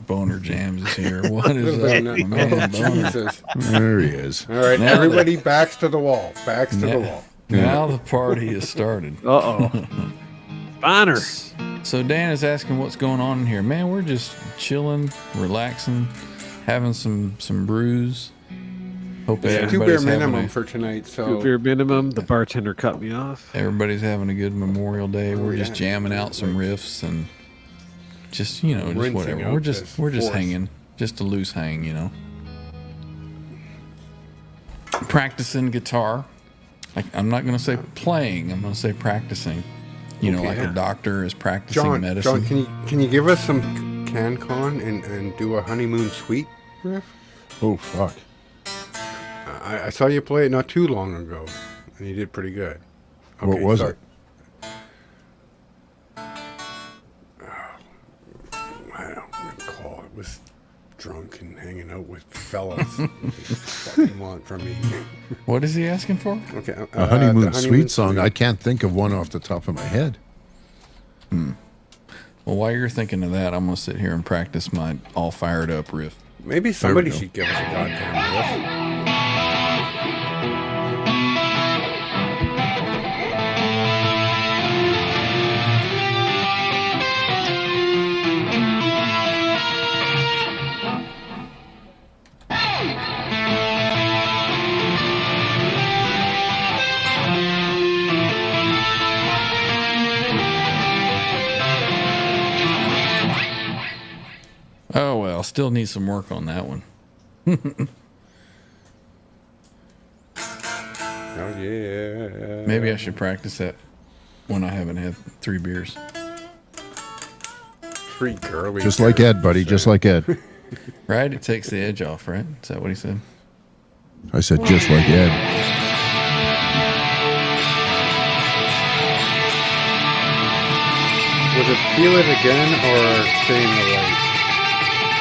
Boner Jams is here. What is here. up, man? Oh, Boner. Jesus. There he is. All right, Now everybody backs to the wall. Backs to the Now, wall. now the party has started. Uh-oh. Bonner. So Dan is asking what's going on in here. Man, we're just chilling, relaxing, having some brews. Hope Two beer everybody's having minimum for tonight, so 2 beer minimum. The bartender cut me off. everybody's having a good Memorial Day. We're just yeah. jamming out some riffs and just just Rinsing whatever. out We're this just force. hanging, just a loose hang, Practicing guitar. I'm not going to say playing. I'm going to say practicing. Like a doctor is practicing medicine. John, can you give us some CanCon and do a honeymoon suite riff? Oh, fuck. I saw you play it not too long ago, and you did pretty good. What was it? I don't recall. It was drunk and hanging out with fellas. What do you want from me? What is he asking for? Okay, A honeymoon the suite song. I can't think of one off the top of my head. Well, while you're thinking of that, I'm going to sit here and practice my all fired up riff. Maybe somebody go. should give us a goddamn riff. Oh, well, still need some work on that one. Oh, yeah. Maybe I should practice that when I haven't had 3 beers. 3 girly. Just like Ed, buddy. Just like Ed. Right? It takes the edge off, right? Is that what he said? I said just like Ed. Was it Feel It Again or Stay in the Light?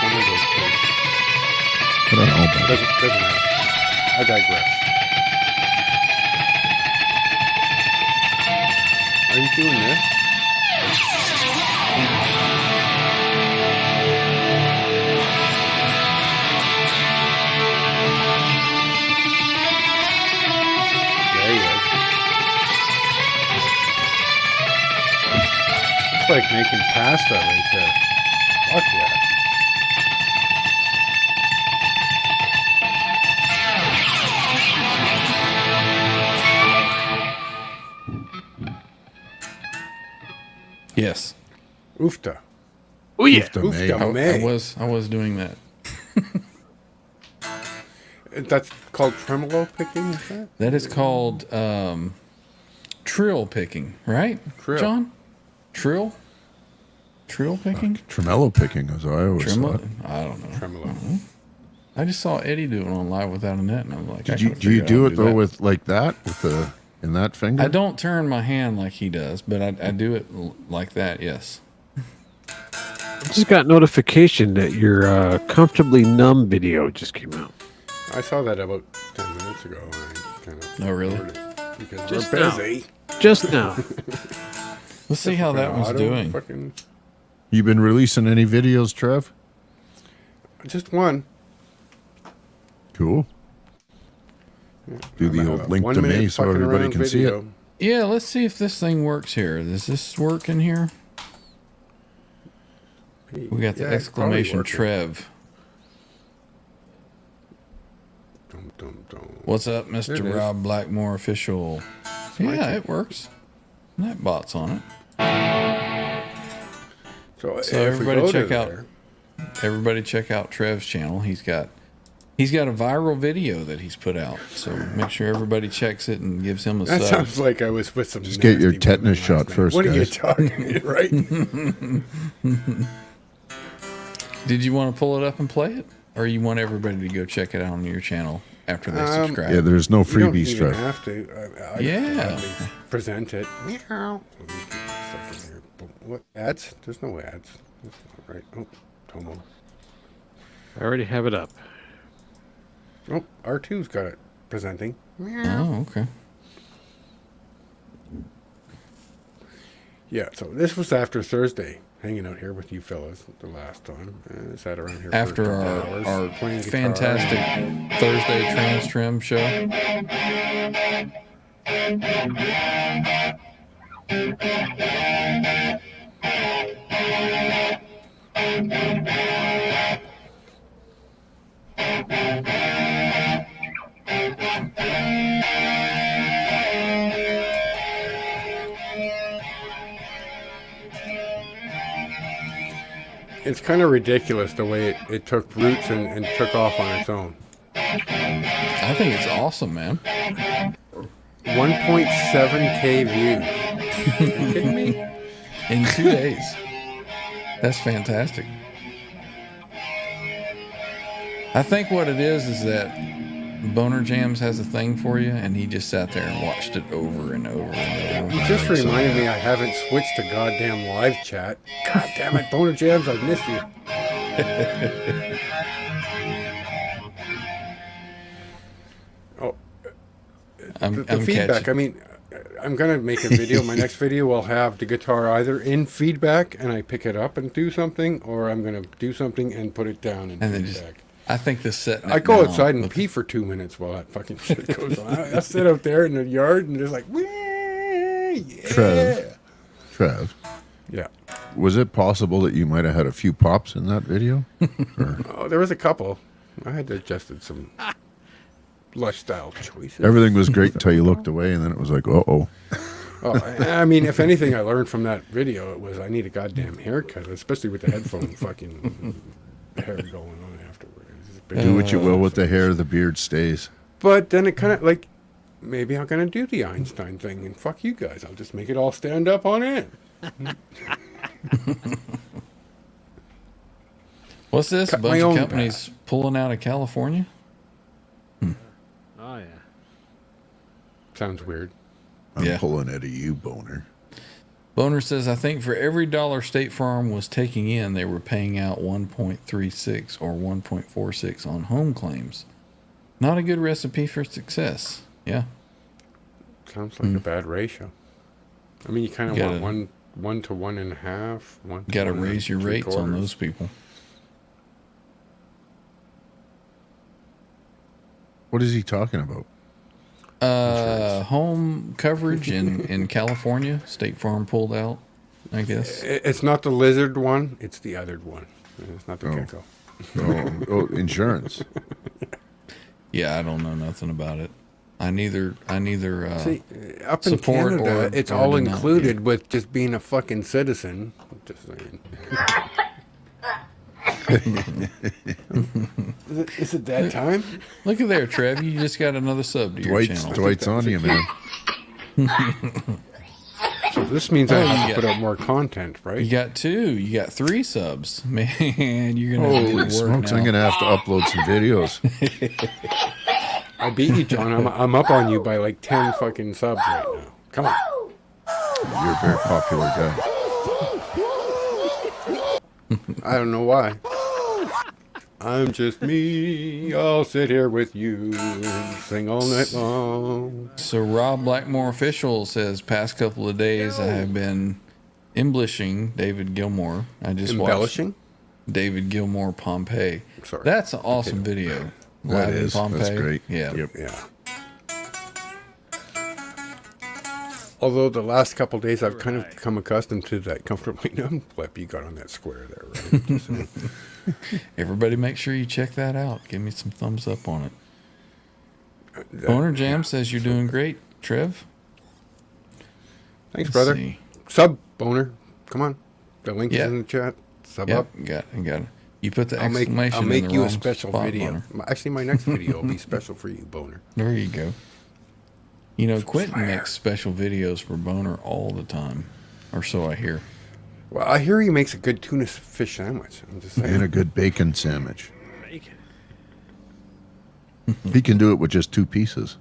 One of those two. I don't know, but Doesn't matter. I digress. Are you doing this? There you go. It's like making pasta right there. Fuck yeah. Yes. Oofta. Oh yeah. Oofta May. Oofta I May. was doing that. That's called tremolo picking, is that? That is called trill picking, right? Trill. John? Trill? Trill picking? tremolo picking, as I always Tremolo? thought. I don't know. Tremolo. I just saw Eddie do it on Live Without a Net, and I was like, Do you do it though with like that with the in that finger? I don't turn my hand like he does, but I do it like that, yes. I just got notification that your comfortably numb video just came out. I saw that about 10 minutes ago. And I kind of Oh, really? ignored it because Just we're now. busy. Just now. Let's see how that one's Auto doing. fucking- You been releasing any videos, Trev? Just one. Cool. Do the old link to me so everybody can see it. Yeah, let's see if this thing works here. Does this work in here? We got the exclamation Trev. Dum, dum, dum. What's up, There it Mr. is. Rob Blackmore official? Yeah, it works. Nightbot's on it. So, So if we everybody go to check out- there- Everybody check out Trev's channel. He's got a viral video that he's put out. So make sure everybody checks it and gives him a That sub. sounds like I was with some. Just get your nasty women tetanus last shot night. first, What are you guys. talking? Right? Did you want to pull it up and play it? Or you want everybody to go check it out on your channel after they subscribe? Yeah, there's no You don't freebies, even Trev. have to. I Yeah. gladly present it. Meow. Let me keep a second here. What ads? There's no ads. That's not right. Oh, Tomo. I already have it up. Oh, R2's got it presenting. Oh, okay. Yeah, so this was after Thursday, hanging out here with you fellas the last time. Sat around here for a After couple hours, our playing guitar. fantastic Thursday Trans Trim show. It's kind of ridiculous the way it took roots and took off on its own. I think it's awesome, man. 1.7K views. Are you kidding me? In 2 days. That's fantastic. I think what it is that Boner Jams has a thing for you, and he just sat there and watched it over and over and over. You just reminded me I haven't switched to goddamn live chat. God damn it, Boner Jams, I miss you. Oh, I'm the feedback. catching. I mean, I'm gonna make a video. My next video will have the guitar either in feedback and I pick it up and do something, or I'm gonna do something and put it down in And then just, feedback. I think this set. I go outside and pee for 2 minutes while that fucking shit goes on. I sit out there in the yard and just like, "Wee, yeah." Trev, Yeah. was it possible that you might have had a few pops in that video? Oh, there was a couple. I had adjusted some lifestyle choices. Everything was great until you looked away, and then it was like, uh-oh. Oh, I mean, if anything I learned from that video, it was I need a goddamn haircut, especially with the headphone fucking hair going on afterwards. It's a big- Do what you will with the hair, the beard stays. But then it kind of like, maybe I'm going to do the Einstein thing and fuck you guys. I'll just make it all stand up on end. What's this? Cut A bunch my of own companies pulling out of California? Oh yeah. Sounds weird. I'm Yeah. pulling it at you, Boner. Boner says, I think for every dollar State Farm was taking in, they were paying out 1.36 or 1.46 on home claims. Not a good recipe for success. Yeah. Sounds like a bad ratio. I mean, you kind of Gotta- want 1 to 1.5. Got to raise your rates on those people. What is he talking about? Home coverage in California, State Farm pulled out, I guess. It's not the lizard one. It's the other one. It's not the gecko. Insurance. Yeah, I don't know nothing about it. I neither See, up in support Canada, or- it's or all deny, included with just being a fucking citizen. Just saying. Is it that time? Look at there, Trev. You just got another sub to your channel. Dwight's on you, man. So this means I you have to got- put out more content, You right? got 2. You got 3 subs. Man, you're going to Holy do the work smokes, now. I'm going to have to upload some videos. I beat you, John. I'm up on you by like 10 fucking subs right now. Come on. You're a very popular guy. I don't know why. I'm just me. I'll sit here with you and sing all night long. So Rob Blackmore official says, past couple of days I have been embellishing David Gilmour. I just Embellishing? watched David Gilmour Pompeii. Sorry. That's an awesome video. That Live in is. That's Pompeii. great. Yeah. Yep. Yeah. Although the last couple days I've kind of become accustomed to that comfortably numb flip you got on that square there, right? Just saying. Everybody make sure you check that out. Give me some thumbs up on it. Boner Jam says you're doing great, Trev. Thanks, Let's brother. see. Sub, Boner. Come on. The link Yeah. is in the chat. Sub Yep, up. got it. You put the I'll make exclamation in the you a wrong special spot, video. Boner. Actually, my next video will be special for you, Boner. There you go. You know, Quentin fire. makes special videos for Boner all the time, or so I hear. Well, I hear he makes a good tuna fish sandwich. I'm just saying. And a good bacon sandwich. Bacon. He can do it with just 2 pieces.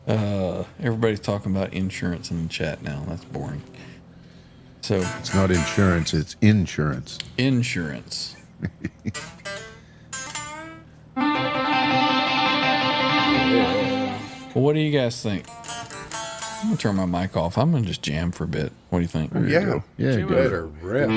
Everybody's talking about insurance in the chat now. That's boring. So, It's not insurance, it's insurance. insurance. Well, what do you guys think? I'm going to turn my mic off. I'm going to just jam for a bit. What do you think? Yeah. go. Yeah, You go. better rip.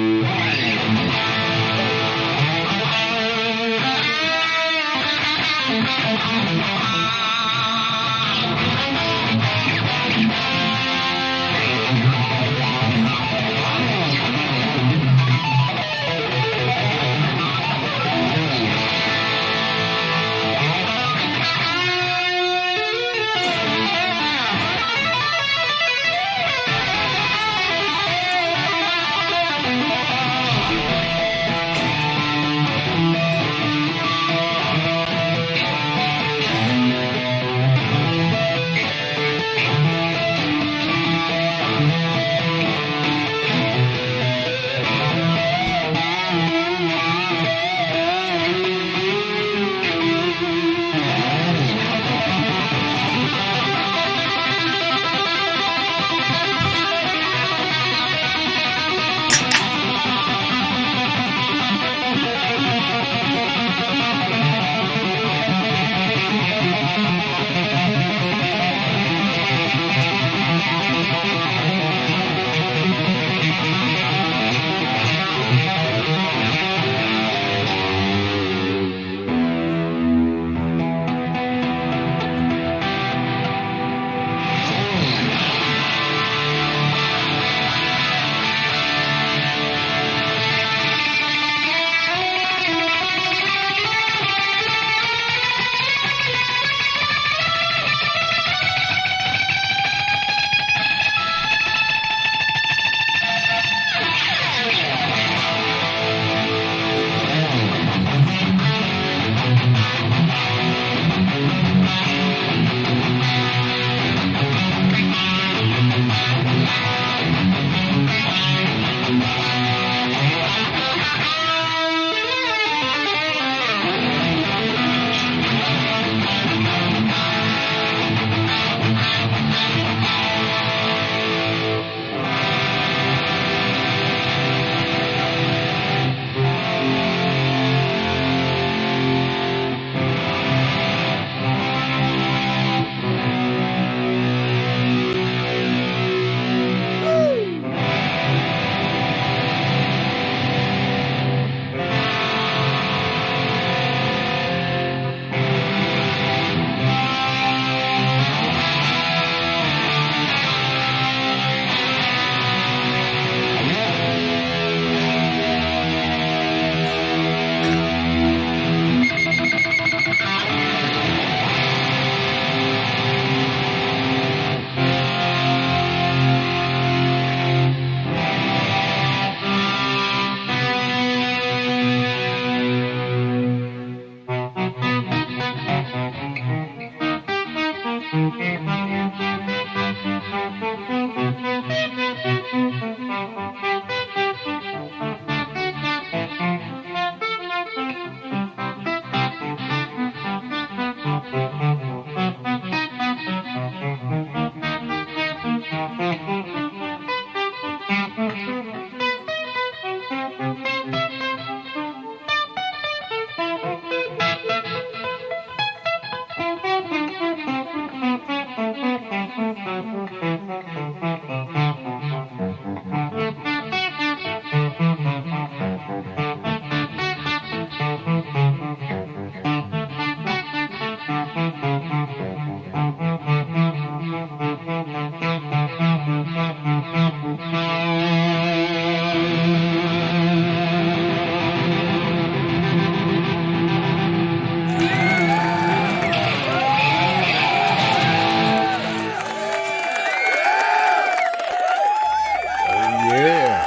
Yeah.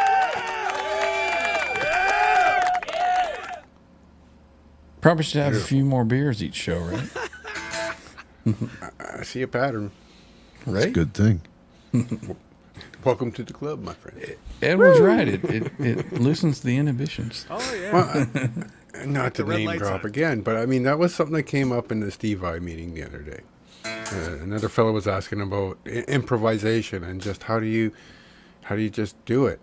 Probably should have a few more beers each show, right? I see a pattern. It's a good thing. Welcome to the club, my friend. Ed was right. It loosens the inhibitions. Oh yeah. Well, not to The red name light's drop on. again, but I mean, that was something that came up in the Steve I meeting the other day. Another fellow was asking about improvisation and just how do you just do it?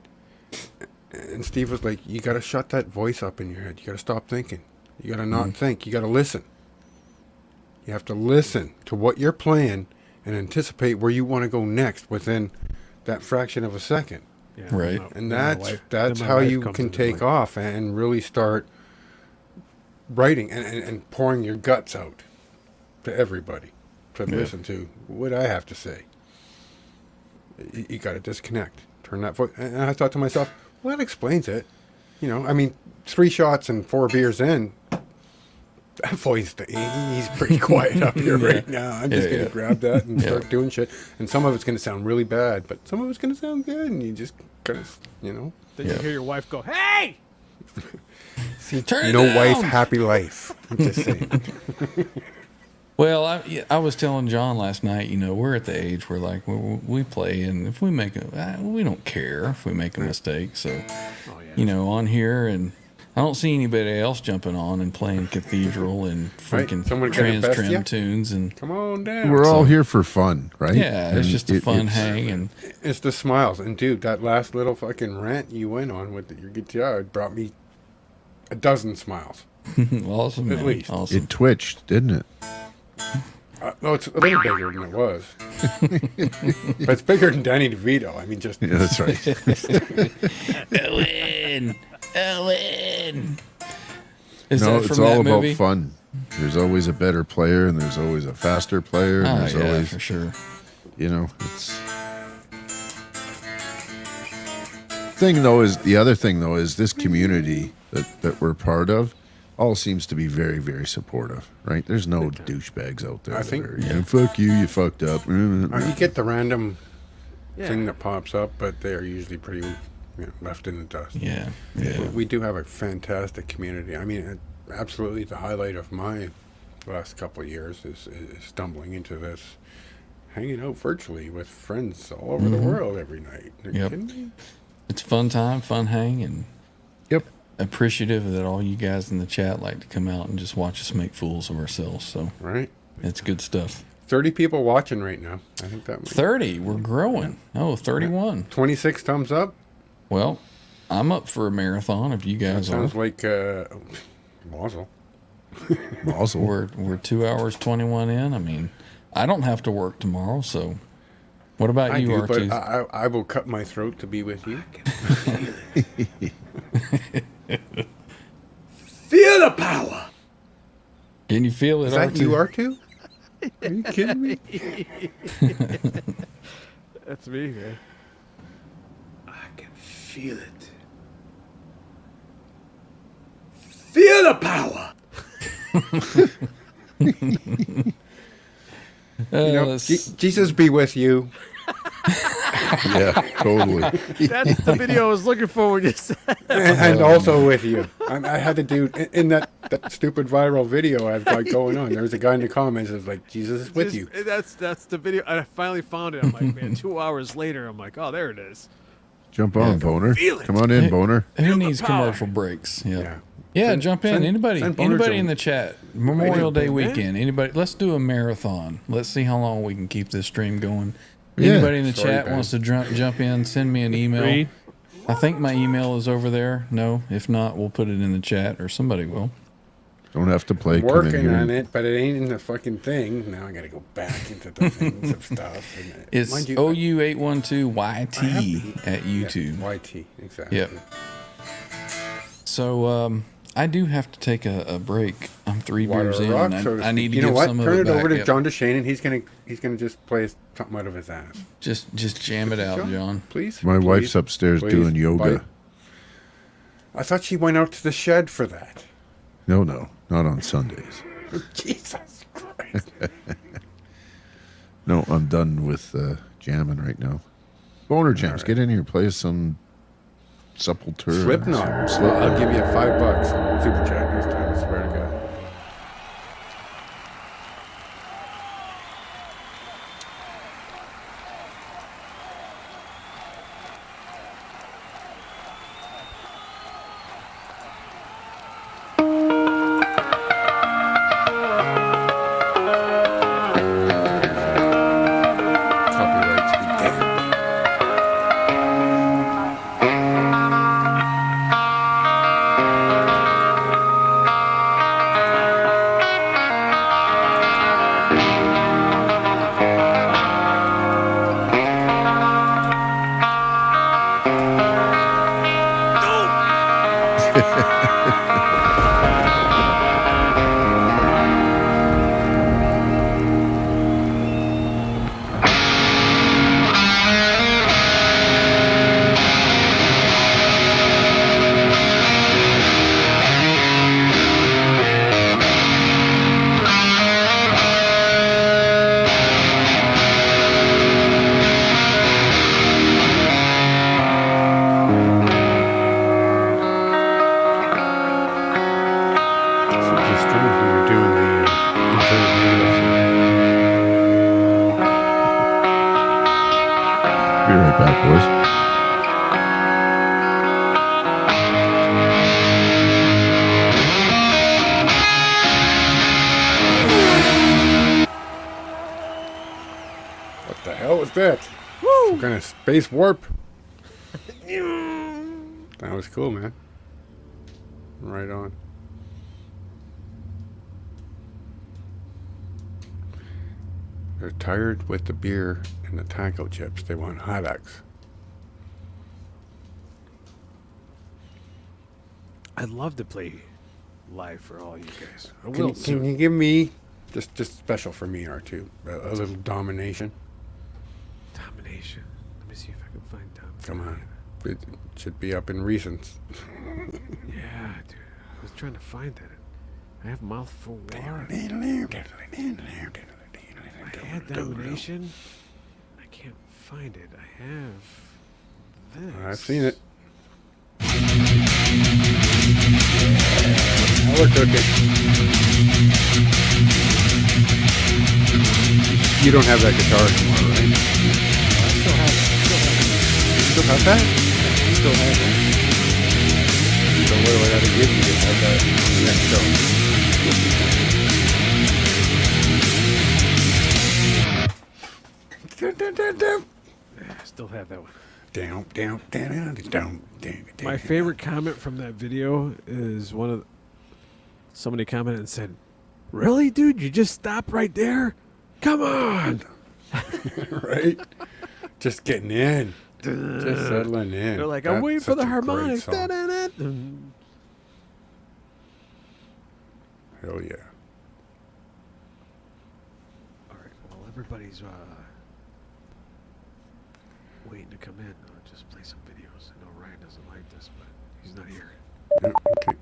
And Steve was like, you got to shut that voice up in your head. You got to stop thinking. You got to not think. You got to listen. You have to listen to what you're playing and anticipate where you want to go next within that fraction of a second. Yeah, Right. And then my that's wife- that's then my how wife you comes can into take play. off and really start writing and pouring your guts out to everybody to listen to what I have to say. You got to disconnect, turn that voice. And I thought to myself, well, that explains it. You know, I mean, 3 shots and 4 beers in, that voice, he's pretty quiet up here right now. I'm just going to grab that and start doing shit. And some of it's going to sound really bad, but some of it's going to sound good. And you just kind of, you know. Then you hear your wife go, "Hey!" See, Turn it no down. wife, happy life. I'm just saying. Well, I was telling John last night, you know, we're at the age where, like, we play, and if we make we don't care if we make a mistake. So, you know, on here, and I don't see anybody else jumping on and playing Cathedral and Right. freaking Someone gonna best trans-trim ya? tunes. And, Come on down. We're all here for fun, right? yeah, it's And just a fun it's- hang. And It's the smiles. And, dude, that last little fucking rant you went on with your guitar brought me a dozen smiles. awesome, At man. least. Awesome. It twitched, didn't it? No, it's a little bigger than it was. But it's bigger than Danny DeVito. I mean, just... Yeah, that's right. Ellen! Ellen! Is No, that it's from all that about movie? fun. There's always a better player, and there's always a faster player, and Oh, there's yeah, always, for sure. you know, it's. The other thing though is this community that we're part of all seems to be very, very supportive, right? There's no douchebags out there. I that think- are, "Yeah, fuck you, you fucked up. You get the random thing that pops up, but they're usually pretty left in the dust. Yeah, yeah. We do have a fantastic community. I mean, absolutely the highlight of my last couple of years is stumbling into this, hanging out virtually with friends all over the world every night. Are you Yep. kidding me? It's a fun time, fun hang, and Yep. appreciative that all you guys in the chat like to come out and just watch us make fools of ourselves. So Right? it's good stuff. 30 people watching right now. I think that might 30, we're growing. Oh, 31. 26 thumbs up. Well, I'm up for a marathon if you That guys are. sounds like Mazel. Mazel. We're 2 hours 21 in. I mean, I don't have to work tomorrow, so what about I you, do, R2? but I will cut my throat to be with you. Feel the power. Can you feel it, Is that R2? you, R2? Are you kidding me? That's me, man. I can feel it. Feel the power. You know, Jesus be with you. Yeah, totally. That's the video I was looking for when you said. And also with you. I had to do, in that stupid viral video I've got going on, there was a guy in the comments that was like, Jesus is with you. That's the video. I finally found it. I'm like, man, 2 hours later, I'm like, oh, there it is. Jump on, Boner. Feel it. Come on in, Boner. Who needs power. commercial breaks? Yeah. Yeah, jump in. send Anybody Boner anybody in Jones. the chat. Memorial Day man. weekend. Anybody? Let's do a marathon. Let's see how long we can keep this stream going. Yeah. Anybody in the Sorry, chat Ben. wants to jump in, send me an email. 3, I think my email is over there. No, if not, we'll put it in the chat or somebody will. Don't have to play. I'm Come in working here. on it, but it ain't in the fucking thing. Now I got to go back into the things of stuff. And It's mind you, OU812YT at yeah, YouTube. YT, exactly. Yep. So I do have to take a break. I'm 3 Water beers a in. rock, And so to I need to speak. You know give what? some Turn of it it back. over to Yep. John DeShane, and he's gonna just play something out of his ass. Just jam it out, John. Please. My Please. wife's upstairs Please. doing yoga. Bye. I thought she went out to the shed for that. No, not on Sundays. Jesus Christ. No, I'm done with jamming right now. Boner jams. Get in here. Play us some Sepultura. Slipknot. I'll give you $5 super chat next time. I swear to God. Copyrights be damned. So just strange when we're doing the inverted negative. Be right back, boys. What the hell was that? Some kind of space warp? That was cool, man. Right on. They're tired with the beer and the taco chips. They want hot dogs. I'd love to play live for all you guys. I Can, will can soon. you give me just special for me, R2, a little domination? Domination. Let me see if I can find domination. Come on, it should be up in recents. Yeah, dude. I was trying to find that. I have mouth for water. I had domination. I can't find it. I have this. I've seen it. Now we're cooking. You don't have that guitar anymore, right? I still have it. You still have that? Still have that. So what do I got to give you to have that on the next show? Yeah, I still have that one. Down. My favorite comment from that video is somebody commented and said, "Really, dude? You just stop right there? Come on!" Right? Just getting in. Just settling in. They're like, "I'm That's waiting for the such a great harmonics." song. Da-da-da. Hell yeah. All right. Well, everybody's waiting to come in. I'll just play some videos. I know Ryan doesn't like this, but he's not here. Yeah, okay.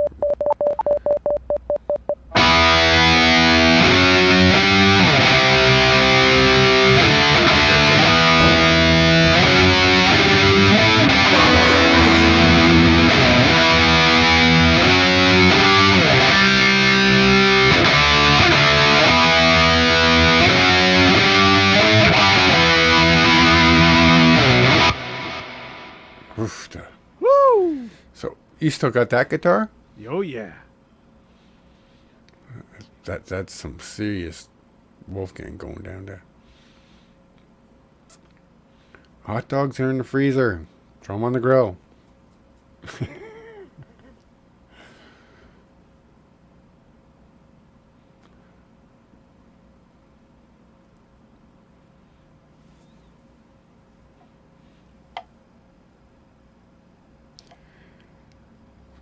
Oof, Woo! so you still got that guitar? Oh yeah. That's some serious Wolfgang going down there. Hot dogs are in the freezer. Throw them on the grill.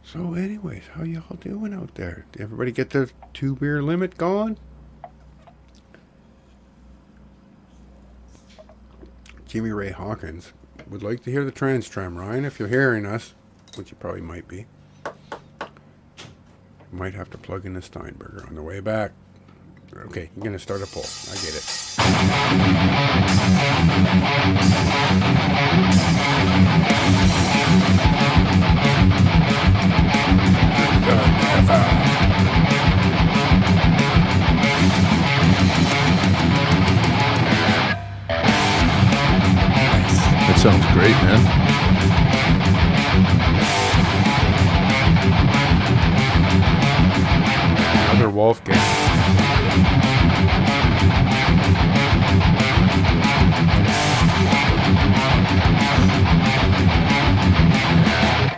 So anyways, how y'all doing out there? Did everybody get the 2-beer limit going? Jimmy Ray Hawkins would like to hear the trans tram, Ryan, if you're hearing us, which you probably might be. You might have to plug in the Steinberger on the way back. Okay, you're going to start a poll. I get it. That sounds great, man. Another Wolfgang.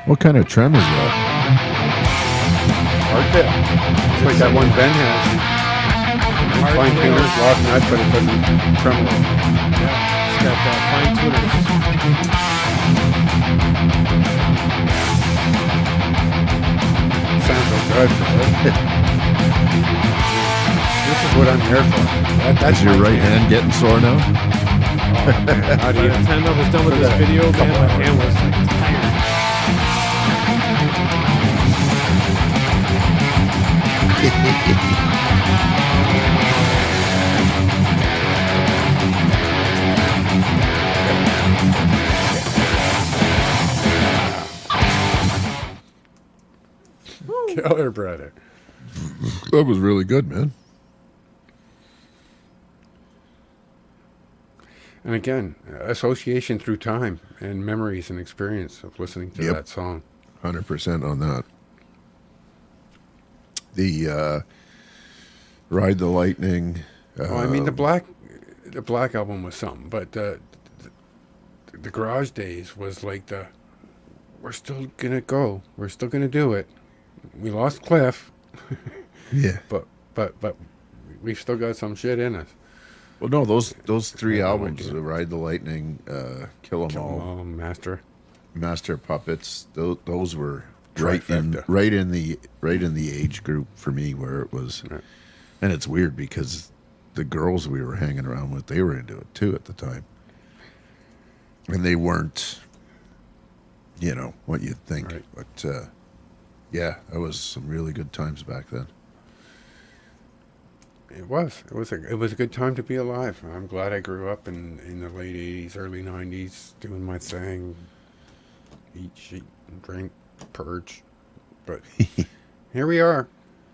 What kind of trem is that? Hardtail. It's like that one Ben has. Fine tuners, lock nut, but it doesn't tremble. It's got fine tuners. Sounds so good, brother. This is what I'm here for. That's Is your my right jam. hand getting sore now? Not By the even. time I was done with this video, man, my hand was like tired. Killer, brother. That was really good, man. And again, association through time and memories and experience of listening to Yep. that song. 100% on that. The Ride the Lightning. Well, I mean, the black album was something, but the Garage Days was like we're still gonna go, we're still gonna do it. We lost Cliff, Yeah. but we've still got some shit in us. Well, no, those three Yeah, no albums, idea. the Ride the Lightning, Kill 'Em All, Oh, Master. Master Puppets, those were Trifecta. right in the age group for me where it was. Right. And it's weird because the girls we were hanging around with, they were into it too at the time. And they weren't, what you'd think. Right. But yeah, that was some really good times back then. It was a good time to be alive. I'm glad I grew up in the late 80s, early 90s, doing my thing, eat, shit, drink, purge. But here we are,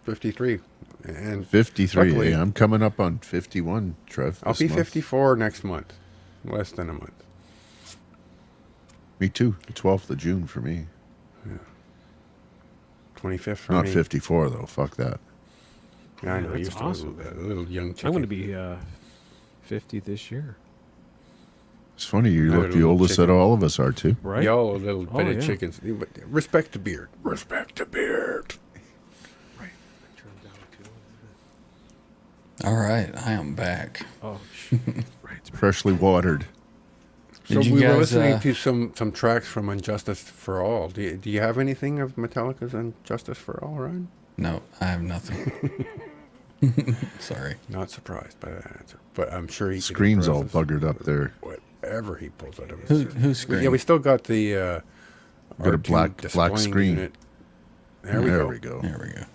53. And 53. luckily, I'm coming up on 51, Trev. I'll this be month. 54 next month, less than a month. Me too. The 12th of June for me. 25th for Not me. 54 though. Fuck that. Yeah, I know, That's you're still awesome. a little young chicken. I'm going to be 50 this year. It's funny. You Another look the little oldest that chicken. all of us are too. Right? Y'all a little Oh, bit of yeah. chickens. But respect the beard. Respect the beard. All right, I am back. Oh, right. Freshly watered. So Did you we were guys, listening to some tracks from Injustice for All. Do you have anything of Metallica's Injustice for All, Ryan? No, I have nothing. Sorry. Not surprised by that answer, but I'm sure he could Screen's all impress us buggered up there. with whatever he pulls out of his. Who's screen? Yeah, we still got the Got a R2 black displaying screen. unit. There we go. There we go.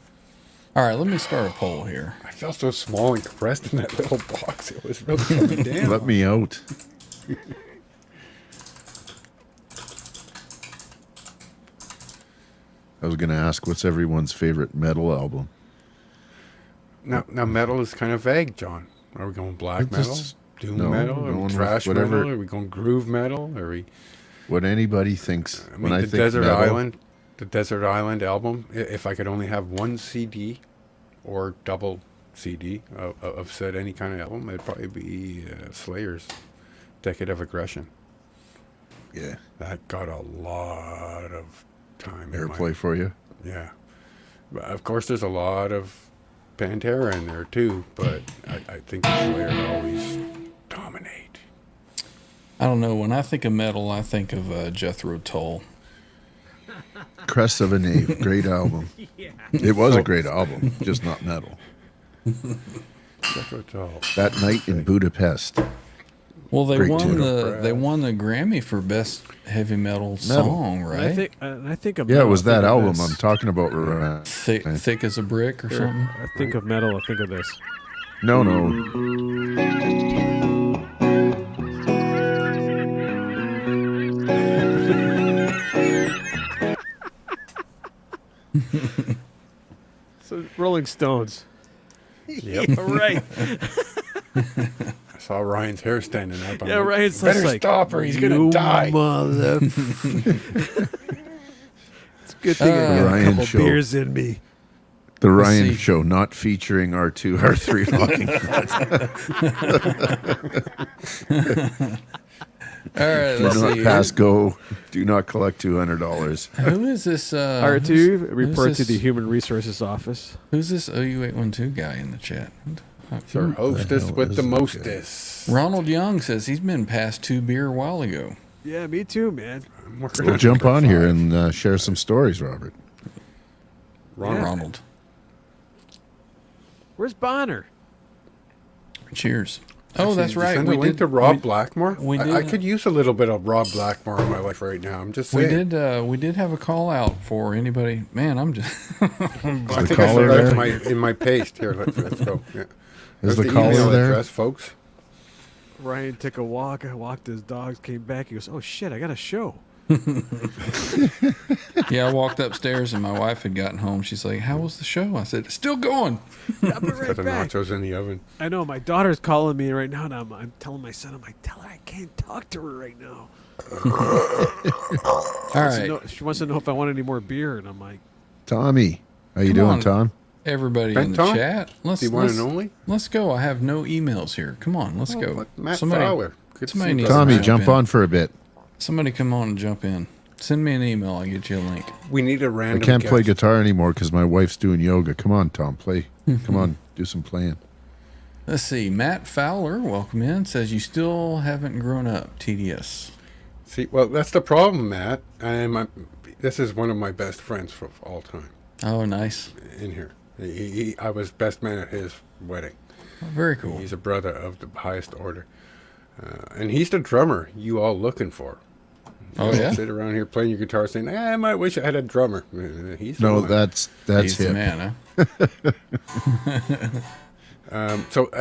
All right, let me start a poll here. I felt so small and compressed in that little box. It was really coming down. Let me out. I was going to ask, what's everyone's favorite metal album? Now metal is kind of vague, John. Are we going black It's metal, just- doom no, metal, going or with thrash whatever- metal? Are we going groove metal? Are we? What anybody thinks. I mean, when I the think Desert metal, Desert Island album. If I could only have one CD or double CD of said any kind of album, it'd probably be Slayer's Decade of Aggression. Yeah. That got a lot of time. Airplay for you. Yeah. But of course, there's a lot of Pantera in there too, but I think the Slayer always dominate. I don't know. When I think of metal, I think of Jethro Tull. Crest of a Knave, great album. It was a great album, just not metal. Jethro Tull. That night in Budapest. Well, they Great won tune. the Grammy for best heavy metal song, right? I think of Yeah, it metal, was I think that of album this. I'm talking about. Thick as a brick or something. I think of metal. I think of this. No, no. So Rolling Stones. Yep. All right. I saw Ryan's hair standing up. I'm Yeah, like, right. It's better like, stop or he's gonna "You die. Mother. It's a good thing I got a Ryan couple Show. beers in me. The Let's Ryan see. Show, not featuring R2, R3 Lockingnut. All right, Do let's not see. pass go. Do not collect $200. Who is this? R2, report to who's the this- Human Resources Office. Who's this OU812 guy in the chat? It's our hostess hell with is the that mostest. Ronald Young says he's been past 2 beer a while ago. Yeah, me too, man. I'm working We'll on jump number on here 5. and share some stories, Robert. Ronald. Where's Bonner? Cheers. Oh, Actually, that's did you right. Send a link to Rob Blackmore. we I did- could use a little bit of Rob Blackmore in my life right now. I'm just We saying. we did have a call out for anybody. Man, I'm just I the think I caller forgot there? in my paste here. Let's go. Yeah. Is There's the caller email there? address, folks. Ryan took a walk. I walked his dogs, came back. He goes, "Oh shit, I got a show." yeah. I walked upstairs and my wife had gotten home. She's like, "How was the show?" I said, "It's still going." I'll be right Got the back. nachos in the oven. I know my daughter's calling me right now, and I'm telling my son, I'm like, tell her I can't talk to her right now. All right, She wants to know if I want any more beer, and I'm like, Tommy, how you Come doing, on. Tom? everybody Ben in the Tom? chat. Let's The one let's, and only. let's go. I have no emails here. Come on, let's go. What? Matt somebody, Fowler. Good to somebody see you, needs brother. to Tommy, jump in. on for a bit. Somebody come on and jump in. Send me an email. I'll get you a link. We need a I random. can't play guest. guitar anymore because my wife's doing yoga. Come on, Tom, play. Come on, do some playing. Let's see. Matt Fowler, welcome in. Says you still haven't grown up. TDS. See, well, that's the problem, Matt. This is one of my best friends of all time Oh, nice. in here. I was best man at his wedding. Very cool. He's a brother of the highest order. And he's the drummer you all looking for. Oh, yeah? Sit around here playing your guitar saying, I might wish I had a drummer. He's the No, one. that's He's the him. man, huh?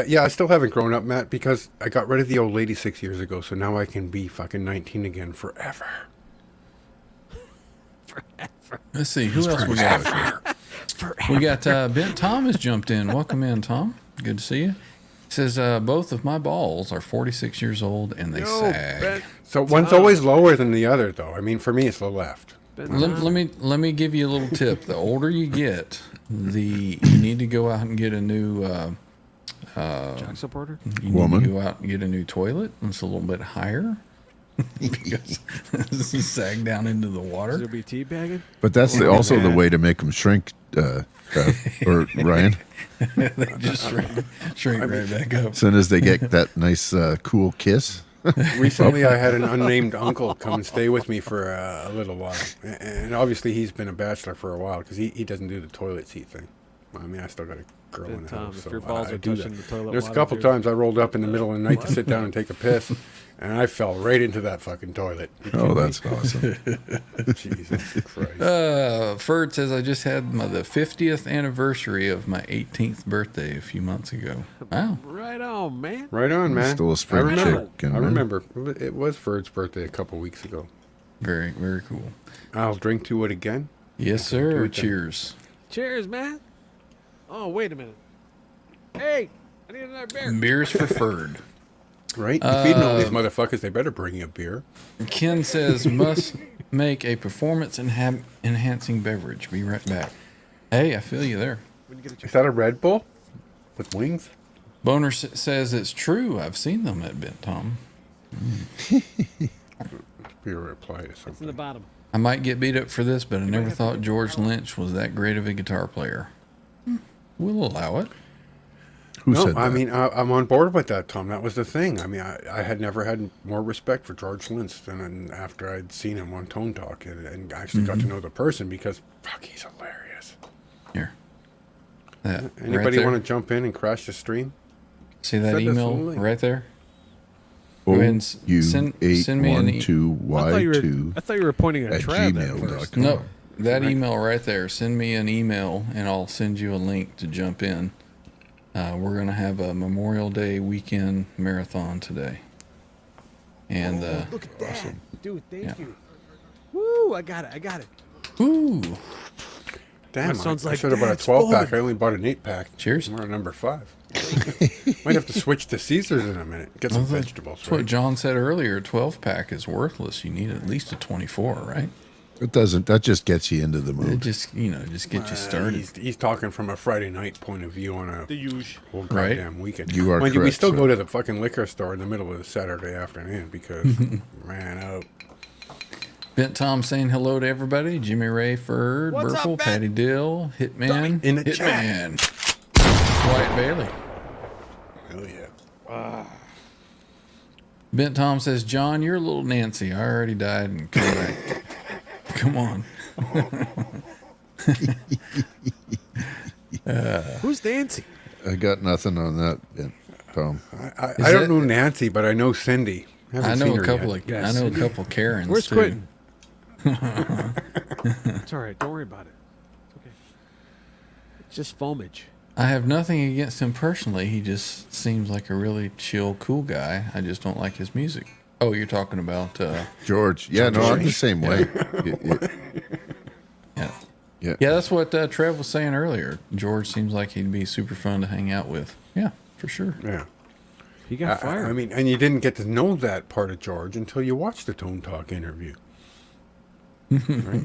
Yeah, I still haven't grown up, Matt, because I got rid of the old lady 6 years ago, so now I can be fucking 19 again forever. Let's see. Who else we got? We got Bent Thomas jumped in. Welcome in, Tom. Good to see you. Says both of my balls are 46 years old and they sag. So one's always lower than the other, though. I mean, for me, it's the left. Let me give you a little tip. The older you get, you need to go out and get a new Jack supporter? you Woman. need to go out and get a new toilet. It's a little bit higher because you sag down into the water. Will be teabagging? But that's also the way to make them shrink, or Ryan. They just shrink right back up. As soon as they get that nice, cool kiss. Recently, I had an unnamed uncle come and stay with me for a little while. And obviously, he's been a bachelor for a while because he doesn't do the toilet seat thing. I mean, I still got a girl in the Tom, house. if So your balls I are do touching that. the toilet There's a water, couple dude. times I rolled up in the middle of the night to sit down and take a piss, and I fell right into that fucking toilet. Oh, that's awesome. Jesus Christ. Ferd says I just had the 50th anniversary of my 18th birthday a few months ago. Wow. Right on, man. Right on, man. Still a spring I remember. chicken, I man. remember. It was Ferd's birthday a couple weeks ago. Very, very cool. I'll drink to it again. Yes, Do sir. it then. Cheers. Cheers, man. Oh, wait a minute. Hey, I need another beer. Beers for Ferd. Right? You're feeding all these motherfuckers. They better bring you a beer. Ken says must make a performance enhancing beverage. Be right back. Hey, I feel you there. Is that a Red Bull with wings? Boner says it's true. I've seen them at Bent Tom. Be a reply to It's in something. the bottom. I might get beat up for this, but I never thought George Lynch was that great of a guitar player. We'll allow it. Who No, said that? I mean, I'm on board with that, Tom. That was the thing. I mean, I had never had more respect for George Lynch than after I'd seen him on Tone Talk and actually got to know the person because, fuck, he's hilarious. Here. That, Anybody right want there. to jump in and crash the stream? See that Send us a email link. right there? Go ahead and send me an I thought you were, OU812Y2 I thought you were pointing at at Trav at first. gmail.com. No, that email right there. Send me an email, and I'll send you a link to jump in. We're gonna have a Memorial Day weekend marathon today, and Look at that. Dude, thank Yeah. you. Woo, I got it. ooh, Damn, That sounds I like should have bought a Dad's 12-pack. fun. I only bought an 8-pack. Cheers. We're on number 5. Might have to switch to Caesars in a minute. Get some vegetables. that's what Right? John said earlier. A 12-pack is worthless. You need at least a 24, right? It doesn't. That just gets you into the It mood. just get you started. He's talking from a Friday night point of view on a whole Right. goddamn weekend. You are Mind we correct, still sir. go to the fucking liquor store in the middle of the Saturday afternoon because, man, oh, Bent Tom saying hello to everybody. Jimmy Ray, Ferd, What's up, Burful, Bent? Patty Dill, Hitman, In the chat. Hitman, Wyatt Bailey. hell yeah. Bent Tom says, John, you're a little Nancy. I already died and come back. Come on. Who's Nancy? I got nothing on that, Tom. I Is don't that- know Nancy, but I know Cindy. Haven't I seen know her a couple yet. of I know a couple Karens Where's too. Quentin? It's all right. Don't worry about it. It's okay. It's just foamage. I have nothing against him personally. He just seems like a really chill, cool guy. I just don't like his music. Oh, you're talking about George. Yeah, no, I'm the same way. yeah. Yeah. Yeah, that's what Trev was saying earlier. George seems like he'd be super fun to hang out with. Yeah, for sure. Yeah. He got fired. I mean, and you didn't get to know that part of George until you watched the Tone Talk interview. Right?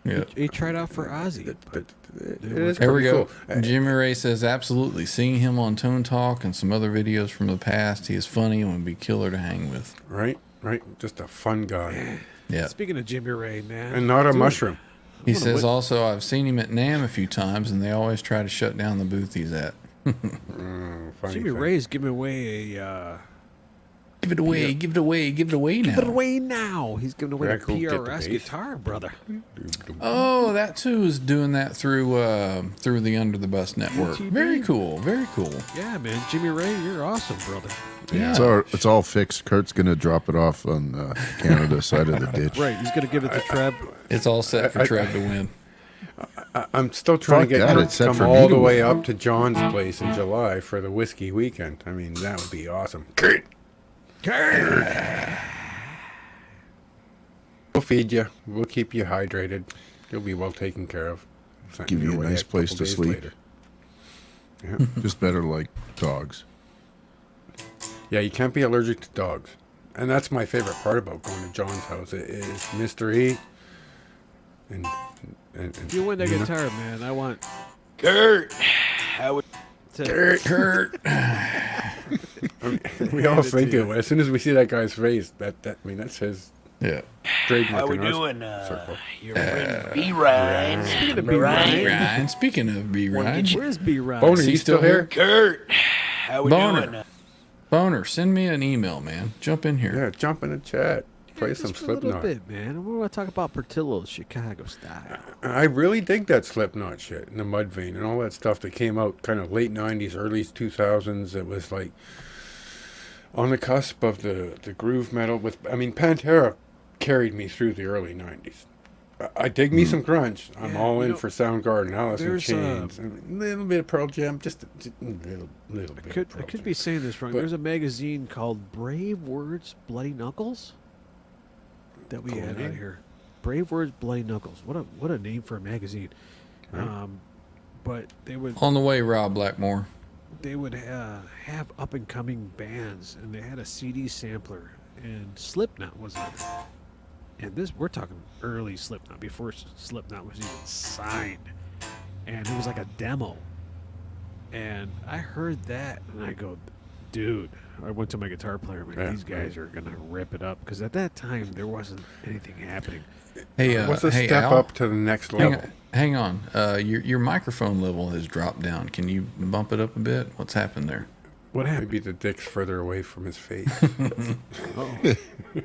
Yeah. he tried out for Ozzy. But it is There we pretty go. cool. Jimmy Ray says, absolutely. Seeing him on Tone Talk and some other videos from the past, he is funny and would be killer to hang with. Right? Just a fun guy. Yeah. Speaking of Jimmy Ray, man. And not a Dude, mushroom. He says also, I've seen him at NAMM a few times, and they always try to shut down the booth he's at. Funny Jimmy thing. Ray's giving away a. Give it away, give it away, give it away now. Give it away now. He's giving away Yeah, the cool. Get the PRS bass. guitar, brother. Oh, that too is doing that through the Under the Bus network. UTB. Very cool, very cool. Yeah, man. Jimmy Ray, you're awesome, brother. Yeah. It's all fixed. Kurt's going to drop it off on the Canada side of the ditch. Right. He's going to give it to Trev. It's all set for Trev to win. I'm still trying Fuck to get that, Kurt it's to set come for me all to the way win. up to John's place in July for the whiskey weekend. I mean, that would be awesome. Kurt! We'll feed you. We'll keep you hydrated. You'll be well taken care of. Sent Give you your a way nice place couple to days sleep. later. Yeah. Just better like dogs. Yeah, you can't be allergic to dogs. And that's my favorite part about going to John's house. It is Mr. E. And If you win that guitar, man, I want Kurt, how would Kurt. we all think it. As soon as we see that guy's face, that's his Yeah. trademark. how we in our doing? circle. Your friend B Ryan. Speaking of Am I B. right? Ryan. Speaking of B. Ryan, Where's B. Ryan? Boner, Is he you still still here? Kurt, how we Boner. doing? Boner, send me an email, man. Jump in here. Yeah, jump in the chat. Play Just some for a little Slipknot. bit, man. We want to talk about Portillo's Chicago style. I really dig that Slipknot shit and the Mudvayne and all that stuff that came out kind of late 90s, early 2000s. It was like on the cusp of the groove metal with, I mean, Pantera carried me through the early 90s. I dig me some grunge. I'm Yeah, all you in know, for Soundgarden, Alice in there's, Chains, a little bit of Pearl Jam, just a little bit. I of could Pearl be Jam. saying this wrong. But- There's a magazine called Brave Words, Bloody Knuckles that we Cool had name. out here. Brave Words, Bloody Knuckles. What a name for a magazine. Right. But they would On the way, Rob Blackmore. have up and coming bands, and they had a CD sampler, and Slipknot was in it. And this, we're talking early Slipknot, before Slipknot was even signed. And it was like a demo. And I heard that, and I go, dude, I went to my guitar player. Man, Yeah, these guys are gonna rip it up because at that time there wasn't anything happening. Hey, What's a hey, step Al, up to the next level? hang on. Your microphone level has dropped down. Can you bump it up a bit? What's happened there? What happened? Maybe the dick's further away from his face.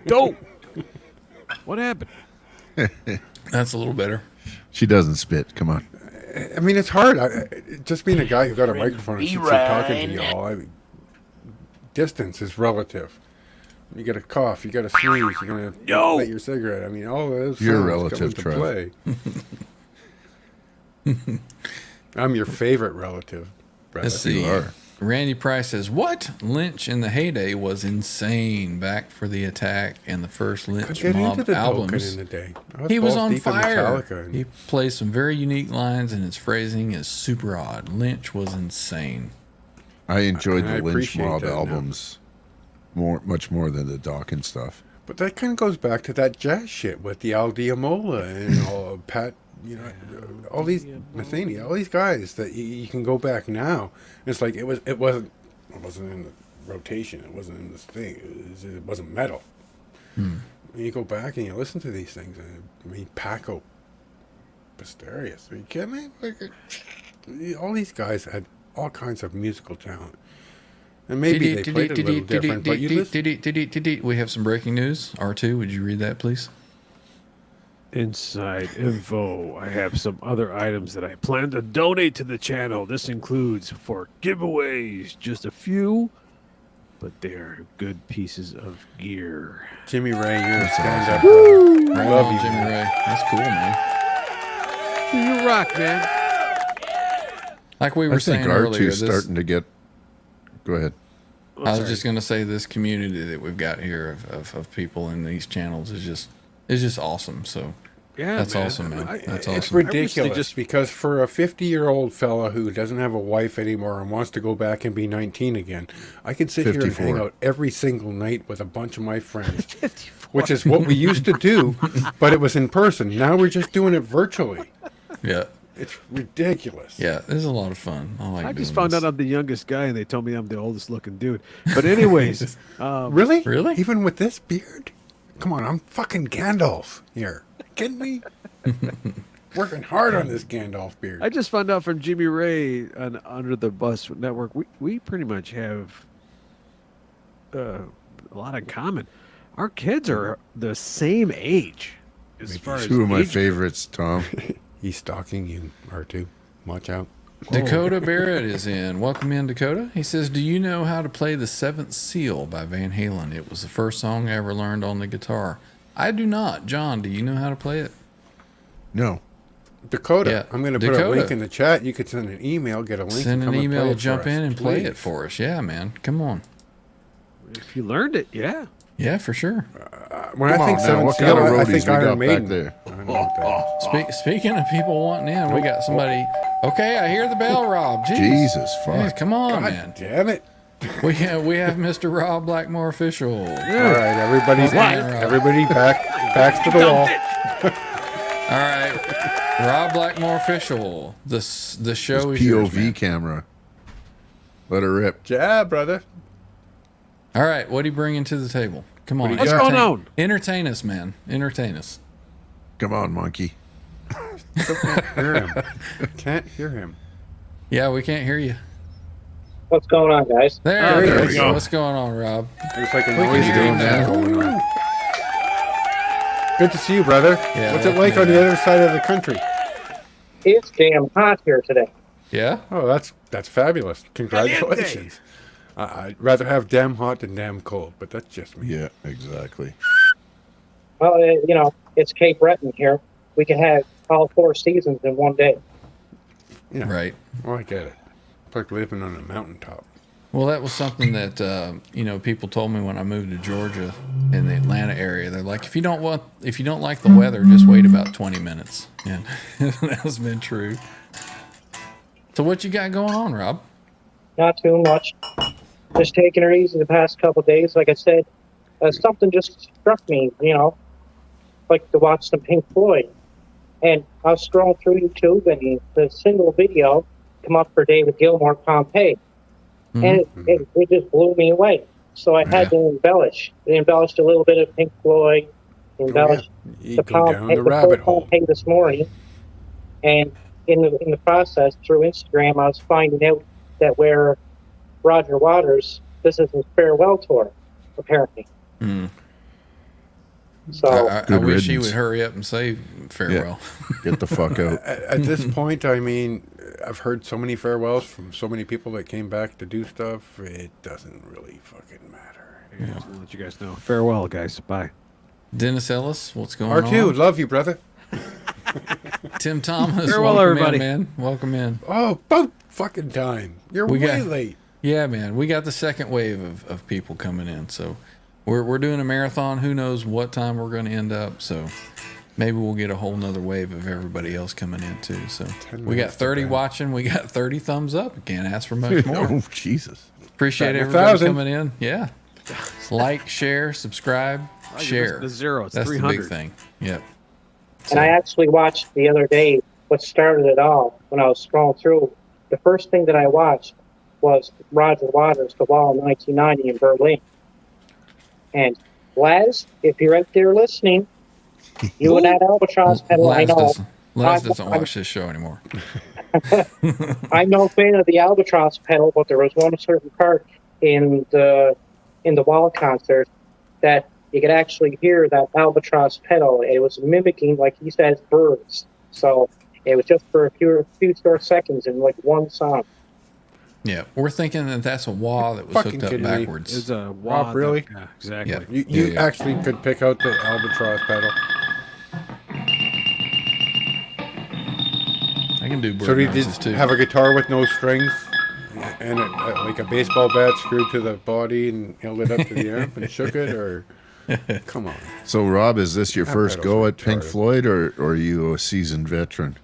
Dope. What happened? That's a little better. She doesn't spit. Come on. I mean, it's hard. Just being a guy who got a microphone and Be sits here talking to right. y'all, distance is relative. You get a cough, you got a sneeze, you're gonna light your cigarette. I mean, all of those You're sounds relative, come into play. I'm your favorite relative, Brad. Let's see. You are. Randy Price says, "What? Lynch in the heyday was insane. Back for the Attack and the first Could Lynch get into Mob the Dokken albums. in the day. He was balls on deep in fire. Metallica and- He plays some very unique lines, and his phrasing is super odd. Lynch was insane. I enjoyed And I the Lynch appreciate Mob that now. albums much more than the Dawkins stuff. But that kind of goes back to that jazz shit with the Al Diamola and all Pat, all these Metheny, all these guys that you can go back now. It's like it wasn't in the rotation. It wasn't in this thing. It wasn't metal. And you go back and you listen to these things. I mean, Paco, Pistorius. Are you kidding me? Like, all these guys had all kinds of musical talent. And maybe they played a little different, but you listen. We have some breaking news. R2, would you read that, please? Inside info. I have some other items that I plan to donate to the channel. This includes for giveaways, just a few, but they are good pieces of gear. Jimmy Ray, you're a stand-up brother. Right Love on, you, Jimmy man. Ray. That's cool, man. You rock, man. Like we I were think saying earlier, R2's starting to get. Go ahead. I was just going to say this community that we've got here of people in these channels is just awesome. So Yeah, that's man. awesome, man. That's It's awesome. ridiculous just- because for a 50-year-old fella who doesn't have a wife anymore and wants to go back and be 19 again, I can sit here and 54. hang out every single night with a bunch of my friends, which is what we used to do, but it was in person. Now we're just doing it virtually. Yeah. It's ridiculous. Yeah, this is a lot of fun. I like I just doing found this. out I'm the youngest guy, and they told me I'm the oldest looking dude. But anyways, Really? Really? Even with this beard? Come on, I'm fucking Gandalf here. Kidding me? Working hard on this Gandalf beard. I just found out from Jimmy Ray on Under the Bus Network, we pretty much have a lot in common. Our kids are the same age as far as Two of my age. favorites, Tom. He's stalking you, R2. Watch out. Dakota Barrett is in. Welcome in, Dakota. He says, "Do you know how to play The Seventh Seal by Van Halen? It was the first song I ever learned on the guitar." I do not. John, do you know how to play it? No. Dakota, Yeah, I'm going to put a Dakota. link in the chat. You could send an email, get a link, Send and an come and email, play it jump for in us, and play please. it for us. Yeah, man. Come on. If you learned it, yeah. Yeah, for sure. When I Come think on, Seven man. What Seal, kind of I roadies think we got Iron back Maiden. there? I don't know what that is. Speaking of people wanting in, we got somebody. Okay, I hear the bell, Rob. Jeez. Jesus, fuck. Yeah, come on, God man. damn it. We have Mr. Rob Blackmore official. All right, everybody's What? everybody backs to the wall. All right, Rob Blackmore official. The show This is yours, POV man. camera. Let her rip. Yeah, brother. All right, what are you bringing to the table? Come on, do you What's got? going on? Entertain us, man. Entertain us. Come on, monkey. Hear him. Can't hear him. Yeah, we can't hear you. What's going on, guys? There there it we is. go. What's going on, Rob? There's like a can noise hear game you now. going on. Good to see you, brother. Yeah, What's it welcome like in, on the man. other side of the country? It's damn hot here today. Yeah? Oh, that's fabulous. Congratulations. I'd rather have damn hot than damn cold, but that's just me. Yeah, exactly. Well, it's Cape Breton here. We can have all 4 seasons in one day. Yeah. Right. Well, I get it. It's like living on a mountaintop. Well, that was something that people told me when I moved to Georgia in the Atlanta area. They're like, if you don't like the weather, just wait about 20 minutes. And that has been true. So what you got going on, Rob? Not too much. Just taking her easy the past couple of days. Like I said, something just struck me, like to watch some Pink Floyd. And I was scrolling through YouTube, and the single video come up for David Gilmour, Pompeii. and it just blew me away. So I had to embellish. I embellished a little bit of Pink Floyd, embellished You the go down the full rabbit hole. Pompeii this morning, and in the process through Instagram, I was finding out that where Roger Waters, this is his farewell tour, apparently. So I Good wish he riddance. would hurry up and say farewell. Get the fuck out. At this point, I mean, I've heard so many farewells from so many people that came back to do stuff. It doesn't really fucking matter. I'll let you guys know. Farewell, guys. Bye. Dennis Ellis, what's going R2, on? love you, brother. Tim Thomas, Farewell, welcome everybody. in, man. Welcome in. Oh, about fucking time. You're We way got- late. Yeah, man. We got the second wave of people coming in. So we're doing a marathon. Who knows what time we're going to end up. So maybe we'll get a whole nother wave of everybody else coming in too. So 10 we got minutes to 30 go. watching. We got 30 thumbs up. We can't ask for much more. Oh, Jesus. Appreciate Batting everybody 1,000. coming in. Yeah. Like, share, subscribe, share. The zero. It's That's 300. the big thing. Yep. And I actually watched the other day what started it all when I was scrolling through. The first thing that I watched was Roger Waters, The Wall in 1990 in Berlin. And Laz, if you're out there listening, you and that albatross pedal, I know. Laz doesn't watch this show anymore. I'm no fan of the albatross pedal, but there was one certain part in the Wall concert that you could actually hear that albatross pedal. It was mimicking, like he says, birds. So it was just for a few short seconds in like one song. Yeah, we're thinking that that's a wah that was Fucking hooked up kidding me. backwards. It's a Rob, really? Yeah, exactly. Yeah. You Yeah. actually could pick out the albatross pedal. I can do bird So did you noises too. have a guitar with no strings and like a baseball bat screwed to the body and held it up to the amp and shook it, or come on? So, Rob, is this your That first pedal's go at Pink retarded. Floyd, or are you a seasoned veteran?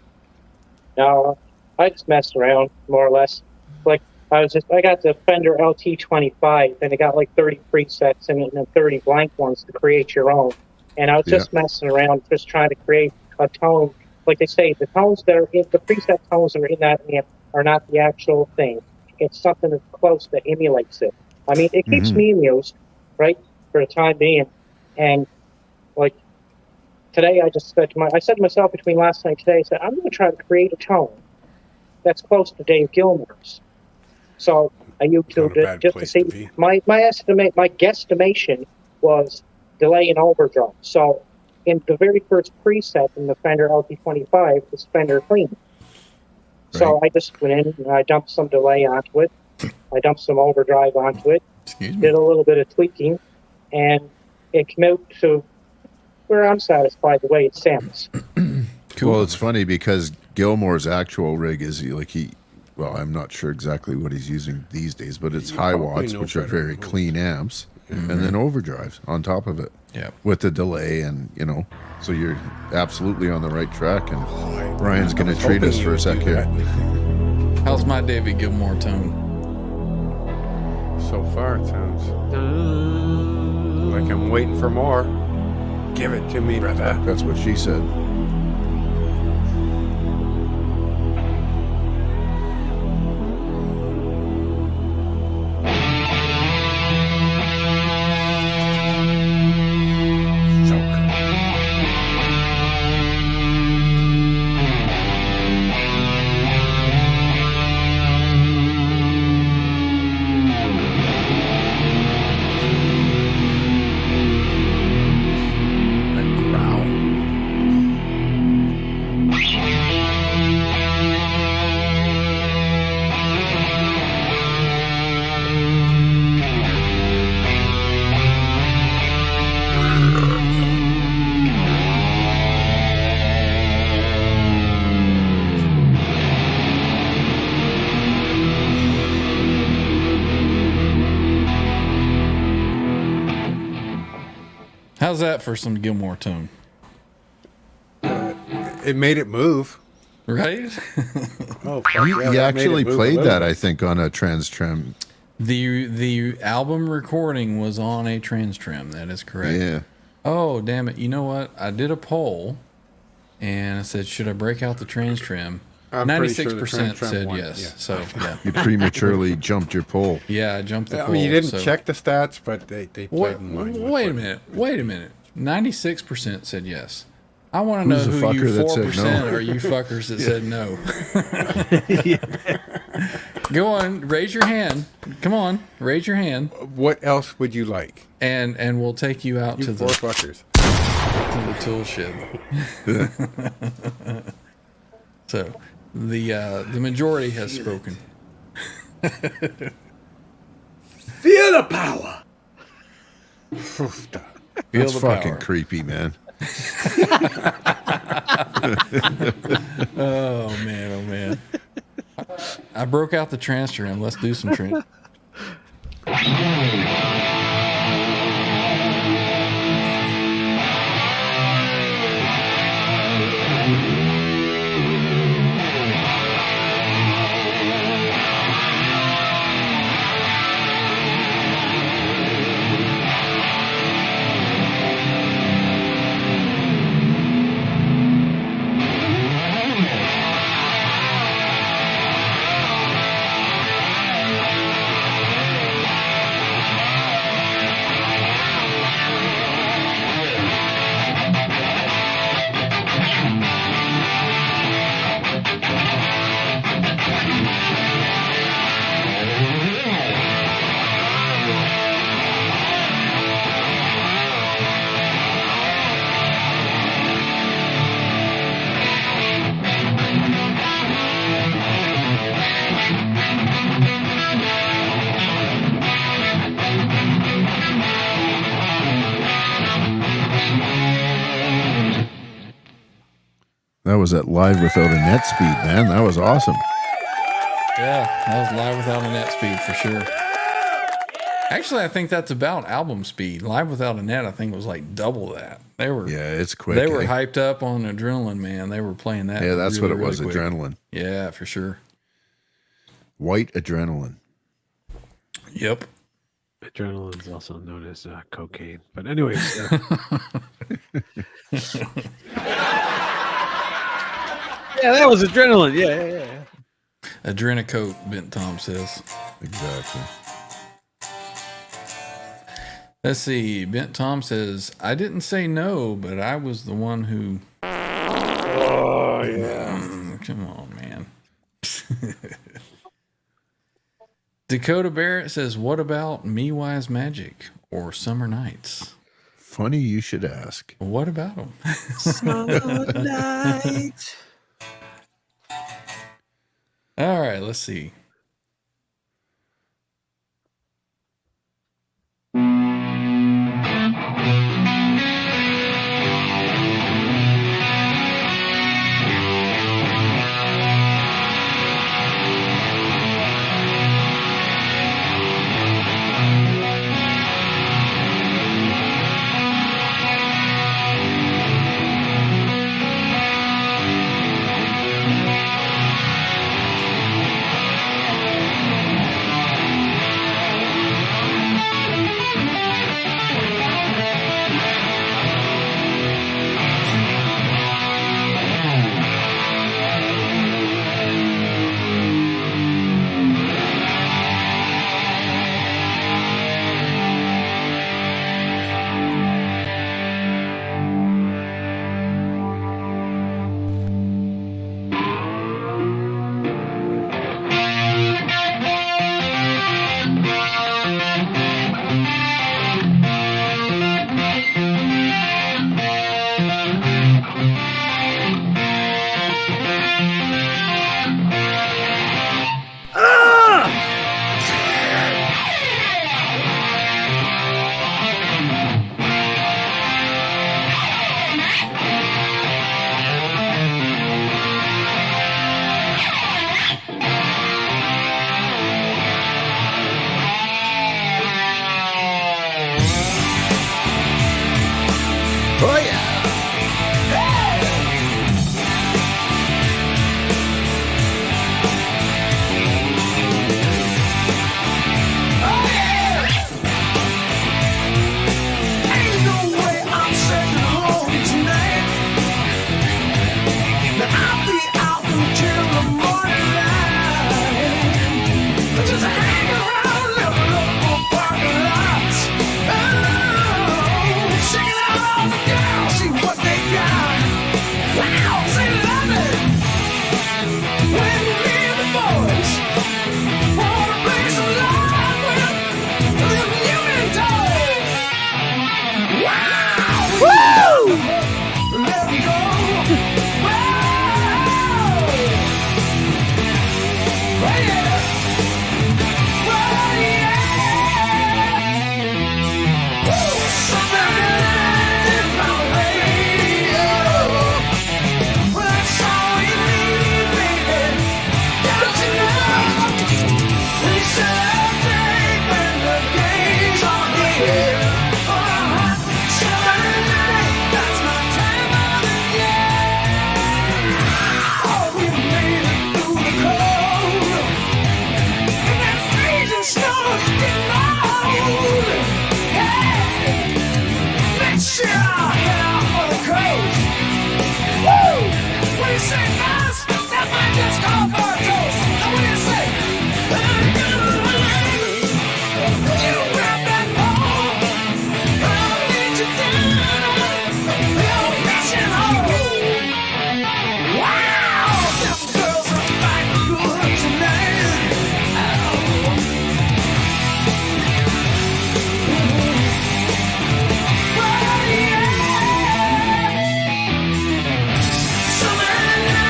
No, I just messed around more or less. Like I got the Fender LT25 and it got like 30 presets in it and then 30 blank ones to create your own. And I was just messing around, just trying to create a tone. Like they say, the tones that are in the preset tones that are in that amp are not the actual thing. It's something that's close that emulates it. I mean, it keeps me amused, right, for the time being. And like today, I said to myself between last night and today, I said, I'm going to try to create a tone that's close to Dave Gilmour's. So I YouTubed Not a it bad just to place see. to be. My guesstimation was delay and overdrive. So in the very first preset in the Fender LT25 was Fender clean. So I just went in and I dumped some delay onto it. I dumped some overdrive onto it. Excuse me. Did a little bit of tweaking, and it came out to where I'm satisfied the way it sounds. Cool. Well, it's funny because Gilmore's actual rig is well, I'm not sure exactly what he's using these days, but it's high probably watts, know which are better. very clean amps, and then overdrives on top of it. Yeah. With the delay, and so you're absolutely on the right track. And Ryan's going to treat us for a sec here. How's my David Gilmour tone? So far, it sounds like I'm waiting for more. Give it to me, brother. That's what she said. How's that for some Gilmour tone? It made it move. Right? Oh, fuck You, yeah, you that made actually it move a played little that, bit. I think, on a Trans Trim. The album recording was on a trans trim. That is correct. Yeah. Oh, damn it. You know what? I did a poll and I said, should I break out the trans trim? I'm pretty sure the 96% Trem said won. yes. Yeah. So yeah, You prematurely jumped your poll. yeah, I jumped the I poll. mean, you didn't so. check the stats, but they played Wait, in line. with wait a what- minute. Wait a minute. 96% said yes. I want to know Who's the who you fucker that said 4% no? are you fuckers that said no. Go on, raise your hand. Come on, raise your hand, What else would you like? and we'll take you out You to four the fuckers. tool shed. So the majority has spoken. Feel the power. Feel That's the fucking power. creepy, man. Oh man. I broke out the transfer and let's do some trans. That was at Live Without a Net Speed, man. That was awesome. Yeah, that was live without a net speed for sure. Actually, I think that's about album speed. Live without a net, I think was like double that. They were Yeah, it's quick. they were eh? hyped up on adrenaline, man. They were playing that. Yeah, that's really, what it was, really quick. adrenaline. Yeah, for sure. White adrenaline. Yep. Adrenaline is also known as cocaine. But anyways, yeah, that was adrenaline. Yeah. Adrenocote, Bent Tom says. Exactly. Let's see. Bent Tom says, I didn't say no, but I was the one who. Oh yeah. Come on, man. Dakota Barrett says, what about Me Wise Magic or Summer Nights? Funny you should ask. What about them? Night. All right, let's see.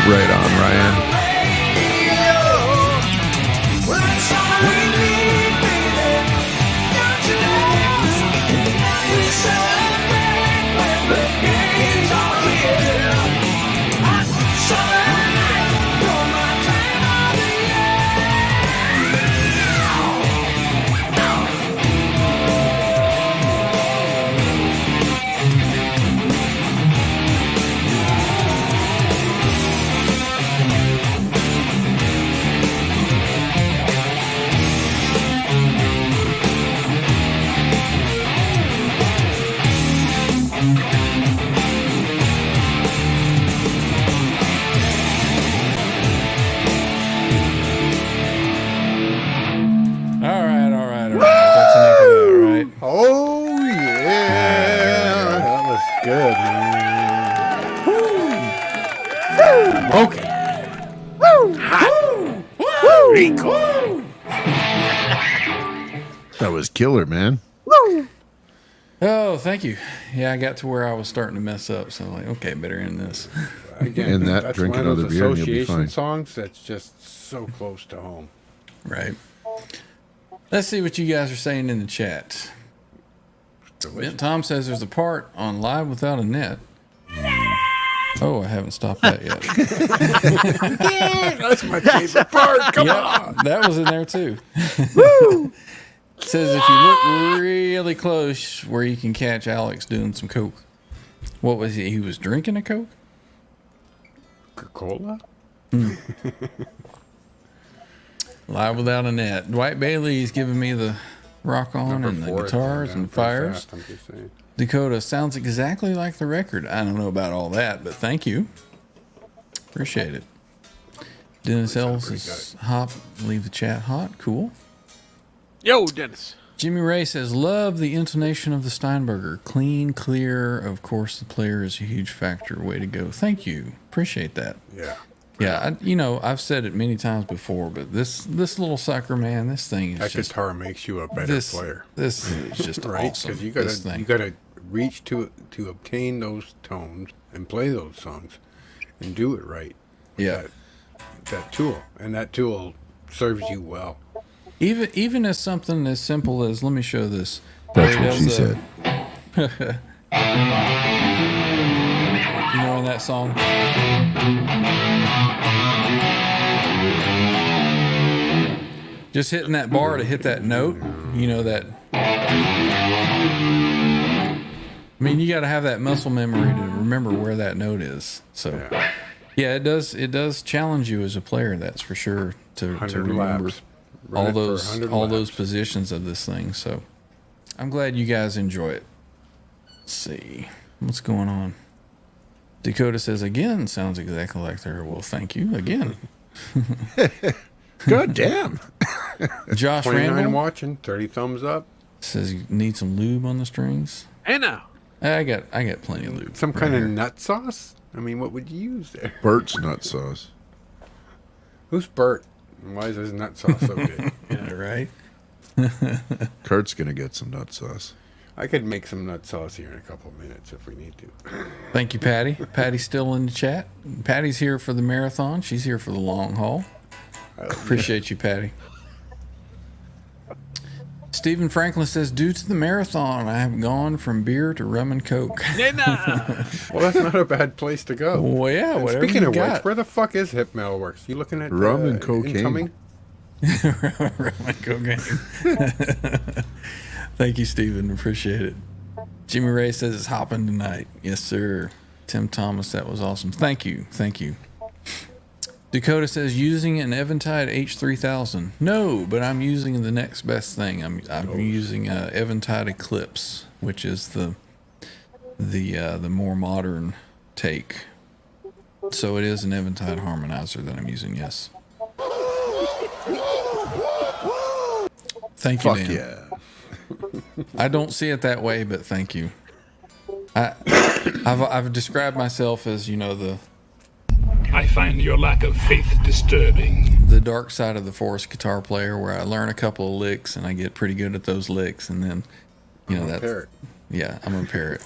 Right on, Ryan. That's enough of that, right? Oh yeah, that was good, man. Okay. That was killer, man. Oh, thank you. Yeah, I got to where I was starting to mess up, so I'm like, okay, better end this. Again, And that, that's drink one of another those beer and you'll be association fine. songs that's just so close to home. Right. Let's see what you guys are saying in the chat. Ben Tom says there's a part on Live Without a Net. Oh, I haven't stopped that yet. That's my favorite part. Come on. That was in there too. It says if you look really close where you can catch Alex doing some coke. What was he? He was drinking a coke? Coca-Cola? Live Without a Net. Dwight Bailey's giving me the rock on and the Number 4 is guitars going and down pretty fires. fast, I'm just saying. Dakota sounds exactly like the record. I don't know about all that, but thank you. Appreciate it. Dennis Ellis is hop. Leave the chat hot. Cool. Yo, Dennis. Jimmy Ray says, love the intonation of the Steinberger. Clean, clear. Of course, the player is a huge factor. Way to go. Thank you. Appreciate that. Yeah. Yeah, I've said it many times before, but this little sucker, man, this thing is That just guitar makes you a better player. This is just Right? awesome. Because This you gotta reach to obtain those tones and play those songs and do it right. with Yeah. That tool. And that tool serves you well. Even as something as simple as, let me show this. That's Where what he she does said. You know in that song? Just hitting that bar to hit that note, you know that. I mean, you got to have that muscle memory to remember where that note is. So, yeah, it does challenge you as a player. That's for sure to 100 remember laps. Run it for 100 all those laps. positions of this thing. So, I'm glad you guys enjoy it. Let's see what's going on. Dakota says again, sounds exactly like her. Well, thank you again. God damn. Josh 29 Randall watching, 30 thumbs up. says you need some lube on the strings. Hey now. I got plenty of lube. Some right kind here. of nut sauce? I mean, what would you use there? Bert's nut sauce. Who's Bert? And why is his nut sauce so good? Yeah, right. Kurt's going to get some nut sauce. I could make some nut sauce here in a couple of minutes if we need to. Thank you, Patty. Patty's still in the chat. Patty's here for the marathon. She's here for the long haul. Appreciate you, Patty. Stephen Franklin says, due to the marathon, I have gone from beer to rum and coke. Hey now. Well, that's not a bad place to go. Well, yeah, And whatever speaking you of got. which, where the fuck is Hip Metal Works? You looking at Rum and cocaine. incoming? Rum and cocaine. Thank you, Stephen. Appreciate it. Jimmy Ray says it's hopping tonight. Yes, sir. Tim Thomas, that was awesome. Thank you. Thank you. Dakota says using an Eventide H3000. No, but I'm using the next best thing. I'm using Eventide Eclipse, which is the more modern take. So it is an Eventide harmonizer that I'm using. Yes. Thank you, Fuck Dan. yeah. I don't see it that way, but thank you. I've described myself as, I find your lack of faith disturbing. the dark side of the forest guitar player, where I learn a couple of licks and I get pretty good at those licks, and then that's Parrot. yeah, I'm a parrot.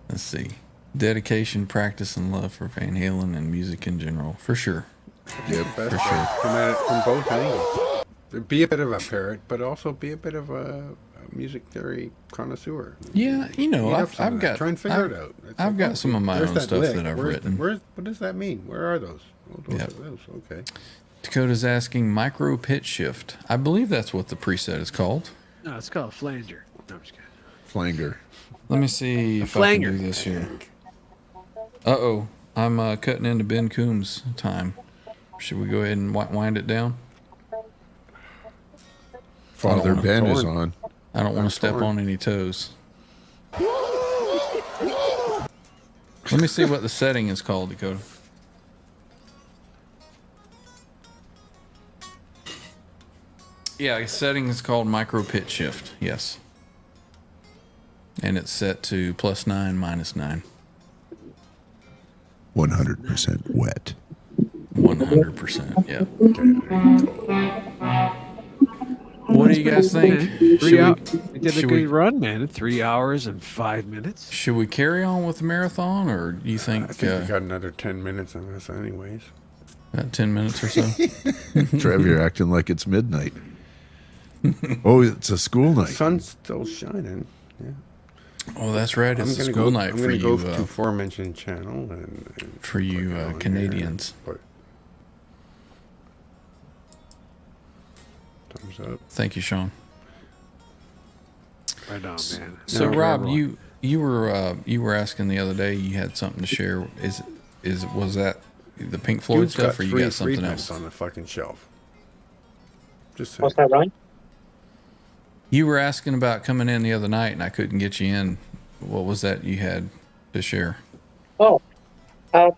Let's see. Dedication, practice, and love for Van Halen and music in general, for sure. Yep. Best way to come at it from both angles. Be a bit of a parrot, but also be a bit of a music theory connoisseur. Yeah, you know, Eat up some I've of that. got. Try and figure it out. It's I've got some of my where's own that stuff lick? that I've Where's- written. what does that mean? Where are those? Oh, those Yep. are those. Okay. Dakota's asking micro pitch shift. I believe that's what the preset is called. No, it's called a flanger. No, I'm just kidding. Flanger. Let me see if I can flanger. do this here. Uh-oh. I'm cutting into Ben Coombs' time. Should we go ahead and wind it down? Father wanna- Ben is torn. on. I don't want to step torn. on any toes. Let me see what the setting is called, Dakota. Yeah, the setting is called micro pitch shift. Yes. And it's set to +9, -9. 100% wet. 100%. Yeah. What do you guys think? Three Should out. we, We did a should good we- run, man. 3 hours and 5 minutes. should we carry on with the marathon, or do you think, I think we got another 10 minutes on this anyways. about 10 minutes or so? Trev, you're acting like it's midnight. Oh, it's a school The night. sun's still shining. Yeah. Oh, that's right. It's a gonna school go, night I'm for gonna you, go to aforementioned channel and for you put it on here. Canadians. Put thumbs up. Thank you, Sean. Right on, man. So, Now, Rob, everyone. you were asking the other day. You had something to share. Was that the Pink Floyd Dude's stuff, or you got something Friedmans else? on the fucking shelf. Just saying. What's that, Ryan? You were asking about coming in the other night, and I couldn't get you in. What was that you had to share? Oh, I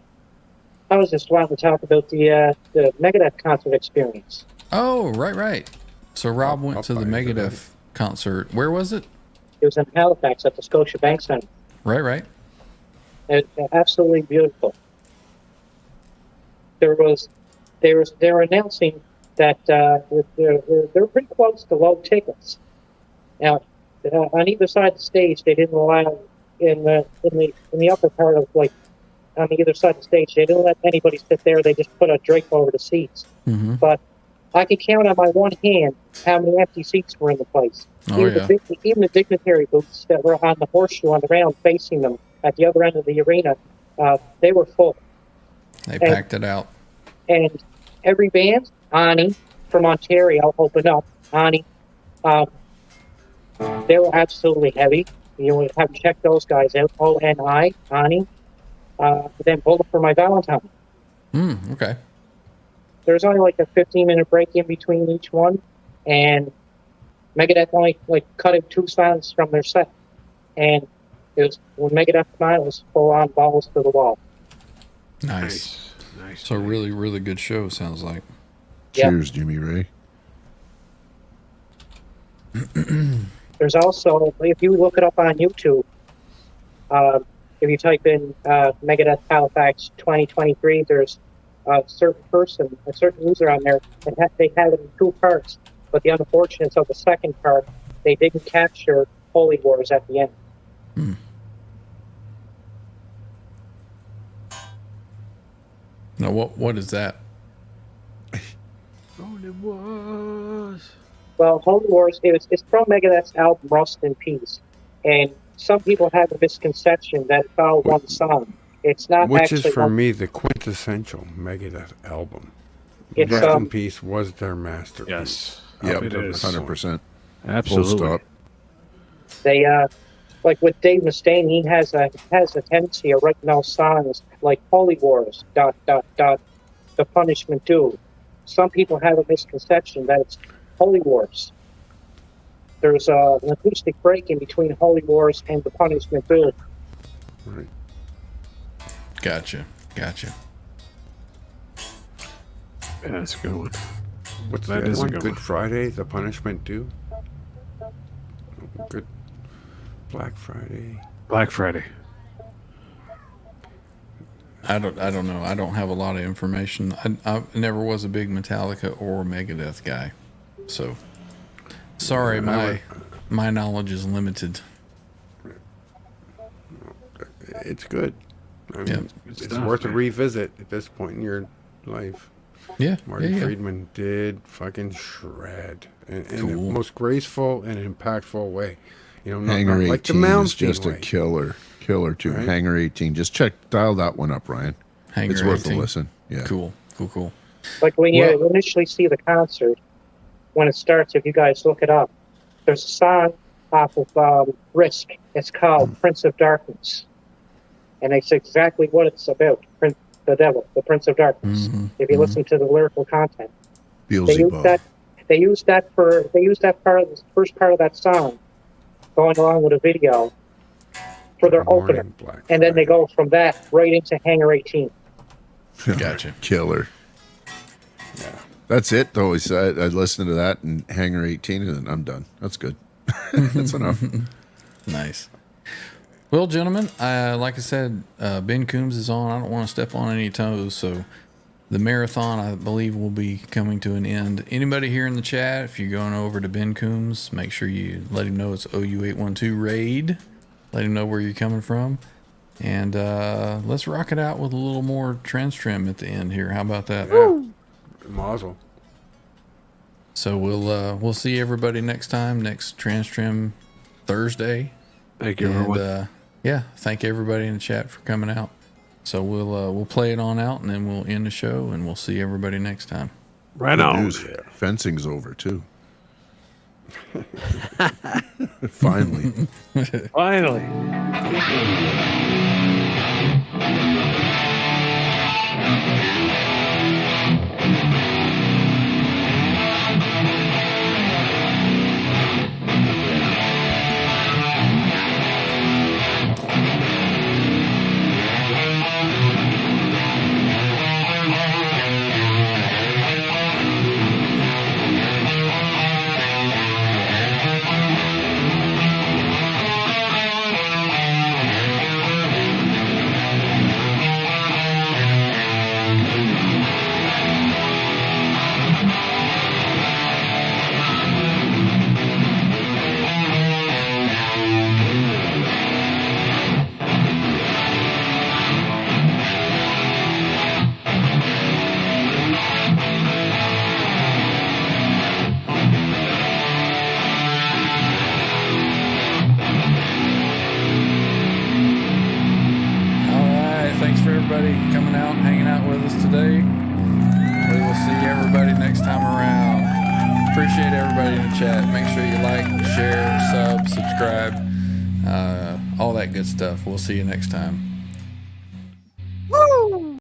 was just wanting to talk about the Megadeth concert experience. Oh, right. So Rob went I'll to the buy into that. Megadeth concert. Where was it? It was in Halifax at the Scotiabank Center. Right. It was absolutely beautiful. They were announcing that they're pretty close to low tickets. Now, on either side of the stage, they didn't allow in the upper part of, like, on either side of the stage, they didn't let anybody sit there. They just put a drape over the seats. Mm-hmm. But I could count on my one hand how many empty seats were in the place. Oh, yeah. Even the dignitary booths that were on the horseshoe on the round facing them at the other end of the arena, they were full. They packed it out. And every band, Ani from Ontario, opened up. Ani, they were absolutely heavy. You would have to check those guys out. ONI, Ani. Then Bullet for My Valentine. Okay. There's only like a 15-minute break in between each one, and Megadeth only cut in 2 songs from their set. And it was when Megadeth came out, it was full on balls to the wall. Nice. Nice. So really, really good show, sounds like. Yep. Cheers, Jimmy Ray. There's also, if you look it up on YouTube, if you type in Megadeth Halifax 2023, there's a certain user on there, and they have it in 2 parts. But the unfortunate of the second part, they didn't capture Holy Wars at the end. Now, what is that? Holy Wars. Well, Holy Wars, it's from Megadeth's album Rust in Peace. And some people have a misconception that it's all one song. It's not Which actually is for one. me the quintessential Megadeth album. It's, Rest in Peace was their masterpiece. Yes. Yep, it is. 100%. Absolutely. Full stop. They like with Dave Mustaine, he has a tendency of writing those songs like Holy Wars, ... The Punishment Due. Some people have a misconception that it's Holy Wars. There's an acoustic break in between Holy Wars and The Punishment Due. Right. Gotcha. Yeah, that's a good one. What's That the is a one? good Good one. Friday, The Punishment Due. Good Black Friday. Black Friday. I don't know. I don't have a lot of information. I never was a big Metallica or Megadeth guy, so sorry, my knowledge is limited. It's good. I mean, Yeah. it's stuff, worth a man. revisit at this point in your life. Yeah. Marty yeah. Friedman did fucking shred in the Cool. most graceful and impactful way. You know, not Hanger like the 18 is Malmsteen just a way. killer tune. Right? Hanger 18. Just dial that one up, Ryan. Hanger It's worth 18. a listen. Yeah. Cool. Like when you Well- initially see the concert, when it starts, if you guys look it up, there's a song off of Risk. It's called Prince of Darkness. And it's exactly what it's about. The devil, the Prince of Darkness. Mhm, If you listen to the lyrical content. They use Beelzebub. that. They use that part of the first part of that song, going along with a video for their Morning opener, Black and then they Friday. go from that right into Hangar 18. Gotcha. Killer. Yeah. That's it, though. I listened to that and Hanger 18, and then I'm done. That's good. That's enough. Nice. Well, gentlemen, like I said, Ben Coombs is on. I don't want to step on any toes, so the marathon, I believe, will be coming to an end. Anybody here in the chat, if you're going over to Ben Coombs, make sure you let him know it's OU812 Raid. Let him know where you're coming from. And let's rock it out with a little more trans trim at the end here. How about that? Yeah. Mazel. So we'll see everybody next time, next trans trim Thursday. Thank you, And everyone. yeah, thank everybody in the chat for coming out. So we'll play it on out, and then we'll end the show, and we'll see everybody next time. Right Good on. news. Fencing's over, too. Finally. Finally. Thanks for everybody coming out and hanging out with us today. We will see everybody next time around. Appreciate everybody in the chat. Make sure you like, share, subscribe, all that good stuff. We'll see you next time.